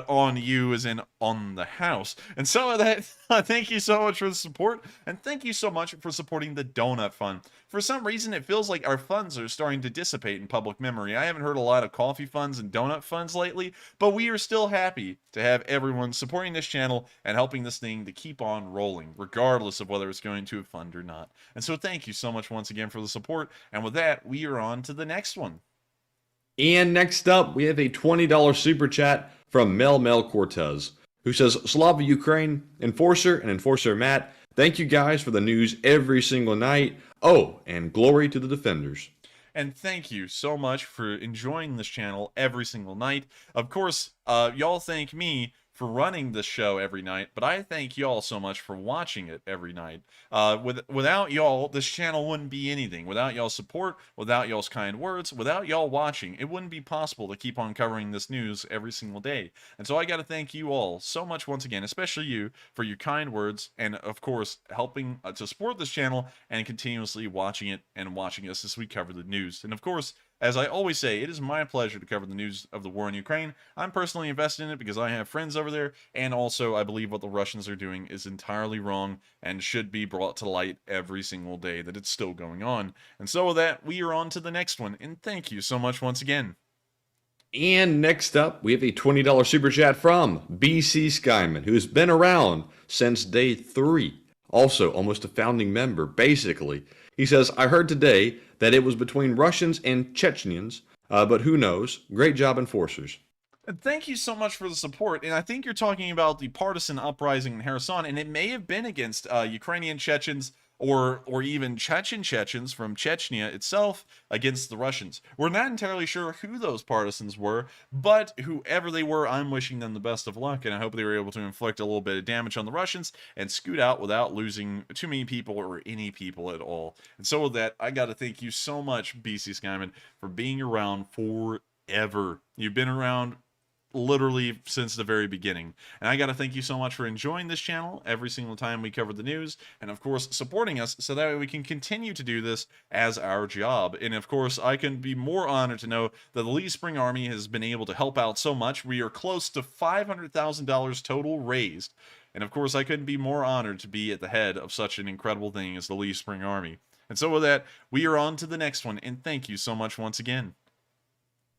on you as in on the house. And so that, thank you so much for the support. And thank you so much for supporting the Donut Fund. For some reason, it feels like our funds are starting to dissipate in public memory. I haven't heard a lot of coffee funds and donut funds lately, but we are still happy to have everyone supporting this channel and helping this thing to keep on rolling, regardless of whether it's going to a fund or not. And so thank you so much once again for the support. And with that, we are on to the next one. And next up, we have a $20 super chat from Mel Cortez, who says, Slava Ukraine, Enforcer and Enforcer Matt, thank you guys for the news every single night. Oh, and glory to the defenders. And thank you so much for enjoying this channel every single night. Of course, y'all thank me for running this show every night, but I thank y'all so much for watching it every night. Without y'all, this channel wouldn't be anything. Without y'all's support, without y'all's kind words, without y'all watching, it wouldn't be possible to keep on covering this news every single day. And so I got to thank you all so much once again, especially you, for your kind words, and of course, helping to support this channel and continuously watching it and watching us as we cover the news. And of course, as I always say, it is my pleasure to cover the news of the war in Ukraine. I'm personally invested in it because I have friends over there, and also I believe what the Russians are doing is entirely wrong and should be brought to light every single day that it's still going on. And so with that, we are on to the next one, and thank you so much once again. And next up, we have a $20 super chat from BC Skyman, who has been around since day 3. Also, almost a founding member, basically. He says, I heard today that it was between Russians and Chechens, but who knows? Great job, Enforcers. And thank you so much for the support. And I think you're talking about the partisan uprising in Kherson, and it may have been against Ukrainian Chechens or even Chechens from Chechnya itself against the Russians. We're not entirely sure who those partisans were, but whoever they were, I'm wishing them the best of luck, and I hope they were able to inflict a little bit of damage on the Russians and scoot out without losing too many people or any people at all. And so with that, I got to thank you so much, BC Skyman, for being around forever. You've been around literally since the very beginning, and I gotta thank you so much for enjoying this channel every single time we cover the news, and of course supporting us so that way we can continue to do this as our job. And of course I can be more honored to know that the Lee Spring Army has been able to help out so much. We are close to $500,000 total raised, and of course I couldn't be more honored to be at the head of such an incredible thing as the Lee Spring Army. And so with that, we are on to the next one, and thank you so much once again.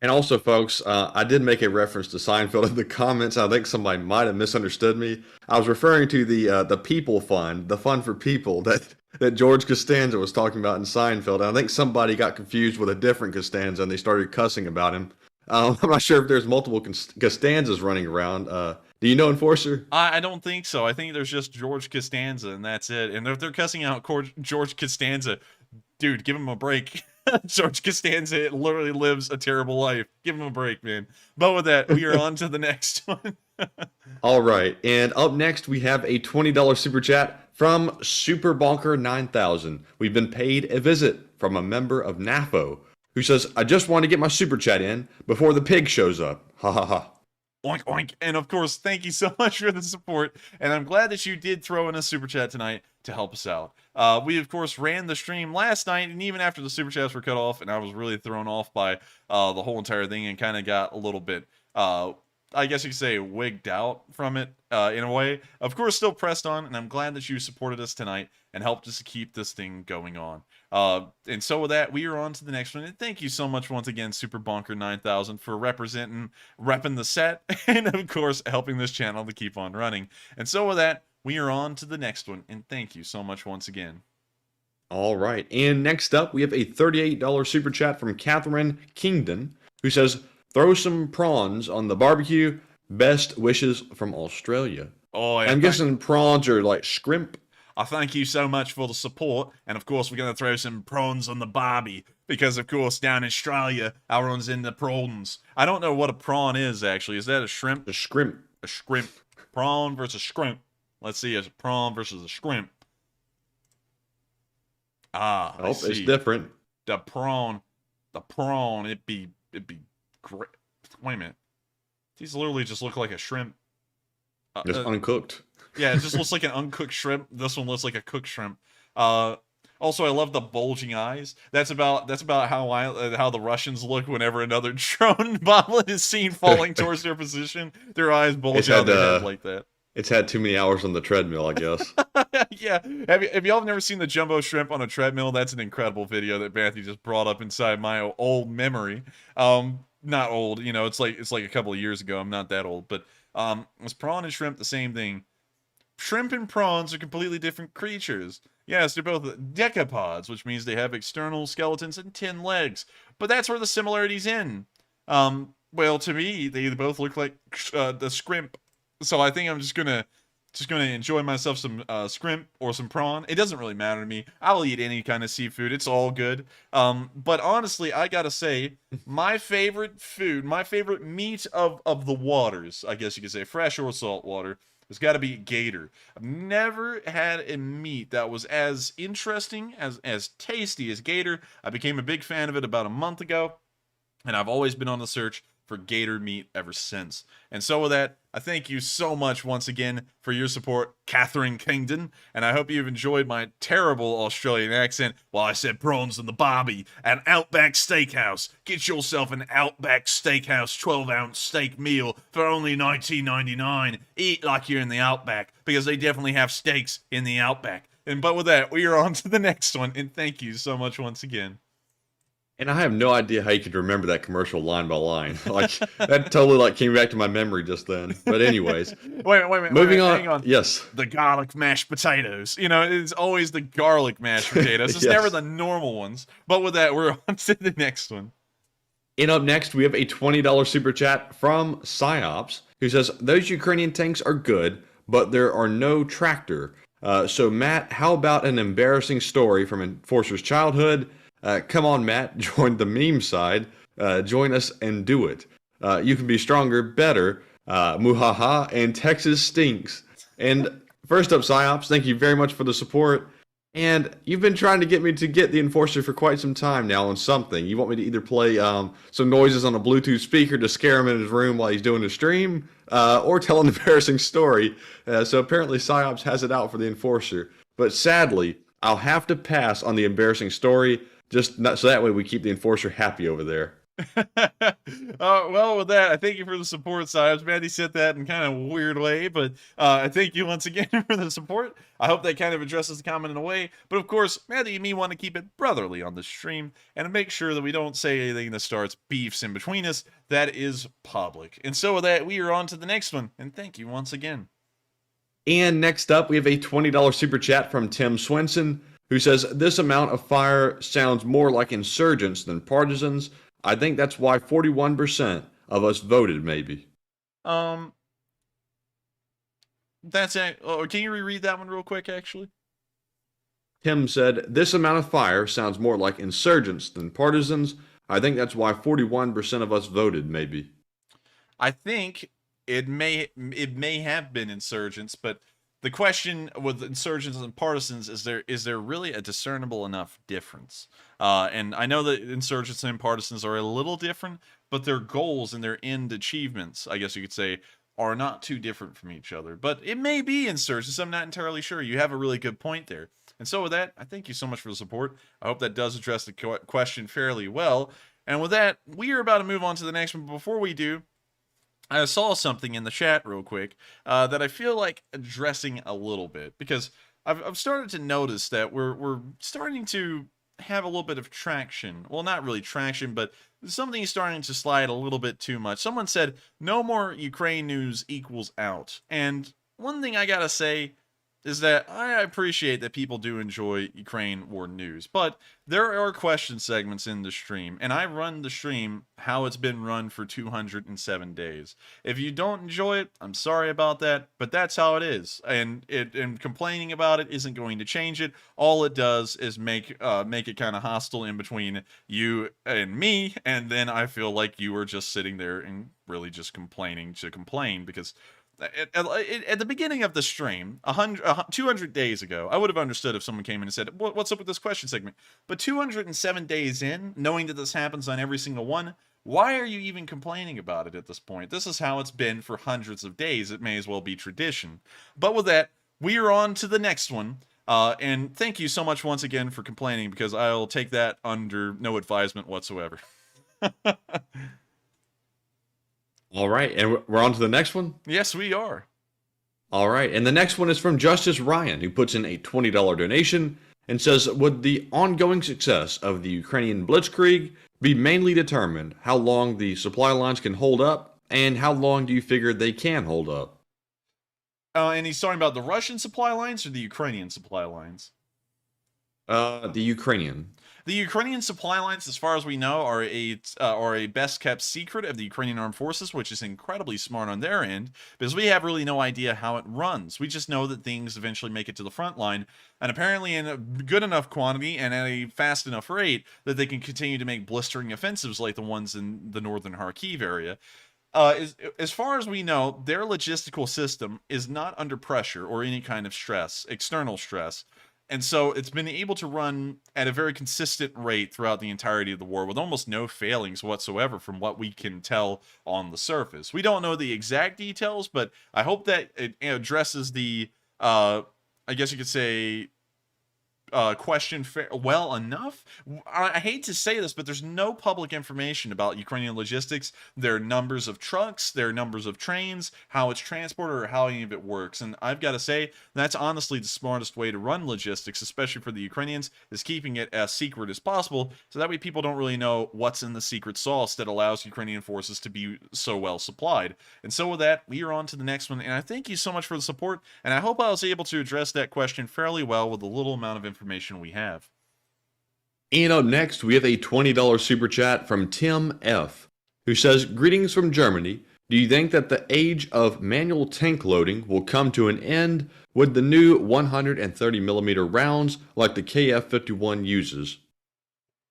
And also, folks, I did make a reference to Seinfeld in the comments. I think somebody might have misunderstood me. I was referring to the People Fund, the fund for people that George Costanza was talking about in Seinfeld. And I think somebody got confused with a different Costanza, and they started cussing about him. I'm not sure if there's multiple Costanzas running around. Do you know, Enforcer? I don't think so. I think there's just George Costanza, and that's it. And if they're cussing out George Costanza, dude, give him a break. George Costanza literally lives a terrible life. Give him a break, man. But with that, we are on to the next one. All right. And up next, we have a $20 super chat from Super Bonker 9000. We've been paid a visit from a member of NAFO who says, I just want to get my super chat in before the pig shows up. Ha ha ha. Oink, oink. And of course, thank you so much for the support. And I'm glad that you did throw in a super chat tonight to help us out. We, of course, ran the stream last night, and even after the super chats were cut off, and I was really thrown off by the whole entire thing and kind of got a little bit, I guess you could say, wigged out from it in a way. Of course, still pressed on, and I'm glad that you supported us tonight and helped us to keep this thing going on. And so with that, we are on to the next one. And thank you so much once again, Super Bonker 9000, for repping the set, and of course, helping this channel to keep on running. And so with that, we are on to the next one. And thank you so much once again. All right. And next up, we have a $38 super chat from Catherine Kingdon, who says, throw some prawns on the barbecue. Best wishes from Australia. Oh, yeah, I'm guessing prawns are like shrimp. I thank you so much for the support, and of course we're going to throw some prawns on the barbie, because of course down in Australia, everyone's into prawns. I don't know what a prawn is, actually. Is that a shrimp? A shrimp. A shrimp. Prawn versus shrimp. Let's see, a prawn versus a shrimp. Ah, oh, it's different. The prawn, it'd be great. Wait a minute. These literally just look like a shrimp. Just uncooked. Yeah, it just looks like an uncooked shrimp. This one looks like a cooked shrimp. Also, I love the bulging eyes. That's about how the Russians look whenever another drone bomb is seen falling towards their position. Their eyes bulge out their head like that. It's had too many hours on the treadmill, I guess. Yeah. Have y'all never seen the jumbo shrimp on a treadmill? That's an incredible video that Matthew just brought up inside my old memory. Not old, you know, it's like a couple of years ago. I'm not that old, but was prawn and shrimp the same thing? Shrimp and prawns are completely different creatures. Yes, they're both decapods, which means they have external skeletons and 10 legs. But that's where the similarity's in. Well, to me, they both look like the scrimp. So I think I'm just gonna enjoy myself some scrimp or some prawn. It doesn't really matter to me. I'll eat any kind of seafood. It's all good. But honestly, I gotta say, my favorite food, my favorite meat of the waters, I guess you could say, fresh or salt water, has got to be gator. I've never had a meat that was as interesting, as tasty as gator. I became a big fan of it about a month ago, and I've always been on the search for gator meat ever since. And so with that, I thank you so much once again for your support, Catherine Kingdon, and I hope you've enjoyed my terrible Australian accent while I said prawns on the barbie at Outback Steakhouse. Get yourself an Outback Steakhouse 12-ounce steak meal for only $19.99. Eat like you're in the Outback, because they definitely have steaks in the Outback. But with that, we are on to the next one, and thank you so much once again. And I have no idea how you could remember that commercial line by line. Like, that totally came back to my memory just then. But anyways. Wait a minute. Hang on. Yes. The garlic mashed potatoes. You know, it's always the garlic mashed potatoes. It's never the normal ones. But with that, we're on to the next one. And up next, we have a $20 super chat from Psyops, who says, those Ukrainian tanks are good, but there are no tractor. So Matt, how about an embarrassing story from Enforcer's childhood? Come on, Matt, join the meme side. Join us and do it. You can be stronger, better. Muhaha, and Texas stinks. And first up, Psyops, thank you very much for the support. And you've been trying to get me to get the Enforcer for quite some time now on something. You want me to either play some noises on a Bluetooth speaker to scare him in his room while he's doing the stream, or tell an embarrassing story. So apparently Psyops has it out for the Enforcer. But sadly, I'll have to pass on the embarrassing story, just not, so that way we keep the Enforcer happy over there. Well, with that, I thank you for the support, Sibes. Maddie said that in kind of a weird way, but I thank you once again for the support. I hope that kind of addresses the comment in a way. But of course, Maddie and me want to keep it brotherly on the stream and to make sure that we don't say anything that starts beefs in between us. That is public. And so with that, we are on to the next one. And thank you once again. And next up, we have a $20 super chat from Tim Swenson, who says, this amount of fire sounds more like insurgents than partisans. I think that's why 41% of us voted, maybe. That's it. Oh, can you reread that one real quick, actually? Tim said, this amount of fire sounds more like insurgents than partisans. I think that's why 41% of us voted, maybe. I think it may have been insurgents, but the question with insurgents and partisans is there really a discernible enough difference? And I know that insurgents and partisans are a little different, but their goals and their end achievements, I guess you could say, are not too different from each other. But it may be insurgents. I'm not entirely sure. You have a really good point there. And so with that, I thank you so much for the support. I hope that does address the question fairly well. And with that, we are about to move on to the next one. But before we do, I saw something in the chat real quick that I feel like addressing a little bit, because I've started to notice that we're starting to have a little bit of traction. Well, not really traction, but something is starting to slide a little bit too much. Someone said, no more Ukraine news equals out. And one thing I gotta say is that I appreciate that people do enjoy Ukraine war news, but there are question segments in the stream, and I run the stream how it's been run for 207 days. If you don't enjoy it, I'm sorry about that, but that's how it is, and complaining about it isn't going to change it. All it does is make it kind of hostile in between you and me, and then I feel like you are just sitting there and really just complaining to complain, because at the beginning of the stream, 200 days ago, I would have understood if someone came in and said, what's up with this question segment? But 207 days in, knowing that this happens on every single one, why are you even complaining about it at this point? This is how it's been for hundreds of days. It may as well be tradition. But with that, we are on to the next one. And thank you so much once again for complaining, because I'll take that under no advisement whatsoever. All right, and we're on to the next one? Yes, we are. All right, and the next one is from Justice Ryan, who puts in a $20 donation and says, would the ongoing success of the Ukrainian blitzkrieg be mainly determined how long the supply lines can hold up, and how long do you figure they can hold up? And he's talking about the Russian supply lines or the Ukrainian supply lines? The Ukrainian. The Ukrainian supply lines, as far as we know, are a best-kept secret of the Ukrainian Armed Forces, which is incredibly smart on their end, because we have really no idea how it runs. We just know that things eventually make it to the front line, and apparently in a good enough quantity and at a fast enough rate that they can continue to make blistering offensives like the ones in the northern Kharkiv area. As far as we know, their logistical system is not under pressure or any kind of stress, external stress. And so it's been able to run at a very consistent rate throughout the entirety of the war with almost no failings whatsoever from what we can tell on the surface. We don't know the exact details, but I hope that it addresses the, I guess you could say, question well enough. I hate to say this, but there's no public information about Ukrainian logistics, their numbers of trucks, their numbers of trains, how it's transported, or how any of it works. And I've got to say, that's honestly the smartest way to run logistics, especially for the Ukrainians, is keeping it as secret as possible, so that way people don't really know what's in the secret sauce that allows Ukrainian forces to be so well supplied. And so with that, we are on to the next one, and I thank you so much for the support, and I hope I was able to address that question fairly well with the little amount of information we have. And up next, we have a $20 super chat from Tim F., who says, greetings from Germany. Do you think that the age of manual tank loading will come to an end with the new 130mm rounds like the KF-51 uses?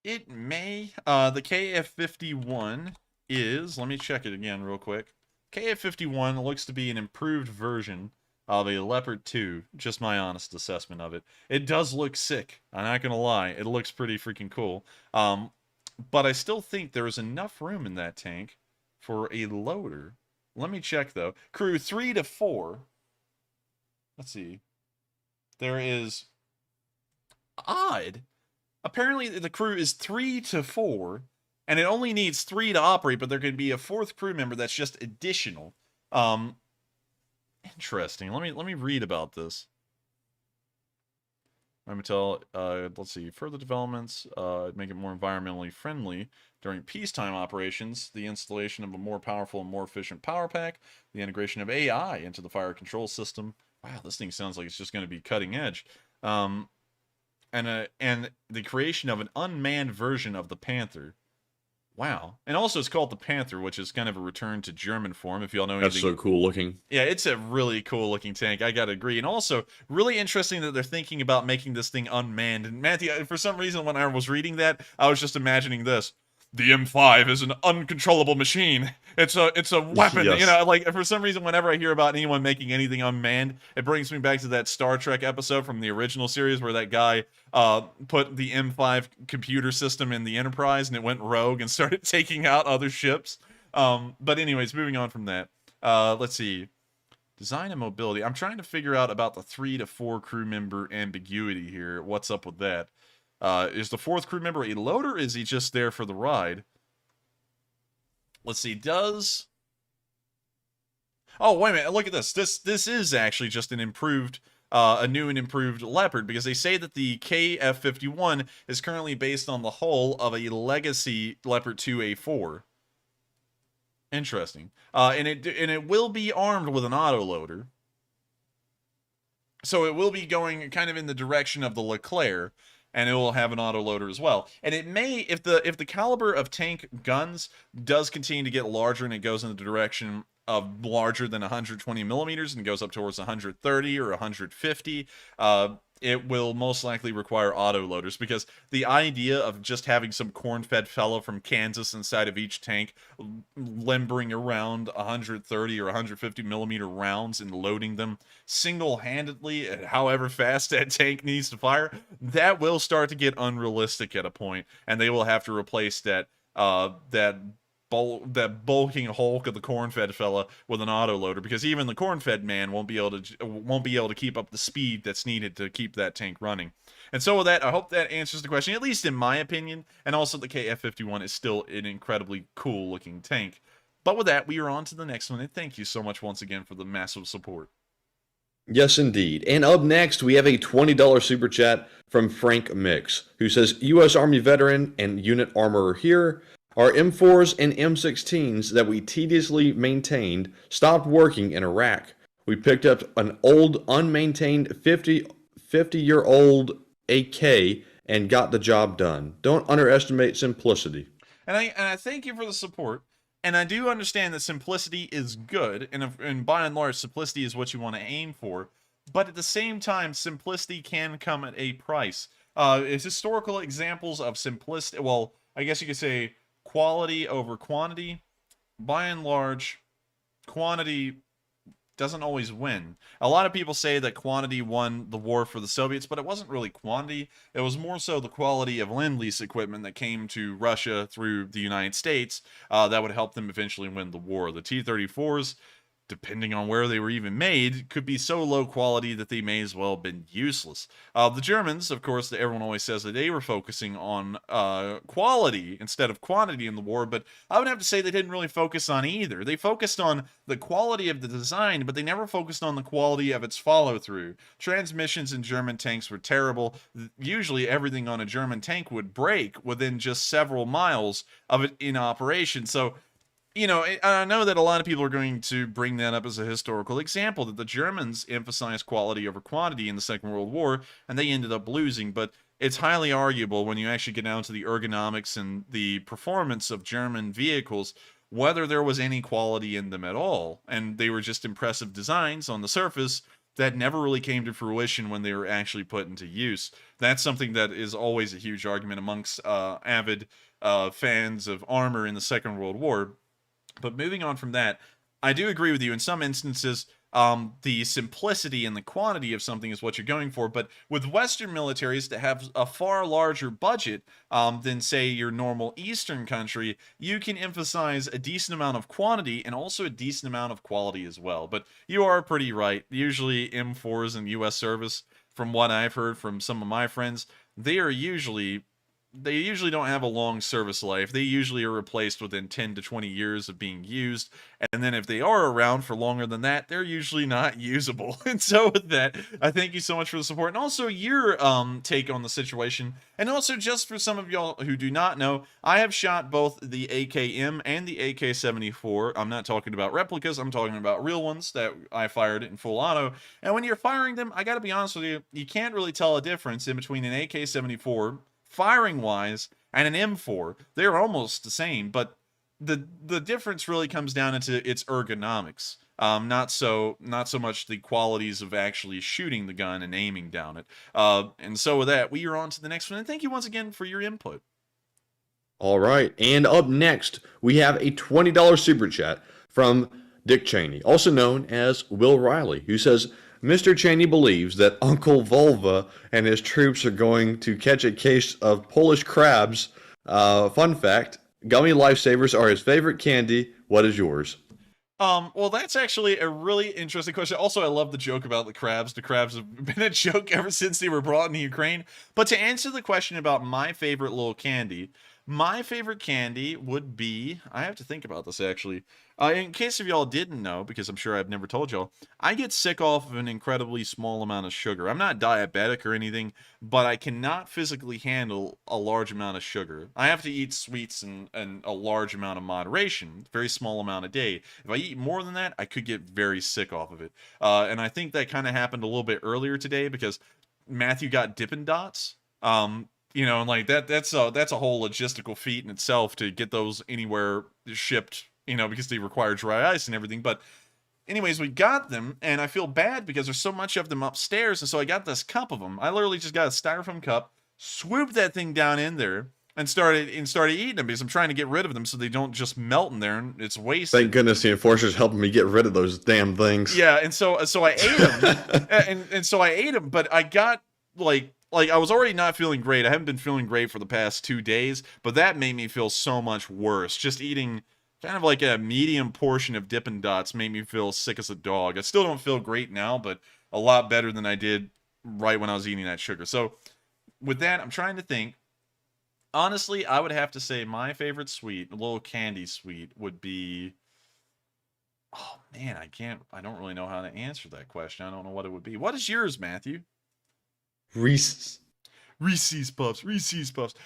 It may. The KF-51 is, let me check it again real quick. KF-51 looks to be an improved version of a Leopard 2, just my honest assessment of it. It does look sick, I'm not gonna lie. It looks pretty freaking cool. But I still think there is enough room in that tank for a loader. Let me check, though. Crew 3 to 4. Let's see. There is... Odd. Apparently, the crew is 3 to 4, and it only needs 3 to operate, but there could be a 4th crew member that's just additional. Interesting. Let me read about this. Let's see, further developments, make it more environmentally friendly during peacetime operations, the installation of a more powerful and more efficient power pack, the integration of AI into the fire control system. Wow, this thing sounds like it's just going to be cutting edge. And the creation of an unmanned version of the Panther. Wow. And also it's called the Panther, which is kind of a return to German form, if y'all know anything. That's so cool looking. Yeah, it's a really cool looking tank, I gotta agree. And also, really interesting that they're thinking about making this thing unmanned. And Matthew, for some reason, when I was reading that, I was just imagining this. The M5 is an uncontrollable machine. It's a weapon. Yes. You know, like, for some reason, whenever I hear about anyone making anything unmanned, it brings me back to that Star Trek episode from the original series where that guy put the M5 computer system in the Enterprise and it went rogue and started taking out other ships. But anyways, moving on from that. Let's see. Design and mobility. I'm trying to figure out about the 3 to 4 crew member ambiguity here. What's up with that? Is the 4th crew member a loader, or is he just there for the ride? Let's see, Oh, wait a minute, look at this. This is actually just an improved, a new and improved Leopard, because they say that the KF-51 is currently based on the hull of a legacy Leopard 2A4. Interesting. And it will be armed with an autoloader. So it will be going kind of in the direction of the Leclerc, and it will have an autoloader as well. And it may, if the caliber of tank guns does continue to get larger and it goes in the direction of larger than 120 millimeters and goes up towards 130 or 150, it will most likely require autoloaders, because the idea of just having some corn-fed fellow from Kansas inside of each tank limbering around 130 or 150 millimeter rounds and loading them single-handedly at however fast that tank needs to fire, that will start to get unrealistic at a point, and they will have to replace that bulking hulk of the corn-fed fella with an autoloader, because even the corn-fed man won't be able to keep up the speed that's needed to keep that tank running. And so with that, I hope that answers the question, at least in my opinion. And also, the KF-51 is still an incredibly cool looking tank. But with that, we are on to the next one, and thank you so much once again for the massive support. Yes, indeed. And up next, we have a $20 super chat from Frank Mix, who says, U.S. Army veteran and unit armorer here. Our M4s and M16s that we tediously maintained stopped working in Iraq. We picked up an old, unmaintained 50-year-old AK and got the job done. Don't underestimate simplicity. And I thank you for the support. And I do understand that simplicity is good, and by and large, simplicity is what you want to aim for. But at the same time, simplicity can come at a price. Historical examples of simplicity, well, I guess you could say quality over quantity. By and large, quantity doesn't always win. A lot of people say that quantity won the war for the Soviets, but it wasn't really quantity. It was more so the quality of Lend-Lease equipment that came to Russia through the United States that would help them eventually win the war. The T-34s, depending on where they were even made, could be so low quality that they may as well have been useless. The Germans, of course, everyone always says that they were focusing on quality instead of quantity in the war, but I would have to say they didn't really focus on either. They focused on the quality of the design, but they never focused on the quality of its follow-through. Transmissions in German tanks were terrible. Usually everything on a German tank would break within just several miles of it in operation. So, you know, I know that a lot of people are going to bring that up as a historical example, that the Germans emphasized quality over quantity in the Second World War, and they ended up losing. But it's highly arguable when you actually get down to the ergonomics and the performance of German vehicles, whether there was any quality in them at all. And they were just impressive designs on the surface that never really came to fruition when they were actually put into use. That's something that is always a huge argument amongst avid fans of armor in the Second World War. But moving on from that, I do agree with you. In some instances, the simplicity and the quantity of something is what you're going for. But with Western militaries that have a far larger budget than, say, your normal Eastern country, you can emphasize a decent amount of quantity and also a decent amount of quality as well. But you are pretty right. Usually M4s in U.S. service, from what I've heard from some of my friends, they usually don't have a long service life. They usually are replaced within 10 to 20 years of being used. And then if they are around for longer than that, they're usually not usable. And so with that, I thank you so much for the support and also your take on the situation. And also, just for some of y'all who do not know, I have shot both the AKM and the AK-74. I'm not talking about replicas. I'm talking about real ones that I fired in full auto. And when you're firing them, I got to be honest with you, you can't really tell a difference in between an AK-74 firing wise and an M4. They're almost the same, but the difference really comes down into its ergonomics. Not so much the qualities of actually shooting the gun and aiming down it. And so with that, we are on to the next one. And thank you once again for your input. All right, and up next, we have a $20 super chat from Dick Cheney, also known as Will Riley, who says, Mr. Cheney believes that Uncle Vulva and his troops are going to catch a case of Polish crabs. Fun fact, gummy lifesavers are his favorite candy. What is yours? Well, that's actually a really interesting question. Also, I love the joke about the crabs. The crabs have been a joke ever since they were brought into Ukraine. But to answer the question about my favorite little candy, my favorite candy would be, I have to think about this actually. In case of y'all didn't know, because I'm sure I've never told y'all, I get sick off of an incredibly small amount of sugar. I'm not diabetic or anything, but I cannot physically handle a large amount of sugar. I have to eat sweets in a large amount of moderation, very small amount a day. If I eat more than that, I could get very sick off of it. And I think that kind of happened a little bit earlier today because Matthew got Dippin' Dots. You know, and like that's a whole logistical feat in itself to get those anywhere shipped, you know, because they require dry ice and everything. But anyways, we got them, and I feel bad because there's so much of them upstairs, and so I got this cup of them. I literally just got a styrofoam cup, swooped that thing down in there, and started eating them because I'm trying to get rid of them so they don't just melt in there and it's wasted. Thank goodness the enforcer's helping me get rid of those damn things. Yeah, and so I ate them, and so I ate them, but I got like I was already not feeling great. I haven't been feeling great for the past 2 days, but that made me feel so much worse. Just eating kind of like a medium portion of Dippin' Dots made me feel sick as a dog. I still don't feel great now, but a lot better than I did right when I was eating that sugar. So with that, I'm trying to think. Honestly, I would have to say my favorite sweet, a little candy sweet, would be... Oh, man, I don't really know how to answer that question. I don't know what it would be. What is yours, Matthew? Reese's Puffs.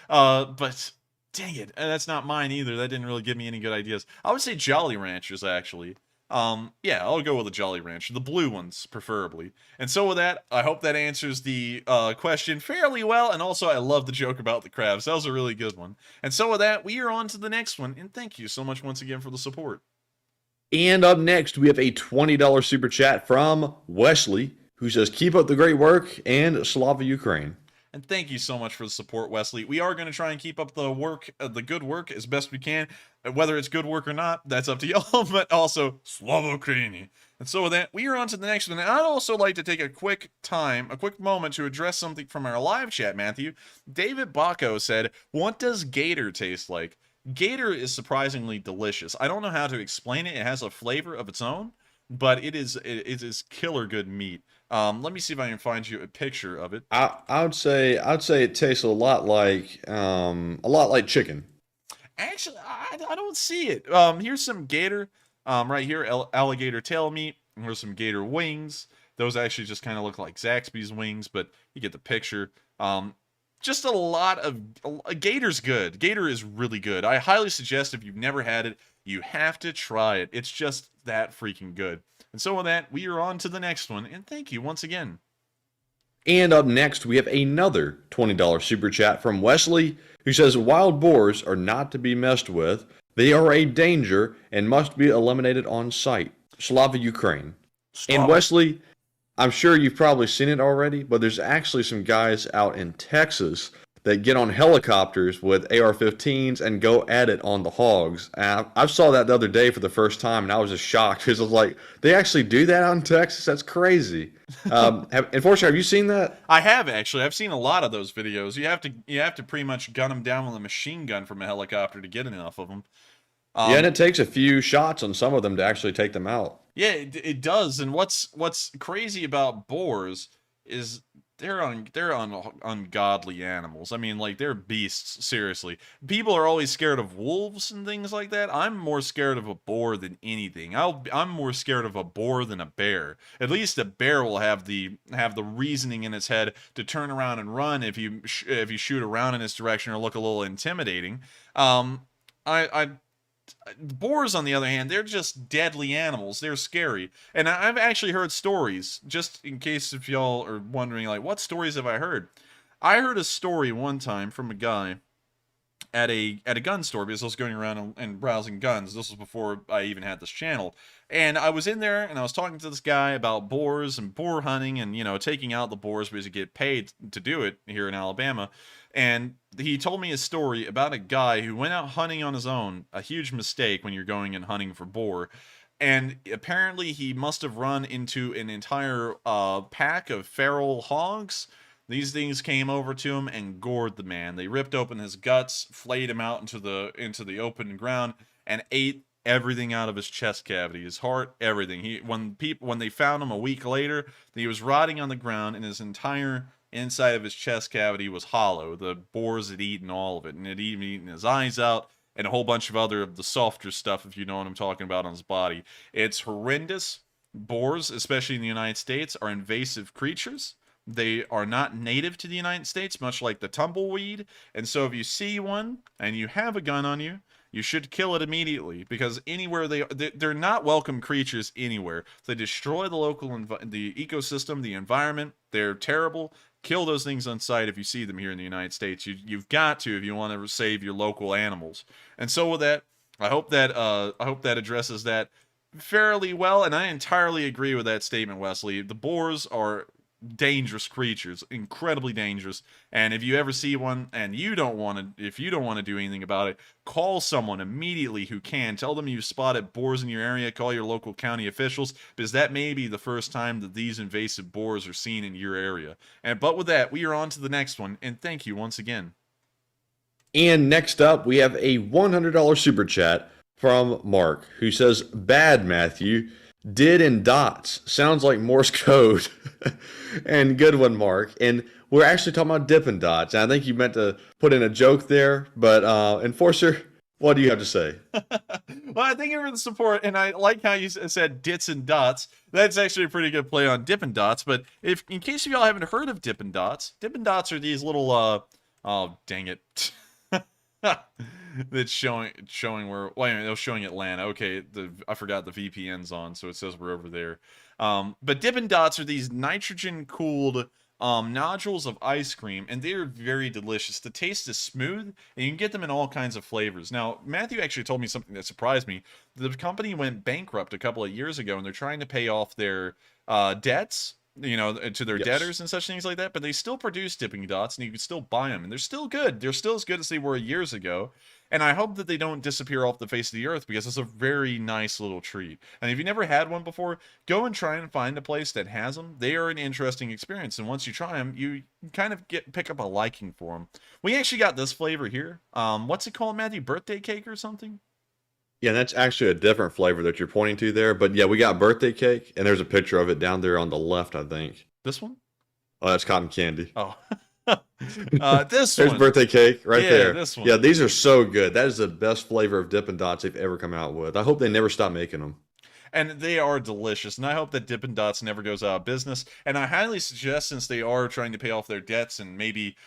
But dang it, that's not mine either. That didn't really give me any good ideas. I would say Jolly Ranchers, actually. Yeah, I'll go with the Jolly Rancher, the blue ones, preferably. And so with that, I hope that answers the question fairly well, and also I love the joke about the crabs. That was a really good one. And so with that, we are on to the next one, and thank you so much once again for the support. And up next, we have a $20 super chat from Wesley, who says, keep up the great work and Slava Ukraine. And thank you so much for the support, Wesley. We are going to try and keep up the good work as best we can. Whether it's good work or not, that's up to y'all, but also Slava Ukraini. And so with that, we are on to the next one. And I'd also like to take a quick moment to address something from our live chat, Matthew. David Bacco said, what does gator taste like? Gator is surprisingly delicious. I don't know how to explain it. It has a flavor of its own, but it is killer good meat. Let me see if I can find you a picture of it. I'd say it tastes a lot like chicken. Actually, I don't see it. Here's some gator. Right here, alligator tail meat. And here's some gator wings. Those actually just kind of look like Zaxby's wings, but you get the picture. Just a lot of... Gator's good. Gator is really good. I highly suggest if you've never had it, you have to try it. It's just that freaking good. And so with that, we are on to the next one, and thank you once again. And up next, we have another $20 super chat from Wesley, who says, wild boars are not to be messed with, They are a danger and must be eliminated on sight. Slava Ukraine. And Wesley, I'm sure you've probably seen it already, but there's actually some guys out in Texas that get on helicopters with AR-15s and go at it on the hogs. And I saw that the other day for the first time, and I was just shocked because I was like, they actually do that out in Texas? That's crazy. Unfortunately, have you seen that? I have actually. I've seen a lot of those videos. You have to pretty much gun them down with a machine gun from a helicopter to get enough of them. Yeah, and it takes a few shots on some of them to actually take them out. Yeah, it does. And what's crazy about boars is they're ungodly animals. I mean, like, they're beasts, seriously. People are always scared of wolves and things like that. I'm more scared of a boar than anything. I'm more scared of a boar than a bear. At least a bear will have the reasoning in its head to turn around and run if you shoot around in its direction or look a little intimidating. Boars, on the other hand, they're just deadly animals. They're scary. And I've actually heard stories, just in case if y'all are wondering, like, what stories have I heard? I heard a story one time from a guy at a gun store, because I was going around and browsing guns. This was before I even had this channel. And I was in there, and I was talking to this guy about boars and boar hunting and, you know, taking out the boars because you get paid to do it here in Alabama. And he told me a story about a guy who went out hunting on his own, a huge mistake when you're going and hunting for boar. And apparently he must have run into an entire pack of feral hogs. These things came over to him and gored the man. They ripped open his guts, flayed him out into the open ground, and ate everything out of his chest cavity, his heart, everything. When they found him a week later, he was rotting on the ground, and his entire inside of his chest cavity was hollow. The boars had eaten all of it, and had even eaten his eyes out and a whole bunch of other of the softer stuff, if you know what I'm talking about, on his body. It's horrendous. Boars, especially in the United States, are invasive creatures. They are not native to the United States, much like the tumbleweed. And so if you see one and you have a gun on you, you should kill it immediately, because anywhere they're not welcome creatures anywhere. They destroy the ecosystem, the environment. They're terrible. Kill those things on sight if you see them here in the United States. You've got to, if you want to save your local animals. And so with that, I hope that addresses that fairly well. And I entirely agree with that statement, Wesley. The boars are dangerous creatures, incredibly dangerous. And if you ever see one and if you don't want to do anything about it, call someone immediately who can. Tell them you've spotted boars in your area. Call your local county officials, because that may be the first time that these invasive boars are seen in your area. But with that, we are on to the next one, and thank you once again. And next up, we have a $100 super chat from Mark, who says, "Bad, Matthew. Did in dots. Sounds like Morse code." And good one, Mark. And we're actually talking about Dippin' Dots. And I think you meant to put in a joke there, but Enforcer, what do you have to say? Well, I thank you for the support, and I like how you said dits and dots. That's actually a pretty good play on Dippin' Dots. But in case y'all haven't heard of Dippin' Dots are these little oh dang it. That's showing where. Wait a minute, it was showing Atlanta. Okay, I forgot the VPN's on, so it says we're over there. But Dippin' Dots are these nitrogen-cooled nodules of ice cream, and they're very delicious. The taste is smooth, and you can get them in all kinds of flavors. Now, Matthew actually told me something that surprised me. The company went bankrupt a couple of years ago, and they're trying to pay off their debts, you know, to their debtors and such things like that, but they still produce Dippin' Dots, and you can still buy them, and they're still good. They're still as good as they were years ago, and I hope that they don't disappear off the face of the earth, because it's a very nice little treat. And if you never had one before, go and try and find a place that has them. They are an interesting experience, and once you try them, you kind of pick up a liking for them. We actually got this flavor here. What's it called, Matthew? Birthday cake or something? Yeah, that's actually a different flavor that you're pointing to there. But yeah, we got birthday cake, and there's a picture of it down there on the left, I think. This one? Oh, that's cotton candy. Oh. This There's one. Birthday cake right there. This one. Yeah, these are so good. That is the best flavor of Dippin' Dots they've ever come out with. I hope they never stop making them. And they are delicious, and I hope that Dippin' Dots never goes out of business. And I highly suggest, since they are trying to pay off their debts, and maybe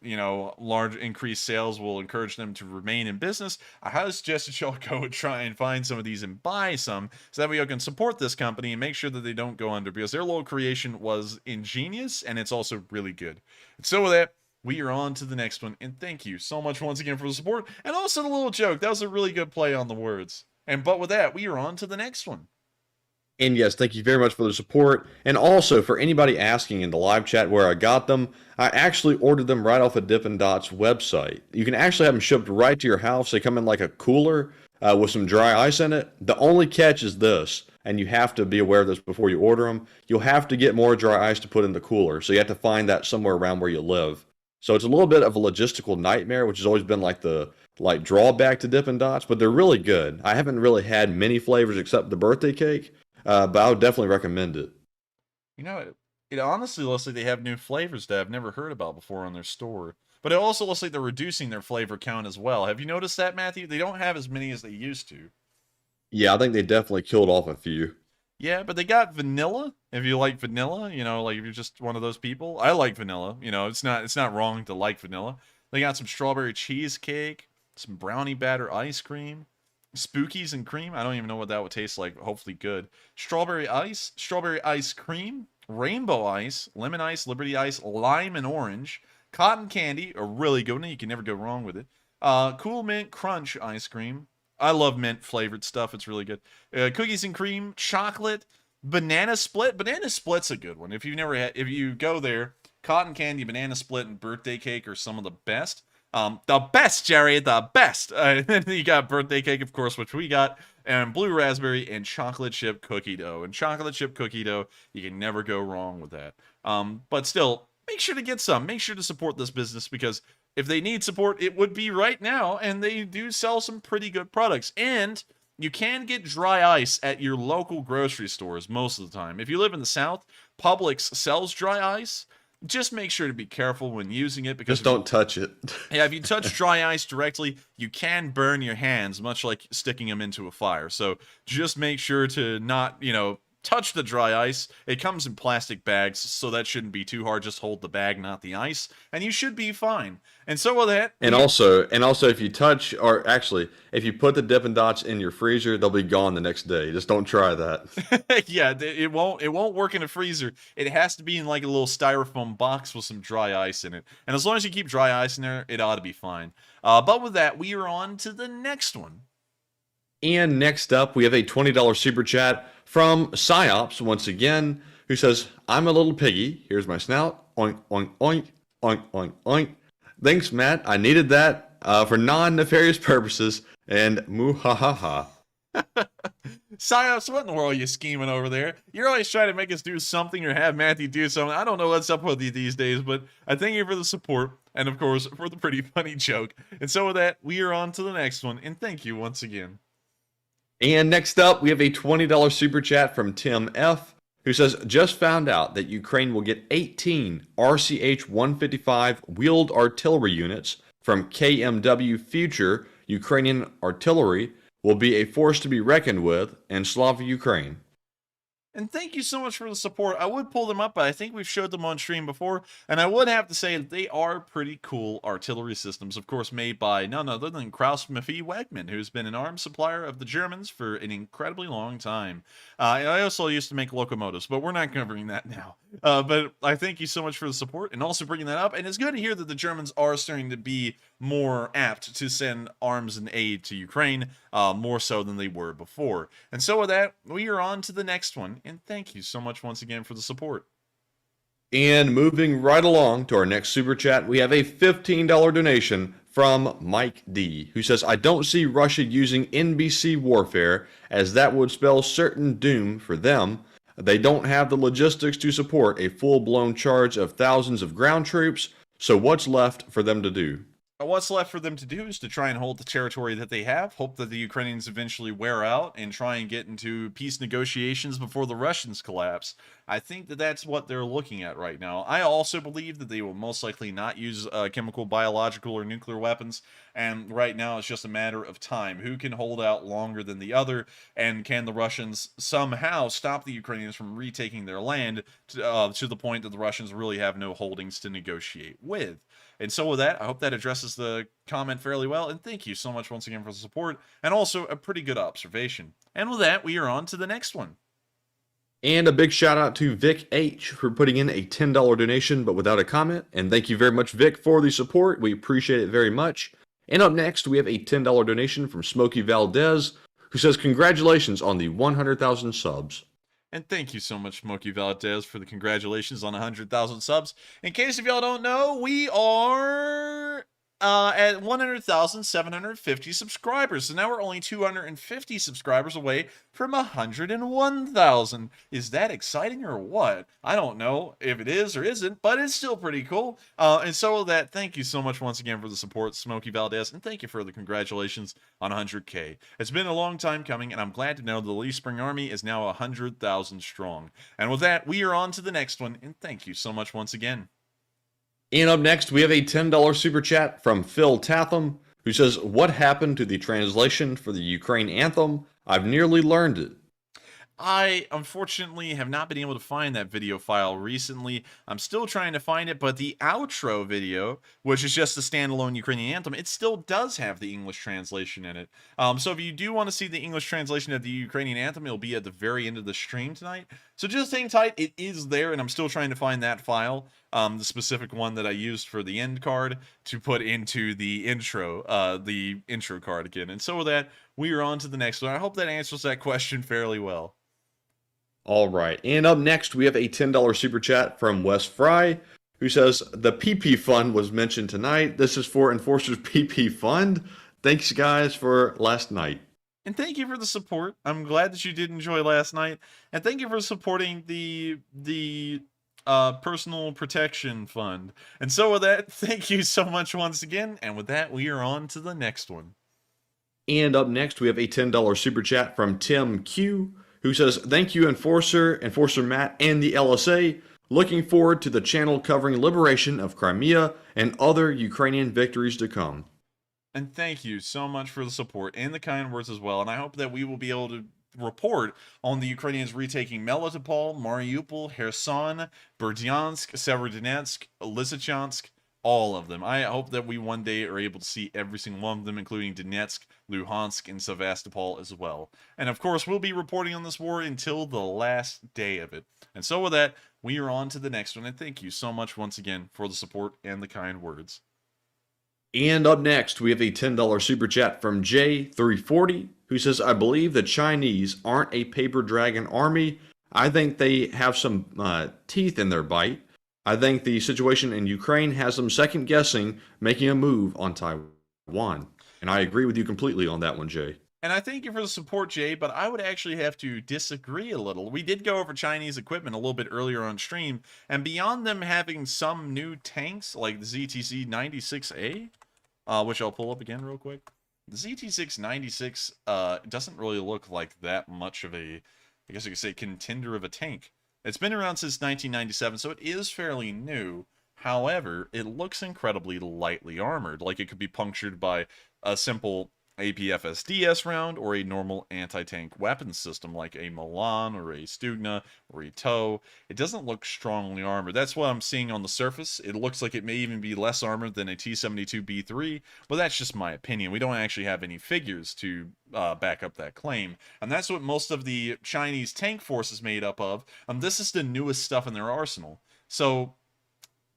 you know, large increased sales will encourage them to remain in business, I highly suggest that y'all go and try and find some of these and buy some, so that way you can support this company and make sure that they don't go under, because their little creation was ingenious, and it's also really good. And so with that, we are on to the next one. And thank you so much once again for the support. And also the little joke. That was a really good play on the words. But with that, we are on to the next one. And yes, thank you very much for the support. And also, for anybody asking in the live chat where I got them, I actually ordered them right off of Dippin' Dot's website. You can actually have them shipped right to your house. They come in like a cooler with some dry ice in it. The only catch is this, and you have to be aware of this before you order them. You'll have to get more dry ice to put in the cooler. So you have to find that somewhere around where you live. So it's a little bit of a logistical nightmare, which has always been like the drawback to Dippin' Dots, but they're really good. I haven't really had many flavors except the birthday cake. But I would definitely recommend it. You know, it honestly looks like they have new flavors that I've never heard about before on their store. But it also looks like they're reducing their flavor count as well. Have you noticed that, Matthew? They don't have as many as they used to. Yeah, I think they definitely killed off a few. Yeah, but they got vanilla. If you like vanilla, you know, like if you're just one of those people. I like vanilla. You know, it's not wrong to like vanilla. They got some strawberry cheesecake, some brownie batter ice cream. Spookies and cream. I don't even know what that would taste like. Hopefully good. Strawberry ice cream, rainbow ice, lemon ice, liberty ice, lime and orange, cotton candy, a really good one. You can never go wrong with it. Cool mint crunch ice cream. I love mint flavored stuff. It's really good. Cookies and cream, chocolate, banana split. Banana split's a good one. If you go there, cotton candy, banana split, and birthday cake are some of the best. The best, Jerry, the best. Then you got birthday cake, of course, which we got, and blue raspberry and chocolate chip cookie dough. And chocolate chip cookie dough, you can never go wrong with that. But still, make sure to get some. Make sure to support this business because if they need support, it would be right now. And they do sell some pretty good products. And you can get dry ice at your local grocery stores most of the time. If you live in the South, Publix sells dry ice. Just make sure to be careful when using it because just don't touch it. Yeah, if you touch dry ice directly, you can burn your hands, much like sticking them into a fire. So just make sure to not, touch the dry ice. It comes in plastic bags, so that shouldn't be too hard. Just hold the bag, not the ice, and you should be fine. And so with that, and also, if you touch, or actually, if you put the Dippin' Dots in your freezer, they'll be gone the next day. Just don't try that. Yeah, it won't work in a freezer. It has to be in like a little styrofoam box with some dry ice in it. And as long as you keep dry ice in there, it ought to be fine. But with that, we are on to the next one. And next up, we have a $20 super chat from Psyops once again, who says, "I'm a little piggy. Here's my snout. Oink, oink, oink, oink, oink, oink. Thanks, Matt. I needed that for non-nefarious purposes." And moo ha ha ha. Psyops, what in the world are you scheming over there? You're always trying to make us do something or have Matthew do something. I don't know what's up with you these days, but I thank you for the support and, of course, for the pretty funny joke. And so with that, we are on to the next one. And thank you once again. And next up, we have a $20 super chat from Tim F., who says, "Just found out that Ukraine will get 18 RCH-155 wheeled artillery units from KMW Future. Ukrainian artillery will be a force to be reckoned with, and Slava Ukraine." And thank you so much for the support. I would pull them up, but I think we've showed them on stream before. And I would have to say that they are pretty cool artillery systems, of course, made by none other than Kraus Maffei Wegmann, who's been an arms supplier of the Germans for an incredibly long time. I also used to make locomotives, but we're not covering that now. But I thank you so much for the support and also bringing that up. And it's good to hear that the Germans are starting to be more apt to send arms and aid to Ukraine, more so than they were before. And so with that, we are on to the next one. And thank you so much once again for the support. And moving right along to our next super chat, we have a $15 donation from Mike D, who says, "I don't see Russia using NBC warfare, as that would spell certain doom for them. They don't have the logistics to support a full-blown charge of thousands of ground troops, so what's left for them to do?" What's left for them to do is to try and hold the territory that they have, hope that the Ukrainians eventually wear out, and try and get into peace negotiations before the Russians collapse. I think that that's what they're looking at right now. I also believe that they will most likely not use chemical, biological, or nuclear weapons, and right now it's just a matter of time. Who can hold out longer than the other, and can the Russians somehow stop the Ukrainians from retaking their land to the point that the Russians really have no holdings to negotiate with? And so with that, I hope that addresses the comment fairly well, and thank you so much once again for the support, and also a pretty good observation. And with that, we are on to the next one. And a big shout out to Vic H for putting in a $10 donation but without a comment. And thank you very much, Vic, for the support. We appreciate it very much. And up next, we have a $10 donation from Smokey Valdez, who says, congratulations on the 100,000 subs. And thank you so much, Smokey Valdez, for the congratulations on 100,000 subs. In case if y'all don't know, we are at 100,750 subscribers. So now we're only 250 subscribers away from 101,000. Is that exciting or what? I don't know if it is or isn't, but it's still pretty cool. And so with that, thank you so much once again for the support, Smokey Valdez, and thank you for the congratulations on 100K. It's been a long time coming, and I'm glad to know the Lee Spring Army is now 100,000 strong. And with that, we are on to the next one, and thank you so much once again. And up next, we have a $10 super chat from Phil Tatham, who says, what happened to the translation for the Ukraine anthem? I've nearly learned it. I, unfortunately, have not been able to find that video file recently. I'm still trying to find it, but the outro video, which is just a standalone Ukrainian anthem, it still does have the English translation in it. So if you do want to see the English translation of the Ukrainian anthem, it'll be at the very end of the stream tonight. So just hang tight. It is there, and I'm still trying to find that file, the specific one that I used for the end card to put into the intro card again. And so with that, we are on to the next one. I hope that answers that question fairly well. All right, and up next, we have a $10 super chat from Wes Fry, who says, the PP Fund was mentioned tonight. This is for Enforcer's PP Fund. Thanks, guys, for last night. And thank you for the support. I'm glad that you did enjoy last night. And thank you for supporting the Personal Protection Fund. And so with that, thank you so much once again. And with that, we are on to the next one. And up next, we have a $10 super chat from Tim Q, who says, thank you, Enforcer Matt, and the LSA. Looking forward to the channel covering liberation of Crimea and other Ukrainian victories to come. And thank you so much for the support and the kind words as well. And I hope that we will be able to report on the Ukrainians retaking Melitopol, Mariupol, Kherson, Berdyansk, Severodonetsk, Lysychansk, all of them. I hope that we one day are able to see every single one of them, including Donetsk, Luhansk, and Sevastopol as well. And of course, we'll be reporting on this war until the last day of it. And so with that, we are on to the next one. And thank you so much once again for the support and the kind words. And up next, we have a $10 super chat from J340, who says, I believe the Chinese aren't a paper dragon army. I think they have some teeth in their bite. I think the situation in Ukraine has them second guessing making a move on Taiwan. And I agree with you completely on that one, Jay. And I thank you for the support, Jay, but I would actually have to disagree a little. We did go over Chinese equipment a little bit earlier on stream, and beyond them having some new tanks, like the ZTC 96A, which I'll pull up again real quick. The ZT6 96 doesn't really look like that much of a, I guess you could say, contender of a tank. It's been around since 1997, so it is fairly new. However, it looks incredibly lightly armored, like it could be punctured by a simple APFSDS round or a normal anti-tank weapon system like a Milan or a Stugna or a TOW. It doesn't look strongly armored. That's what I'm seeing on the surface. It looks like it may even be less armored than a T-72B3, but that's just my opinion. We don't actually have any figures to back up that claim, and that's what most of the Chinese tank force is made up of. This is the newest stuff in their arsenal. So,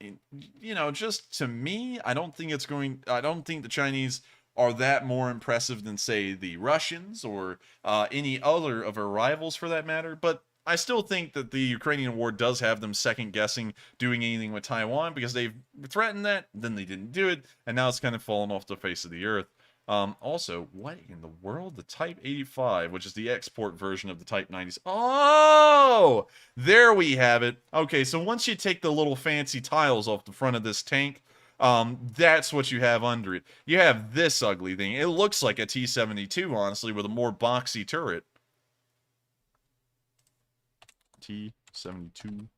you know, just to me, I don't think the Chinese are that more impressive than, say, the Russians or any other of our rivals for that matter. But I still think that the Ukrainian war does have them second-guessing doing anything with Taiwan, because they've threatened that, then they didn't do it, and now it's kind of fallen off the face of the earth. Also, what in the world? The Type 85, which is the export version of the Type 90s. Oh! There we have it. Okay, so once you take the little fancy tiles off the front of this tank, that's what you have under it. You have this ugly thing. It looks like a T-72, honestly, with a more boxy turret. T-72A.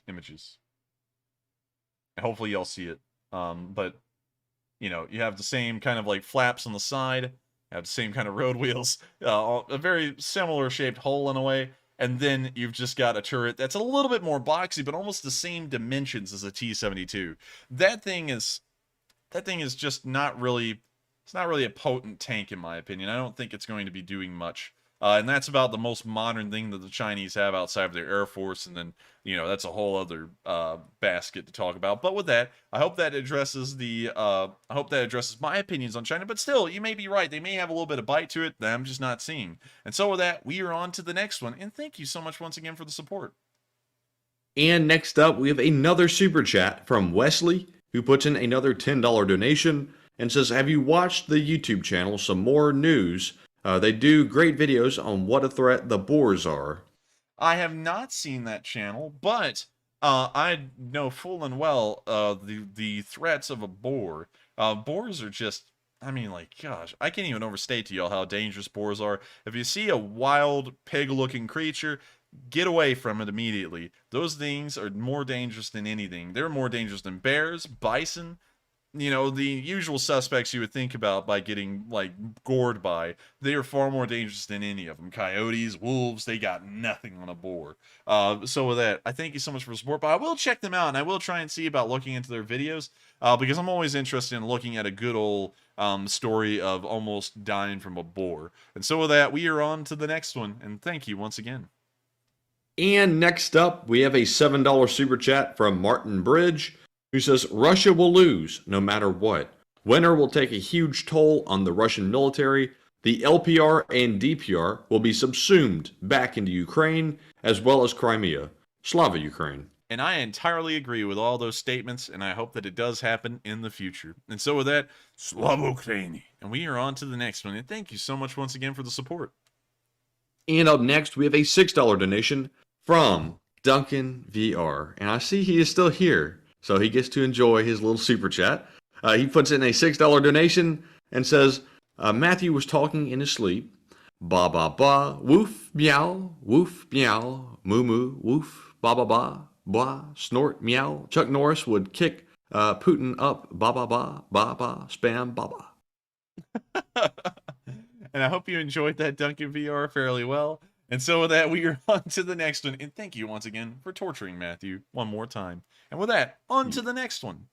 Images. Hopefully y'all see it. But, you know, you have the same kind of like flaps on the side. You have the same kind of road wheels. A very similar shaped hole in a way. And then you've just got a turret that's a little bit more boxy, but almost the same dimensions as a T-72. That thing is just not really, it's not really a potent tank in my opinion. I don't think it's going to be doing much And that's about the most modern thing that the Chinese have outside of their Air Force, and then, that's a whole other basket to talk about. But with that, I hope that addresses my opinions on China. But still, you may be right. They may have a little bit of bite to it that I'm just not seeing. And so with that, we are on to the next one. And thank you so much once again for the support. And next up, we have another super chat from Wesley, who puts in another $10 donation and says, have you watched the YouTube channel Some More News? They do great videos on what a threat the Boers are. I have not seen that channel, but I know full and well the threats of a boar. Boars are just, gosh, I can't even overstate to y'all how dangerous boars are. If you see a wild pig-looking creature, get away from it immediately. Those things are more dangerous than anything. They're more dangerous than bears, bison, the usual suspects you would think about by getting, gored by. They are far more dangerous than any of them. Coyotes, wolves, they got nothing on a boar. So with that, I thank you so much for the support, but I will check them out, and I will try and see about looking into their videos, because I'm always interested in looking at a good old story of almost dying from a boar. And so with that, we are on to the next one, and thank you once again. And next up, we have a $7 super chat from Martin Bridge, who says, Russia will lose no matter what. Winter will take a huge toll on the Russian military. The LPR and DPR will be subsumed back into Ukraine, as well as Crimea. Slava Ukraine. And I entirely agree with all those statements, and I hope that it does happen in the future. And so with that, Slava Ukraini. And we are on to the next one, and thank you so much once again for the support. And up next, we have a $6 donation from Duncan VR. And I see he is still here, so he gets to enjoy his little super chat. He puts in a $6 donation and says, Matthew was talking in his sleep. Ba ba ba, woof, meow, moo moo, woof, ba ba ba, blah, snort, meow. Chuck Norris would kick Putin up, ba ba ba, spam, ba ba. And I hope you enjoyed that Duncan VR fairly well. And so with that, we are on to the next one. And thank you once again for torturing Matthew one more time. And with that, on to the next one.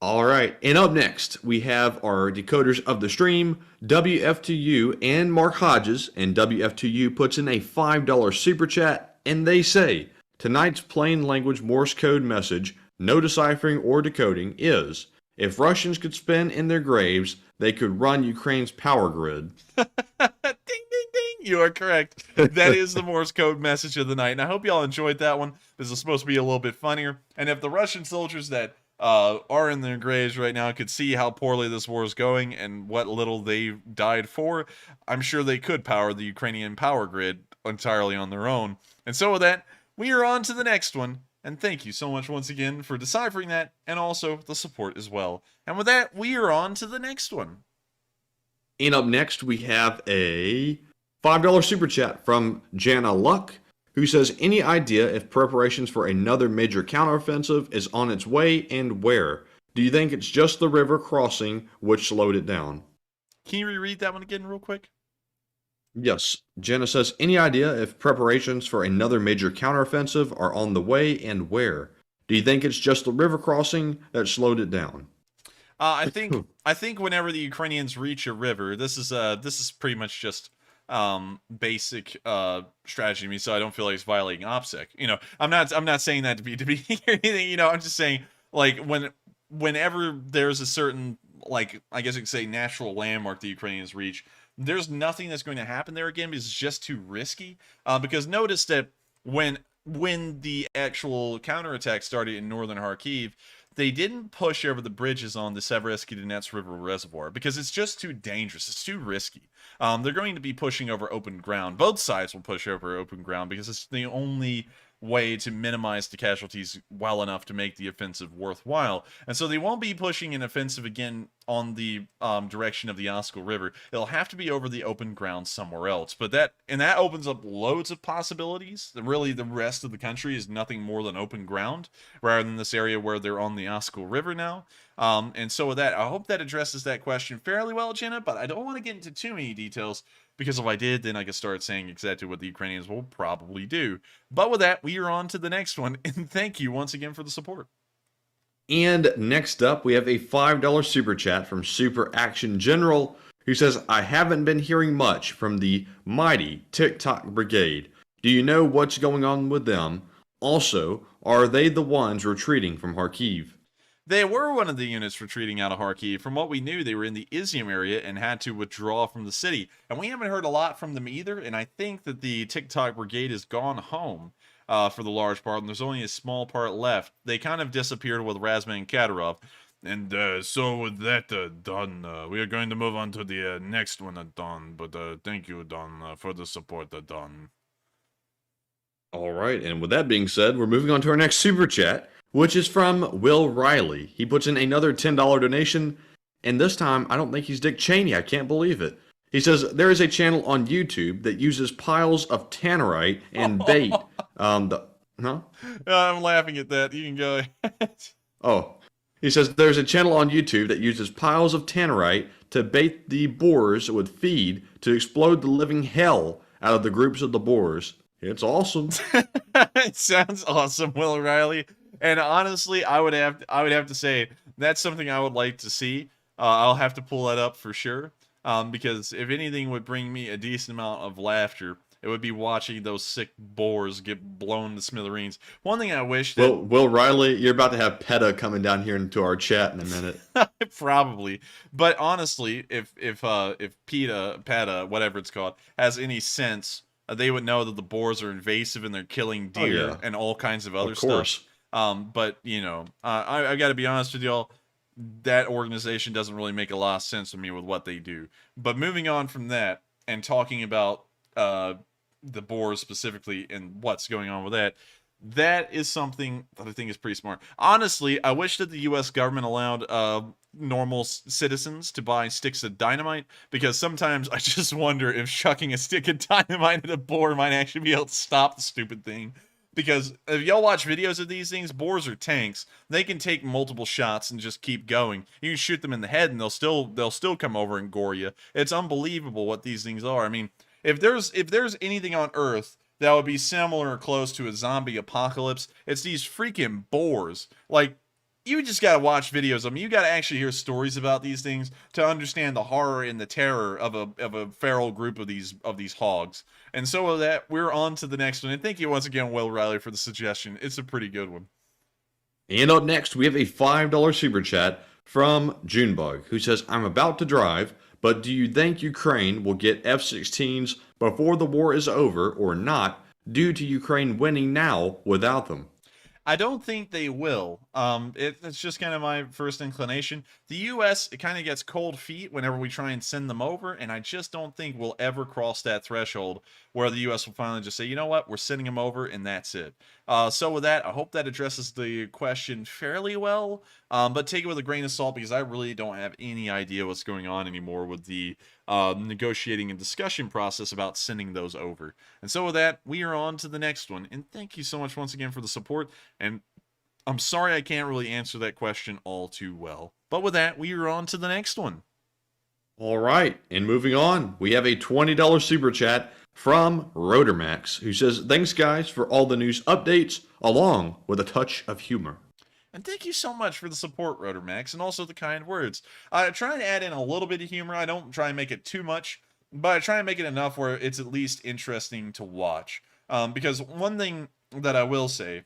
All right. And up next, we have our decoders of the stream, WF2U and Mark Hodges. And WF2U puts in a $5 super chat. And they say, tonight's plain language Morse code message, no deciphering or decoding, is, if Russians could spin in their graves, they could run Ukraine's power grid. Ding, ding, ding. You are correct. That is the Morse code message of the night. And I hope y'all enjoyed that one. This is supposed to be a little bit funnier. And if the Russian soldiers that are in their graves right now could see how poorly this war is going and what little they died for, I'm sure they could power the Ukrainian power grid entirely on their own. And so with that, we are on to the next one. And thank you so much once again for deciphering that, and also the support as well. And with that, we are on to the next one. And up next, we have a $5 super chat from Jana Luck, who says, any idea if preparations for another major counteroffensive is on its way and where? Do you think it's just the river crossing which slowed it down? Can you reread that one again real quick? Yes. Jenna says, any idea if preparations for another major counteroffensive are on the way and where? Do you think it's just the river crossing that slowed it down? I think whenever the Ukrainians reach a river, this is pretty much just basic strategy to me, so I don't feel like it's violating OPSEC. I'm not saying that to be anything. I'm just saying, like, whenever there's a certain, like, I guess you could say natural landmark the Ukrainians reach, there's nothing that's going to happen there again because it's just too risky. Because notice that when the actual counterattack started in northern Kharkiv, they didn't push over the bridges on the Seversky Donetsk River Reservoir because it's just too dangerous. It's too risky. They're going to be pushing over open ground. Both sides will push over open ground because it's the only way to minimize the casualties well enough to make the offensive worthwhile. And so they won't be pushing an offensive again on the direction of the Oskil River. It'll have to be over the open ground somewhere else. But that opens up loads of possibilities. Really, the rest of the country is nothing more than open ground, rather than this area where they're on the Oskil River now. And so with that, I hope that addresses that question fairly well, Jenna, but I don't want to get into too many details, because if I did, then I could start saying exactly what the Ukrainians will probably do. But with that, we are on to the next one, and thank you once again for the support. And next up, we have a $5 super chat from Super Action General, who says, I haven't been hearing much from the mighty TikTok brigade. Do you know what's going on with them? Also, are they the ones retreating from Kharkiv? They were one of the units retreating out of Kharkiv. From what we knew, they were in the Izium area and had to withdraw from the city. And we haven't heard a lot from them either, and I think that the TikTok brigade has gone home for the large part, and there's only a small part left. They kind of disappeared with Razman and Kadyrov. And so with that done, we are going to move on to the next one, Don. But thank you, Don, for the support, Don. All right, and with that being said, we're moving on to our next super chat, which is from Will Riley. He puts in another $10 donation, and this time I don't think he's Dick Cheney. I can't believe it. He says there is a channel on YouTube that uses piles of tannerite and bait. I'm laughing at that. You can go ahead. Oh. He says there's a channel on YouTube that uses piles of tannerite to bait the boars with feed to explode the living hell out of the groups of the boars. It's awesome. It sounds awesome, Will O'Reilly. And honestly, I would have to say that's something I would like to see. I'll have to pull that up for sure. Because if anything would bring me a decent amount of laughter, it would be watching those sick boars get blown to smithereens. One thing I wish that... Will Riley, you're about to have PETA coming down here into our chat in a minute. Probably. But honestly, if PETA, whatever it's called, has any sense, they would know that the boars are invasive and they're killing deer and all kinds of other stuff. But, you know, I got to be honest with y'all, that organization doesn't really make a lot of sense to me with what they do. But moving on from that and talking about the boars specifically and what's going on with that, that is something that I think is pretty smart. Honestly, I wish that the U.S. government allowed normal citizens to buy sticks of dynamite, because sometimes I just wonder if chucking a stick of dynamite at a boar might actually be able to stop the stupid thing. Because if y'all watch videos of these things, boars are tanks. They can take multiple shots and just keep going. You can shoot them in the head and they'll still come over and gore you. It's unbelievable what these things are. I mean, if there's anything on Earth that would be similar or close to a zombie apocalypse, it's these freaking boars. Like, you just gotta watch videos of them. You gotta actually hear stories about these things to understand the horror and the terror of a feral group of these hogs. And so with that, we're on to the next one. And thank you once again, Will Riley, for the suggestion. It's a pretty good one. And up next, we have a $5 super chat from Junebug, who says, I'm about to drive, but do you think Ukraine will get F-16s before the war is over or not, due to Ukraine winning now without them? I don't think they will. It's just kind of my first inclination. The U.S., it kind of gets cold feet whenever we try and send them over, and I just don't think we'll ever cross that threshold where the U.S. will finally just say, you know what, we're sending them over, and that's it. So with that, I hope that addresses the question fairly well, but take it with a grain of salt, because I really don't have any idea what's going on anymore with the negotiating and discussion process about sending those over. And so with that, we are on to the next one, and thank you so much once again for the support, and I'm sorry I can't really answer that question all too well. But with that, we are on to the next one. All right, and moving on, we have a $20 super chat from Rotormax, who says, thanks guys for all the news updates, along with a touch of humor. And thank you so much for the support, Rotormax, and also the kind words. I try to add in a little bit of humor. I don't try and make it too much, but I try and make it enough where it's at least interesting to watch. Because one thing that I will say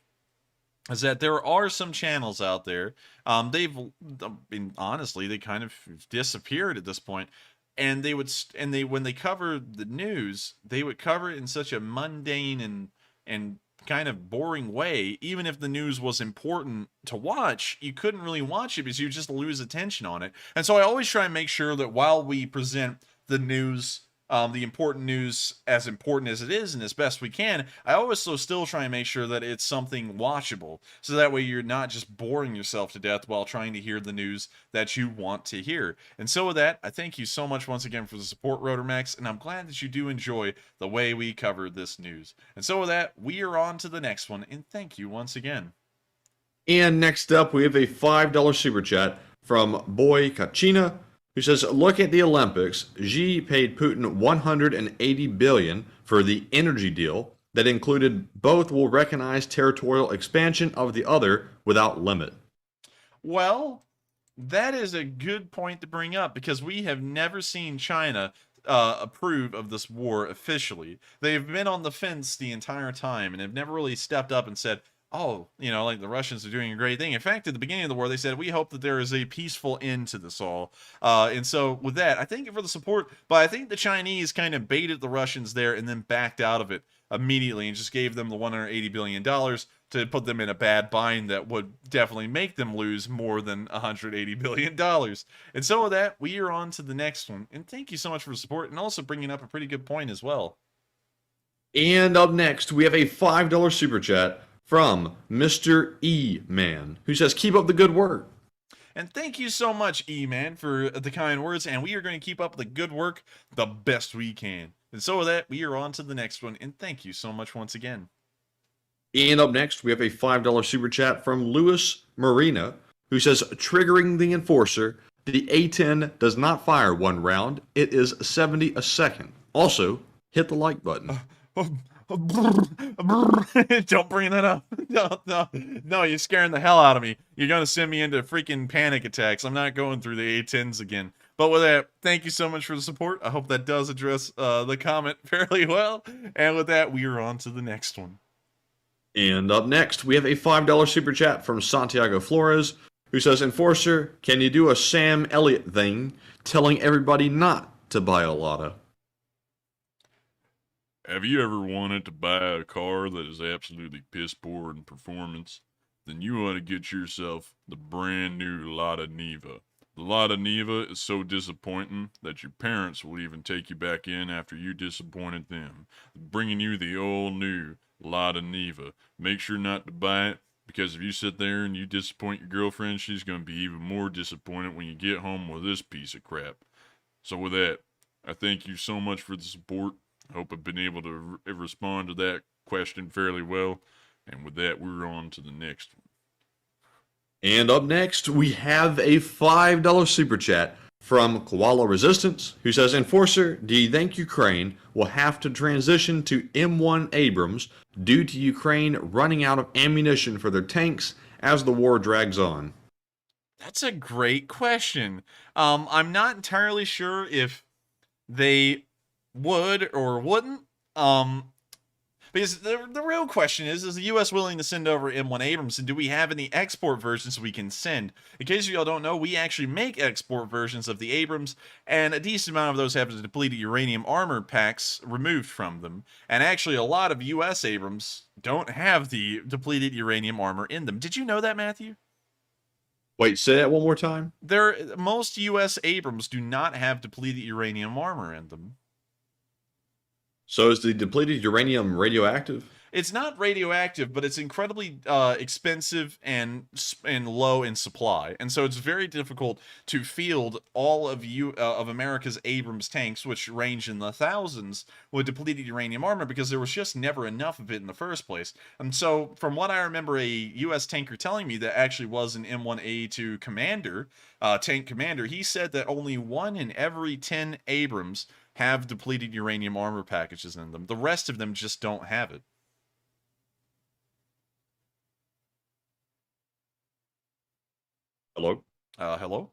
is that there are some channels out there, honestly, they kind of disappeared at this point, and when they cover the news, they would cover it in such a mundane and kind of boring way. Even if the news was important to watch, you couldn't really watch it because you just lose attention on it. And so I always try and make sure that while we present the news, the important news, as important as it is and as best we can, I always still try and make sure that it's something watchable, so that way you're not just boring yourself to death while trying to hear the news that you want to hear. And so with that, I thank you so much once again for the support, Rotormax, and I'm glad that you do enjoy the way we cover this news. And so with that, we are on to the next one, and thank you once again. And next up, we have a $5 super chat from Boy Kachina, who says, look at the Olympics. Xi paid Putin $180 billion for the energy deal that included both will recognize territorial expansion of the other without limit. Well, That is a good point to bring up because we have never seen China approve of this war officially. They've been on the fence the entire time and have never really stepped up and said, oh, like the Russians are doing a great thing. In fact, at the beginning of the war, they said, we hope that there is a peaceful end to this all. And so with that, I thank you for the support, but I think the Chinese kind of baited the Russians there and then backed out of it immediately and just gave them the $180 billion to put them in a bad bind that would definitely make them lose more than $180 billion. And so with that, we are on to the next one. And thank you so much for the support and also bringing up a pretty good point as well. And up next, we have a $5 super chat from Mr. E-Man, who says, keep up the good work. And thank you so much, E-Man, for the kind words. And we are going to keep up the good work the best we can. And so with that, we are on to the next one. And thank you so much once again. And up next, we have a $5 super chat from Louis Marina, who says, triggering the enforcer, the A-10 does not fire one round. It is 70 a second. Also, hit the like button. Don't bring that up. No, you're scaring the hell out of me. You're going to send me into freaking panic attacks. I'm not going through the A-10s again. But with that, thank you so much for the support. I hope that does address the comment fairly well. And with that, we are on to the next one. And up next, we have a $5 super chat from Santiago Flores, who says, Enforcer, can you do a Sam Elliott thing, telling everybody not to buy a Lada? Have you ever wanted to buy a car that is absolutely piss poor in performance? Then you ought to get yourself the brand new Lada Niva. The Lada Niva is so disappointing that your parents will even take you back in after you disappointed them, bringing you the all new Lada Niva. Make sure not to buy it, because if you sit there and you disappoint your girlfriend, she's going to be even more disappointed when you get home with this piece of crap. So with that, I thank you so much for the support. I hope I've been able to respond to that question fairly well. And with that, we're on to the next one. And up next, we have a $5 super chat from Koala Resistance, who says, Enforcer, do you think Ukraine will have to transition to M1 Abrams due to Ukraine running out of ammunition for their tanks as the war drags on? That's a great question. I'm not entirely sure if they would or wouldn't. Because the real question is the U.S. willing to send over M1 Abrams, and do we have any export versions we can send? In case y'all don't know, we actually make export versions of the Abrams, and a decent amount of those have the depleted uranium armor packs removed from them. And actually, a lot of U.S. Abrams don't have the depleted uranium armor in them. Did you know that, Matthew? Wait, say that one more time? Most U.S. Abrams do not have depleted uranium armor in them. So is the depleted uranium radioactive? It's not radioactive, but it's incredibly expensive and low in supply, and so it's very difficult to field all of America's Abrams tanks, which range in the thousands, with depleted uranium armor because there was just never enough of it in the first place. And so, from what I remember, a U.S. tanker telling me that actually was an M1A2 commander, tank commander, he said that only 1 in every 10 Abrams have depleted uranium armor packages in them. The rest of them just don't have it. Hello? Hello?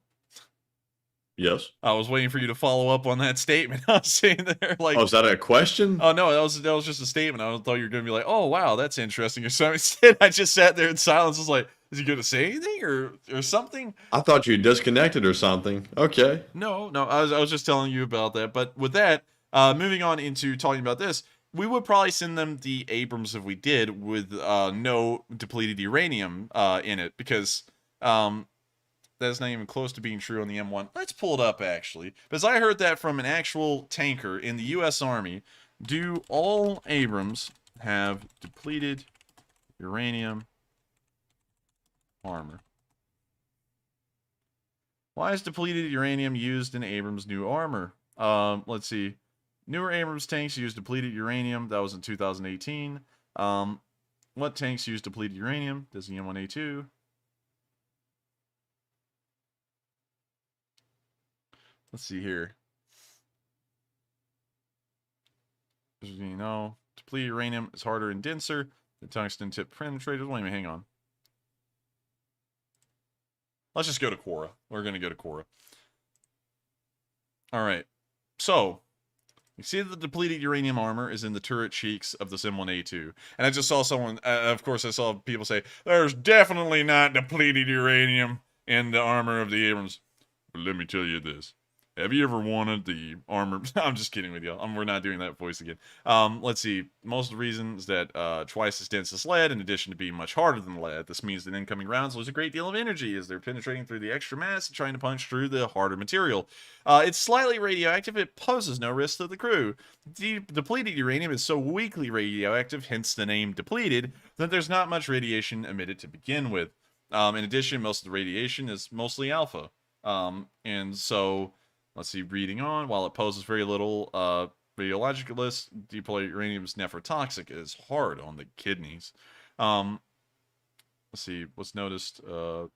Yes? I was waiting for you to follow up on that statement. I was saying there, like... Oh, is that a question? Oh, no, that was just a statement. I thought you were going to be like, oh, wow, that's interesting. Or something. Instead, I just sat there in silence. I was like, is he going to say anything or something? I thought you disconnected or something. Okay. No, I was just telling you about that. But with that, moving on into talking about this, we would probably send them the Abrams if we did with no depleted uranium in it, because that's not even close to being true on the M1. Let's pull it up, actually, because I heard that from an actual tanker in the U.S. Army. Do all Abrams have depleted uranium armor? Why is depleted uranium used in Abrams' new armor? Let's see. Newer Abrams tanks use depleted uranium. That was in 2018. What tanks use depleted uranium? Does the M1A2? Let's see here. You know, depleted uranium is harder and denser. The tungsten tip penetrated. Wait a minute, hang on. Let's just go to Quora. We're going to go to Quora. All right. So, you see that the depleted uranium armor is in the turret cheeks of this M1A2. And I just saw someone, of course, I saw people say, there's definitely not depleted uranium in the armor of the Abrams. But let me tell you this. Have you ever wanted the armor? I'm just kidding with you. We're not doing that voice again. Let's see. Most of the reasons that twice as dense as lead, in addition to being much harder than lead. This means that incoming rounds lose a great deal of energy as they're penetrating through the extra mass and trying to punch through the harder material. It's slightly radioactive. It poses no risk to the crew. Depleted uranium is so weakly radioactive, hence the name depleted, that there's not much radiation emitted to begin with. In addition, most of the radiation is mostly alpha. And so... Let's see, reading on. While it poses very little radiological risk, depleted uranium is nephrotoxic. It is hard on the kidneys. Let's see, what's noticed. Let's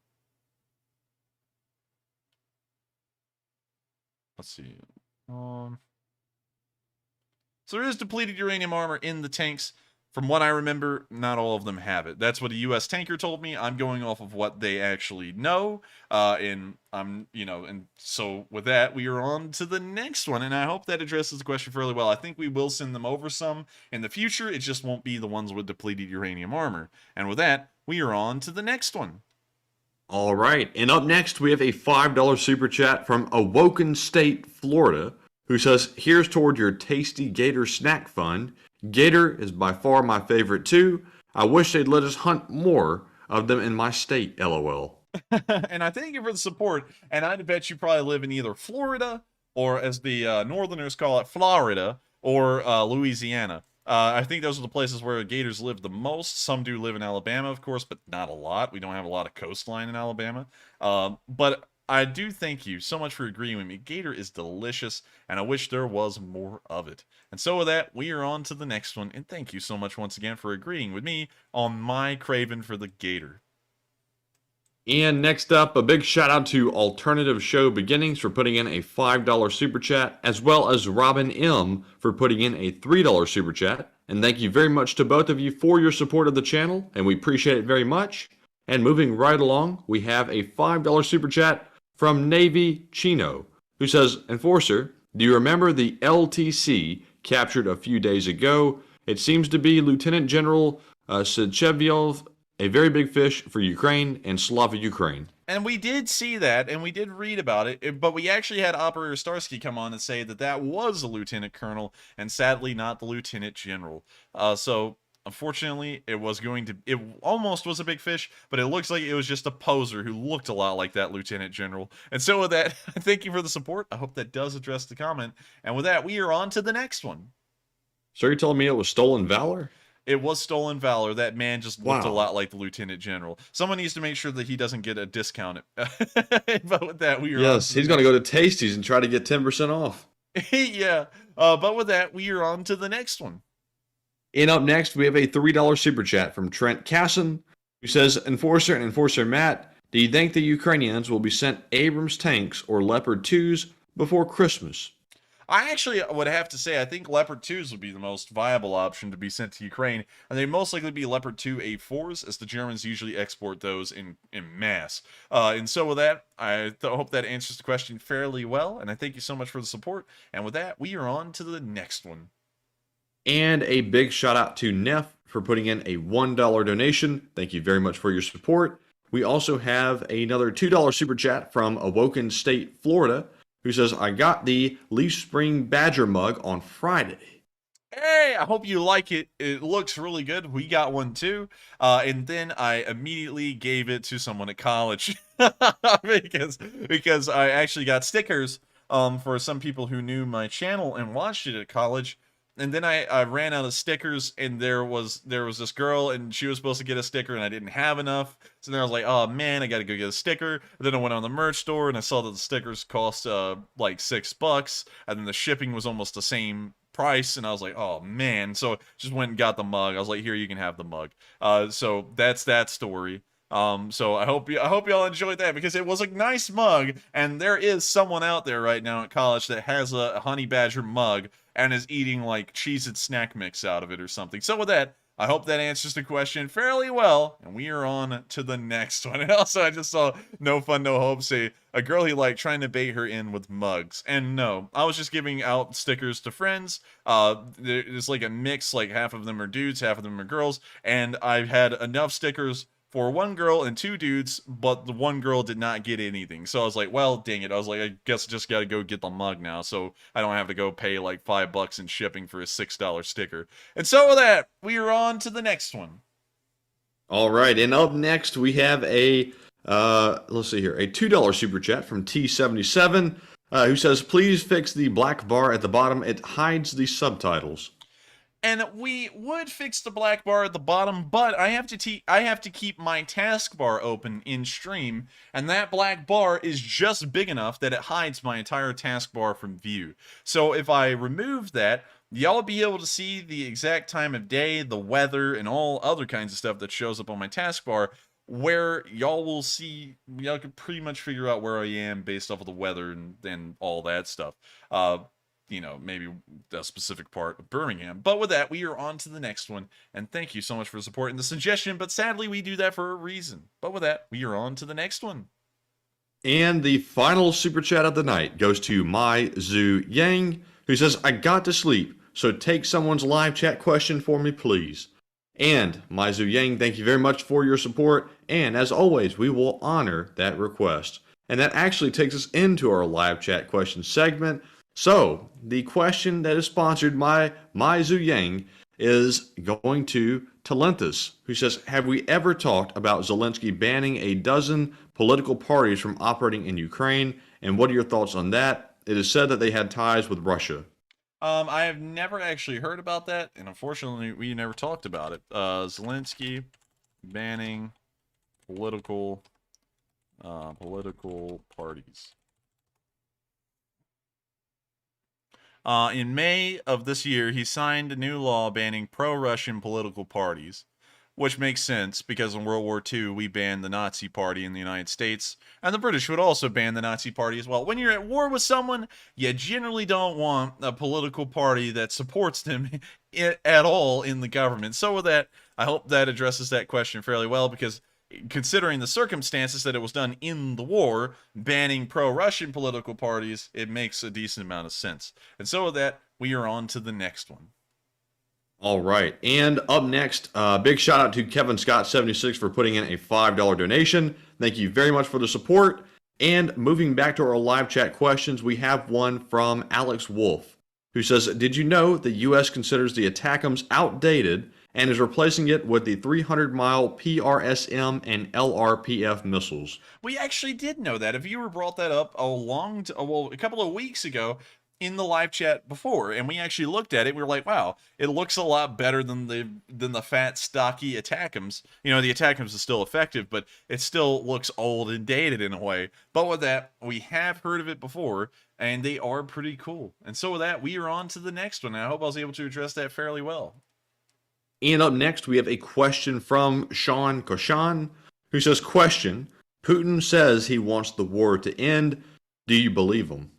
see. So there is depleted uranium armor in the tanks. From what I remember, not all of them have it. That's what a U.S. tanker told me. I'm going off of what they actually know. And so with that, we are on to the next one. And I hope that addresses the question fairly well. I think we will send them over some in the future. It just won't be the ones with depleted uranium armor. And with that, we are on to the next one. All right. And up next, we have a $5 super chat from Awoken State, Florida, who says, here's toward your tasty Gator snack fund. Gator is by far my favorite too. I wish they'd let us hunt more of them in my state, LOL. And I thank you for the support. And I bet you probably live in either Florida, or as the Northerners call it, Florida, or Louisiana. I think those are the places where gators live the most. Some do live in Alabama, of course, but not a lot. We don't have a lot of coastline in Alabama. But I do thank you so much for agreeing with me. Gator is delicious, and I wish there was more of it. And so with that, we are on to the next one, and thank you so much once again for agreeing with me on my craving for the gator. And next up, a big shout out to Alternative Show Beginnings for putting in a $5 super chat, as well as Robin M for putting in a $3 super chat. And thank you very much to both of you for your support of the channel, and we appreciate it very much. And moving right along, we have a $5 super chat from Navy Chino, who says, Enforcer, do you remember the LTC captured a few days ago? It seems to be Lieutenant General Sedchevyov, a very big fish for Ukraine and Slava Ukraine. And we did see that, and we did read about it, but we actually had Operator Starsky come on and say that that was a Lieutenant Colonel, and sadly not the Lieutenant General. So unfortunately, it almost was a big fish, but it looks like it was just a poser who looked a lot like that Lieutenant General. And so with that, thank you for the support. I hope that does address the comment. And with that, we are on to the next one. So you're telling me it was stolen valor? It was stolen valor. That man just looked a lot like the Lieutenant General. Someone needs to make sure that he doesn't get a discount. But with that, we are Yes, he's going to go to Tasties and try to get 10% off. Yeah. But with that, we are on to the next one. And up next, we have a $3 super chat from Trent Casson, who says, Enforcer and Enforcer Matt, do you think the Ukrainians will be sent Abrams tanks or Leopard 2s before Christmas? I actually would have to say I think Leopard 2s would be the most viable option to be sent to Ukraine, and they'd most likely be Leopard 2 A4s, as the Germans usually export those in mass. And so with that, I hope that answers the question fairly well, and I thank you so much for the support. And with that, we are on to the next one. And a big shout out to Neff for putting in a $1 donation. Thank you very much for your support. We also have another $2 super chat from Awoken State, Florida, who says, I got the Leaf Spring Badger mug on Friday. Hey, I hope you like it. It looks really good. We got one too. And then I immediately gave it to someone at college because I actually got stickers for some people who knew my channel and watched it at college. And then I ran out of stickers, and there was this girl, and she was supposed to get a sticker, and I didn't have enough. So then I was like, oh man, I gotta go get a sticker. And then I went on the merch store, and I saw that the stickers cost like $6, and then the shipping was almost the same price, and I was like, oh man. So just went and got the mug. I was like, here, you can have the mug. So that's that story. So I hope y'all enjoyed that, because it was a nice mug, and there is someone out there right now at college that has a honey badger mug and is eating like Cheez-It snack mix out of it or something. So with that, I hope that answers the question fairly well, and we are on to the next one. And also, I just saw No Fun No Hope say a girl he liked trying to bait her in with mugs. And no, I was just giving out stickers to friends. It's like a mix, like half of them are dudes, half of them are girls, and I've had enough stickers for one girl and two dudes, but the one girl did not get anything. So I was like, well, dang it. I was like, I guess I just got to go get the mug now, so I don't have to go pay like $5 in shipping for a $6 sticker. And so with that, we are on to the next one. All right, and up next we have a, let's see here, a $2 super chat from T77, who says, please fix the black bar at the bottom. It hides the subtitles. And we would fix the black bar at the bottom, but I have to keep my taskbar open in stream, and that black bar is just big enough that it hides my entire taskbar from view. So if I remove that, y'all be able to see the exact time of day, the weather, and all other kinds of stuff that shows up on my taskbar, where y'all will see, y'all can pretty much figure out where I am based off of the weather and all that stuff. You know, maybe a specific part of Birmingham. But with that, we are on to the next one. And thank you so much for supporting the suggestion. But sadly, we do that for a reason. But with that, we are on to the next one. And the final super chat of the night goes to My Zhu Yang, who says, I got to sleep, so take someone's live chat question for me, please. And My Zhu Yang, thank you very much for your support. And as always, we will honor that request. And that actually takes us into our live chat question segment. So, the question that is sponsored by My Zhu Yang is going to Talentus, who says, have we ever talked about Zelensky banning a dozen political parties from operating in Ukraine? And what are your thoughts on that? It is said that they had ties with Russia. I have never actually heard about that, and unfortunately, we never talked about it. Zelensky banning political parties. In May of this year, he signed a new law banning pro-Russian political parties, which makes sense because in World War II, we banned the Nazi Party in the United States, and the British would also ban the Nazi Party as well. When you're at war with someone, you generally don't want a political party that supports them at all in the government. So with that, I hope that addresses that question fairly well, because considering the circumstances that it was done in the war, banning pro-Russian political parties, it makes a decent amount of sense. And so with that, we are on to the next one. All right, and up next, big shout out to Kevin Scott 76 for putting in a $5 donation. Thank you very much for the support. And moving back to our live chat questions, we have one from Alex Wolf, who says, did you know the U.S. considers the ATACMS outdated and is replacing it with the 300-mile PRSM and LRPF missiles? We actually did know that. A viewer brought that up a couple of weeks ago in the live chat before, and we actually looked at it. We were like, wow, it looks a lot better than the fat, stocky ATACMS. You know, the ATACMS is still effective, but it still looks old and dated in a way. But with that, we have heard of it before, and they are pretty cool. And so with that, we are on to the next one. I hope I was able to address that fairly well. And up next, we have a question from Sean Koshan, who says, question, Putin says he wants the war to end. Do you believe him?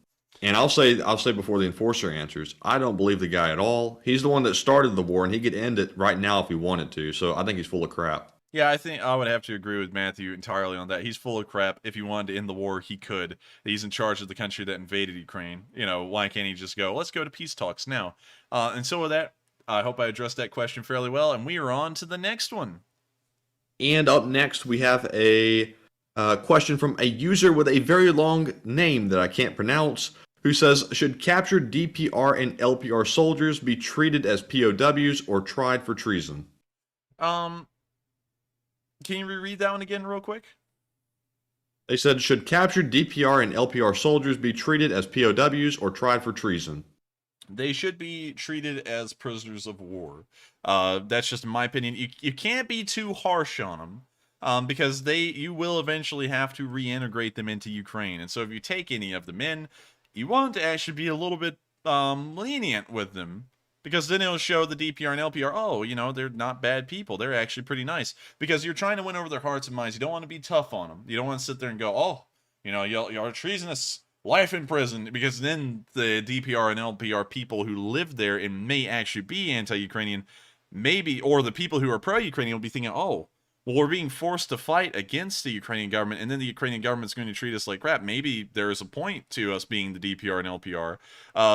And I'll say before the enforcer answers, I don't believe the guy at all. He's the one that started the war, and he could end it right now if he wanted to. So I think he's full of crap. Yeah, I think I would have to agree with Matthew entirely on that. He's full of crap. If he wanted to end the war, he could. He's in charge of the country that invaded Ukraine. You know, why can't he just go, let's go to peace talks now? And so with that, I hope I addressed that question fairly well, and we are on to the next one. And up next, we have a question from a user with a very long name that I can't pronounce, who says, should captured DPR and LPR soldiers be treated as POWs or tried for treason? Can you reread that one again real quick? They said, should captured DPR and LPR soldiers be treated as POWs or tried for treason? They should be treated as prisoners of war. That's just my opinion. You can't be too harsh on them, because you will eventually have to reintegrate them into Ukraine. And so if you take any of them in, you want to actually be a little bit lenient with them, because then it'll show the DPR and LPR, oh, you know, they're not bad people. They're actually pretty nice, because you're trying to win over their hearts and minds. You don't want to be tough on them. You don't want to sit there and go, oh, you know, you're treasonous, life in prison, because then the DPR and LPR people who live there and may actually be anti-Ukrainian maybe, or the people who are pro-Ukrainian will be thinking, oh, well, we're being forced to fight against the Ukrainian government, and then the Ukrainian government's going to treat us like crap. Maybe there is a point to us being the DPR and LPR.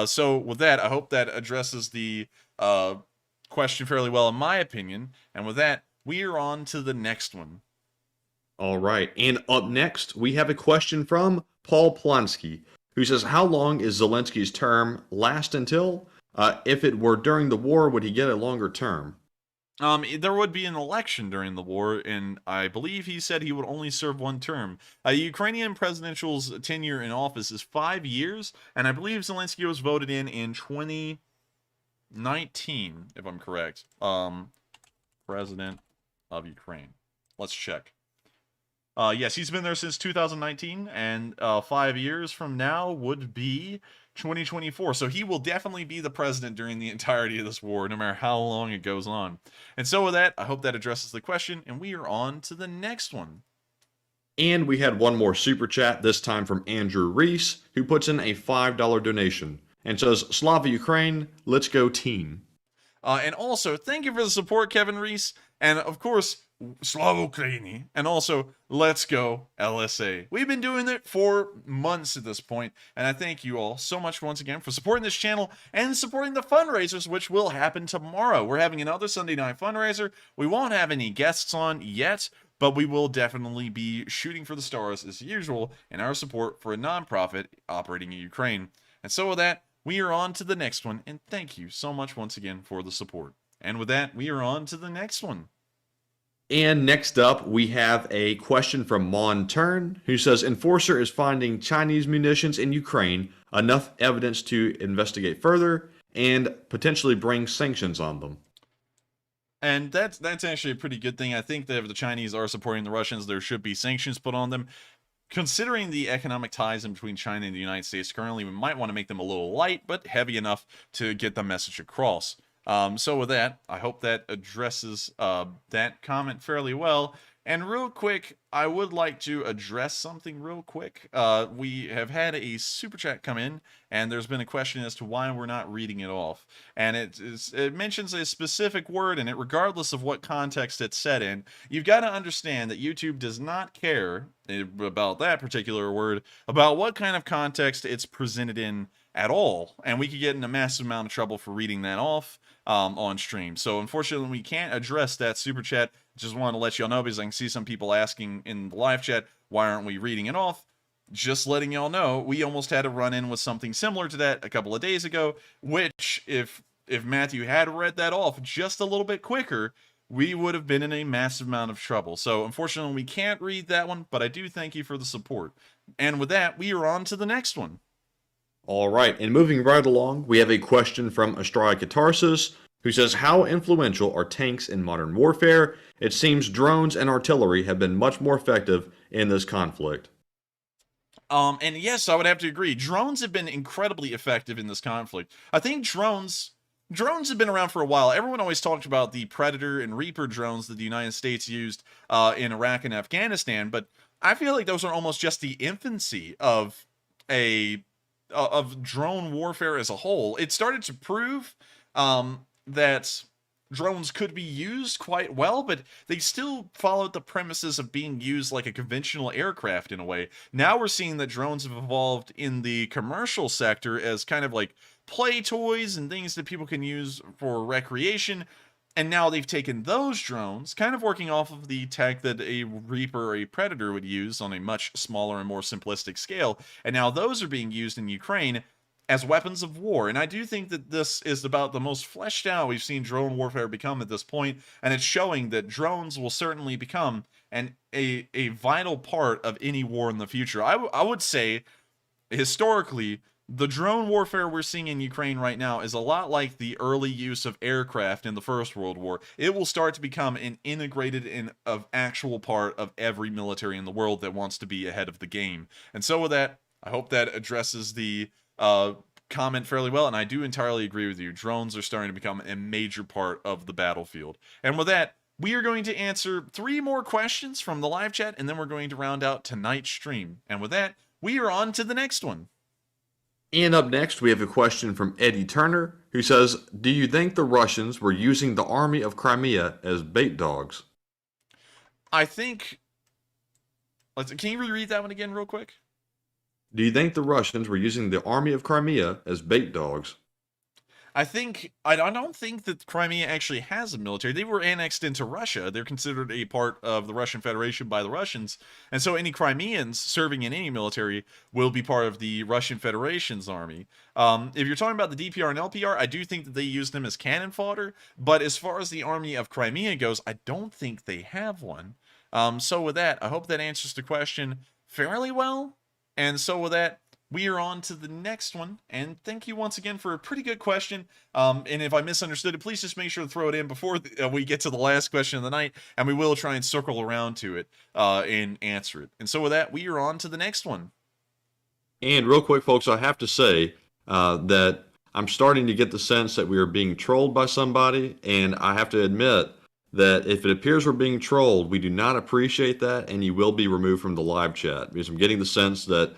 So with that, I hope that addresses the question fairly well, in my opinion. And with that, we are on to the next one. All right. And up next, we have a question from Paul Plonsky, who says, how long is Zelensky's term last until? If it were during the war, would he get a longer term? There would be an election during the war, and I believe he said he would only serve one term. Ukrainian presidential's tenure in office is 5 years, and I believe Zelensky was voted in 2019, if I'm correct. President of Ukraine. Let's check. Yes, he's been there since 2019, and 5 years from now would be 2024. So he will definitely be the president during the entirety of this war, no matter how long it goes on. And so with that, I hope that addresses the question, and we are on to the next one. And we had one more super chat, this time from Andrew Reese, who puts in a $5 donation and says, Slava Ukraine, let's go team. And also, thank you for the support, Kevin Reese. And of course, Slava Ukraini, and also let's go LSA. We've been doing it for months at this point, and I thank you all so much once again for supporting this channel and supporting the fundraisers, which will happen tomorrow. We're having another Sunday night fundraiser. We won't have any guests on yet, but we will definitely be shooting for the stars as usual in our support for a nonprofit operating in Ukraine. And so with that, we are on to the next one, and thank you so much once again for the support. And with that, we are on to the next one. And next up, we have a question from Mon Turn, who says, Enforcer is finding Chinese munitions in Ukraine, enough evidence to investigate further and potentially bring sanctions on them. And that's actually a pretty good thing. I think that if the Chinese are supporting the Russians, there should be sanctions put on them. Considering the economic ties in between China and the United States currently, we might want to make them a little light, but heavy enough to get the message across. So with that, I hope that addresses that comment fairly well. And real quick, I would like to address something real quick. We have had a super chat come in, and there's been a question as to why we're not reading it off. And it mentions a specific word in it, regardless of what context it's set in. You've got to understand that YouTube does not care about that particular word, about what kind of context it's presented in at all. And we could get in a massive amount of trouble for reading that off on stream. So unfortunately, we can't address that super chat. Just wanted to let y'all know, because I can see some people asking in the live chat, why aren't we reading it off? Just letting y'all know, we almost had a run-in with something similar to that a couple of days ago, which if Matthew had read that off just a little bit quicker, we would have been in a massive amount of trouble. So unfortunately, we can't read that one, but I do thank you for the support. And with that, we are on to the next one. All right, and moving right along, we have a question from Astraya KHERSON, who says, how influential are tanks in modern warfare? It seems drones and artillery have been much more effective in this conflict. And yes, I would have to agree. Drones have been incredibly effective in this conflict. I think drones have been around for a while. Everyone always talked about the Predator and Reaper drones that the United States used in Iraq and Afghanistan, but I feel like those are almost just the infancy of drone warfare as a whole. It started to prove that drones could be used quite well, but they still followed the premises of being used like a conventional aircraft in a way. Now we're seeing that drones have evolved in the commercial sector as kind of like play toys and things that people can use for recreation. And now they've taken those drones, kind of working off of the tech that a Reaper or a Predator would use on a much smaller and more simplistic scale. And now those are being used in Ukraine as weapons of war. And I do think that this is about the most fleshed out we've seen drone warfare become at this point, and it's showing that drones will certainly become a vital part of any war in the future. I would say, historically, the drone warfare we're seeing in Ukraine right now is a lot like the early use of aircraft in the First World War. It will start to become an integrated actual part of every military in the world that wants to be ahead of the game. And so with that, I hope that addresses the comment fairly well, and I do entirely agree with you. Drones are starting to become a major part of the battlefield. And with that, we are going to answer 3 more questions from the live chat, and then we're going to round out tonight's stream. And with that, we are on to the next one. And up next, we have a question from Eddie Turner, who says, do you think the Russians were using the army of Crimea as bait dogs? I think... Can you reread that one again real quick? Do you think the Russians were using the army of Crimea as bait dogs? I don't think that Crimea actually has a military. They were annexed into Russia. They're considered a part of the Russian Federation by the Russians. And so any Crimeans serving in any military will be part of the Russian Federation's army. If you're talking about the DPR and LPR, I do think that they use them as cannon fodder. But as far as the army of Crimea goes, I don't think they have one. So with that, I hope that answers the question fairly well. And so with that, we are on to the next one, and thank you once again for a pretty good question. And if I misunderstood it, please just make sure to throw it in before we get to the last question of the night, and we will try and circle around to it and answer it. And so with that, we are on to the next one. And real quick, folks, I have to say that I'm starting to get the sense that we are being trolled by somebody, and I have to admit that if it appears we're being trolled, we do not appreciate that, and you will be removed from the live chat, because I'm getting the sense that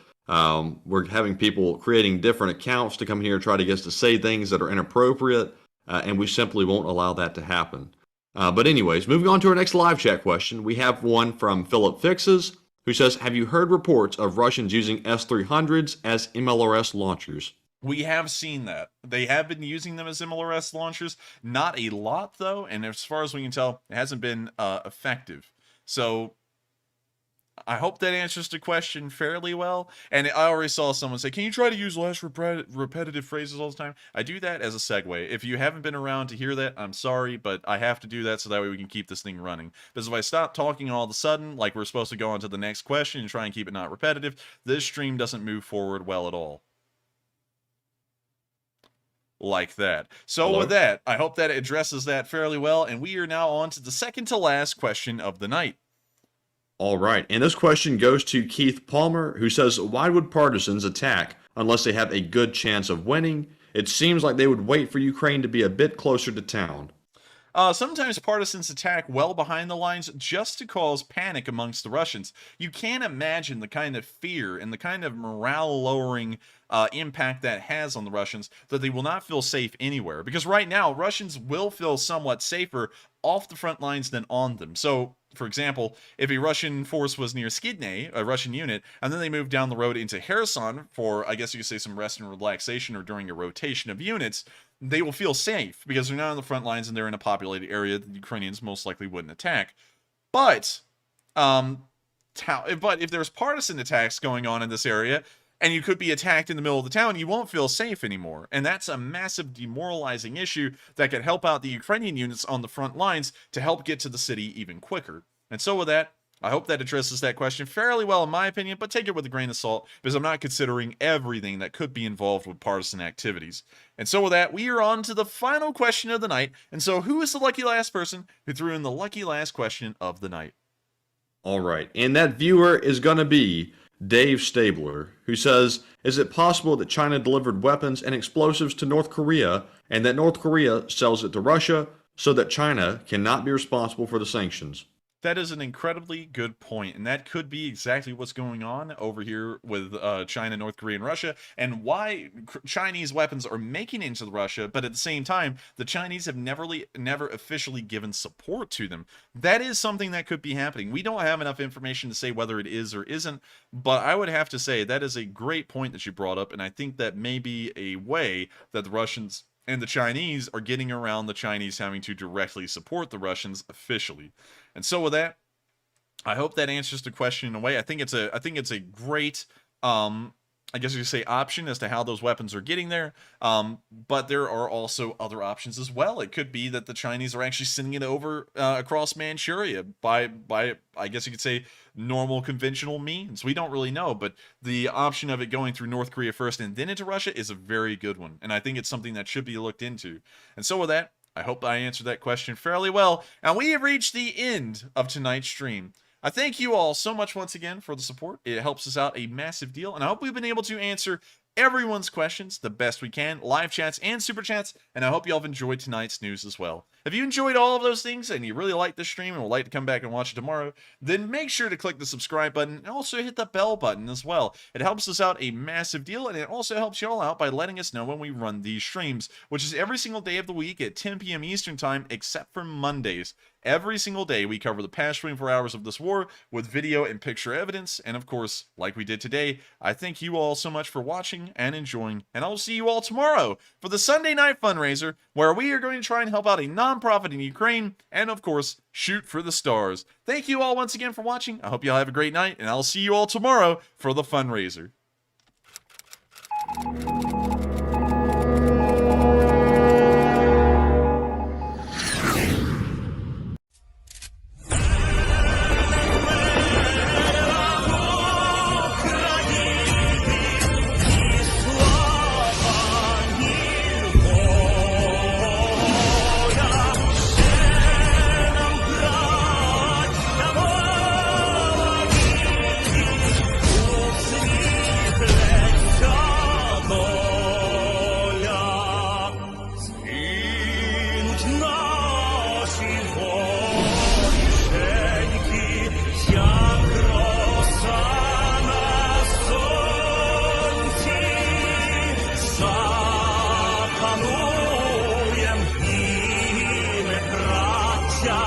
we're having people creating different accounts to come here and try to get us to say things that are inappropriate, and we simply won't allow that to happen. But anyways, moving on to our next live chat question, we have one from Philip Fixes, who says, have you heard reports of Russians using S-300s as MLRS launchers? We have seen that. They have been using them as MLRS launchers. Not a lot, though, and as far as we can tell, it hasn't been effective. So I hope that answers the question fairly well. And I already saw someone say, can you try to use less repetitive phrases all the time? I do that as a segue. If you haven't been around to hear that, I'm sorry, but I have to do that so that way we can keep this thing running. Because if I stop talking all of a sudden, like we're supposed to go on to the next question and try and keep it not repetitive, this stream doesn't move forward well at all. Like that. So Hello? with that, I hope that addresses that fairly well. And we are now on to the second to last question of the night. All right, and this question goes to Keith Palmer, who says, why would partisans attack unless they have a good chance of winning? It seems like they would wait for Ukraine to be a bit closer to town. Sometimes partisans attack well behind the lines just to cause panic amongst the Russians. You can't imagine the kind of fear and the kind of morale-lowering impact that has on the Russians, that they will not feel safe anywhere. Because right now, Russians will feel somewhat safer off the front lines than on them. So, for example, if a Russian force was near Skidney, a Russian unit, and then they moved down the road into Kherson for, I guess you could say, some rest and relaxation or during a rotation of units, they will feel safe because they're not on the front lines and they're in a populated area that the Ukrainians most likely wouldn't attack. But if there's partisan attacks going on in this area, and you could be attacked in the middle of the town, you won't feel safe anymore. And that's a massive demoralizing issue that could help out the Ukrainian units on the front lines to help get to the city even quicker. And so with that, I hope that addresses that question fairly well in my opinion, but take it with a grain of salt because I'm not considering everything that could be involved with partisan activities. And so with that, we are on to the final question of the night. And so who is the lucky last person who threw in the lucky last question of the night? All right, and that viewer is going to be Dave Stabler, who says, is it possible that China delivered weapons and explosives to North Korea and that North Korea sells it to Russia so that China cannot be responsible for the sanctions? That is an incredibly good point, and that could be exactly what's going on over here with China, North Korea, and Russia, and why Chinese weapons are making it into Russia, but at the same time, the Chinese have never officially given support to them. That is something that could be happening. We don't have enough information to say whether it is or isn't, but I would have to say that is a great point that you brought up, and I think that may be a way that the Russians and the Chinese are getting around the Chinese having to directly support the Russians officially. And so with that, I hope that answers the question in a way. I think it's a great I guess you could say option as to how those weapons are getting there. But there are also other options as well. It could be that the Chinese are actually sending it over across Manchuria by I guess you could say normal conventional means. We don't really know, but the option of it going through North Korea first and then into Russia is a very good one. And I think it's something that should be looked into. And so with that, I hope I answered that question fairly well. And we have reached the end of tonight's stream. I thank you all so much once again for the support. It helps us out a massive deal. And I hope we've been able to answer everyone's questions the best we can, live chats and super chats, and I hope you all have enjoyed tonight's news as well. If you enjoyed all of those things and you really like this stream and would like to come back and watch it tomorrow, then make sure to click the subscribe button and also hit the bell button as well. It helps us out a massive deal, and it also helps y'all out by letting us know when we run these streams, which is every single day of the week at 10 p.m. Eastern Time, except for Mondays. Every single day, we cover the past 24 hours of this war with video and picture evidence, and of course, like we did today, I thank you all so much for watching and enjoying, and I'll see you all tomorrow for the Sunday night fundraiser, where we are going to try and help out a nonprofit in Ukraine, and of course, shoot for the stars. Thank you all once again for watching. I hope you all have a great night, and I'll see you all tomorrow for the fundraiser. Запануєм і ми, браття,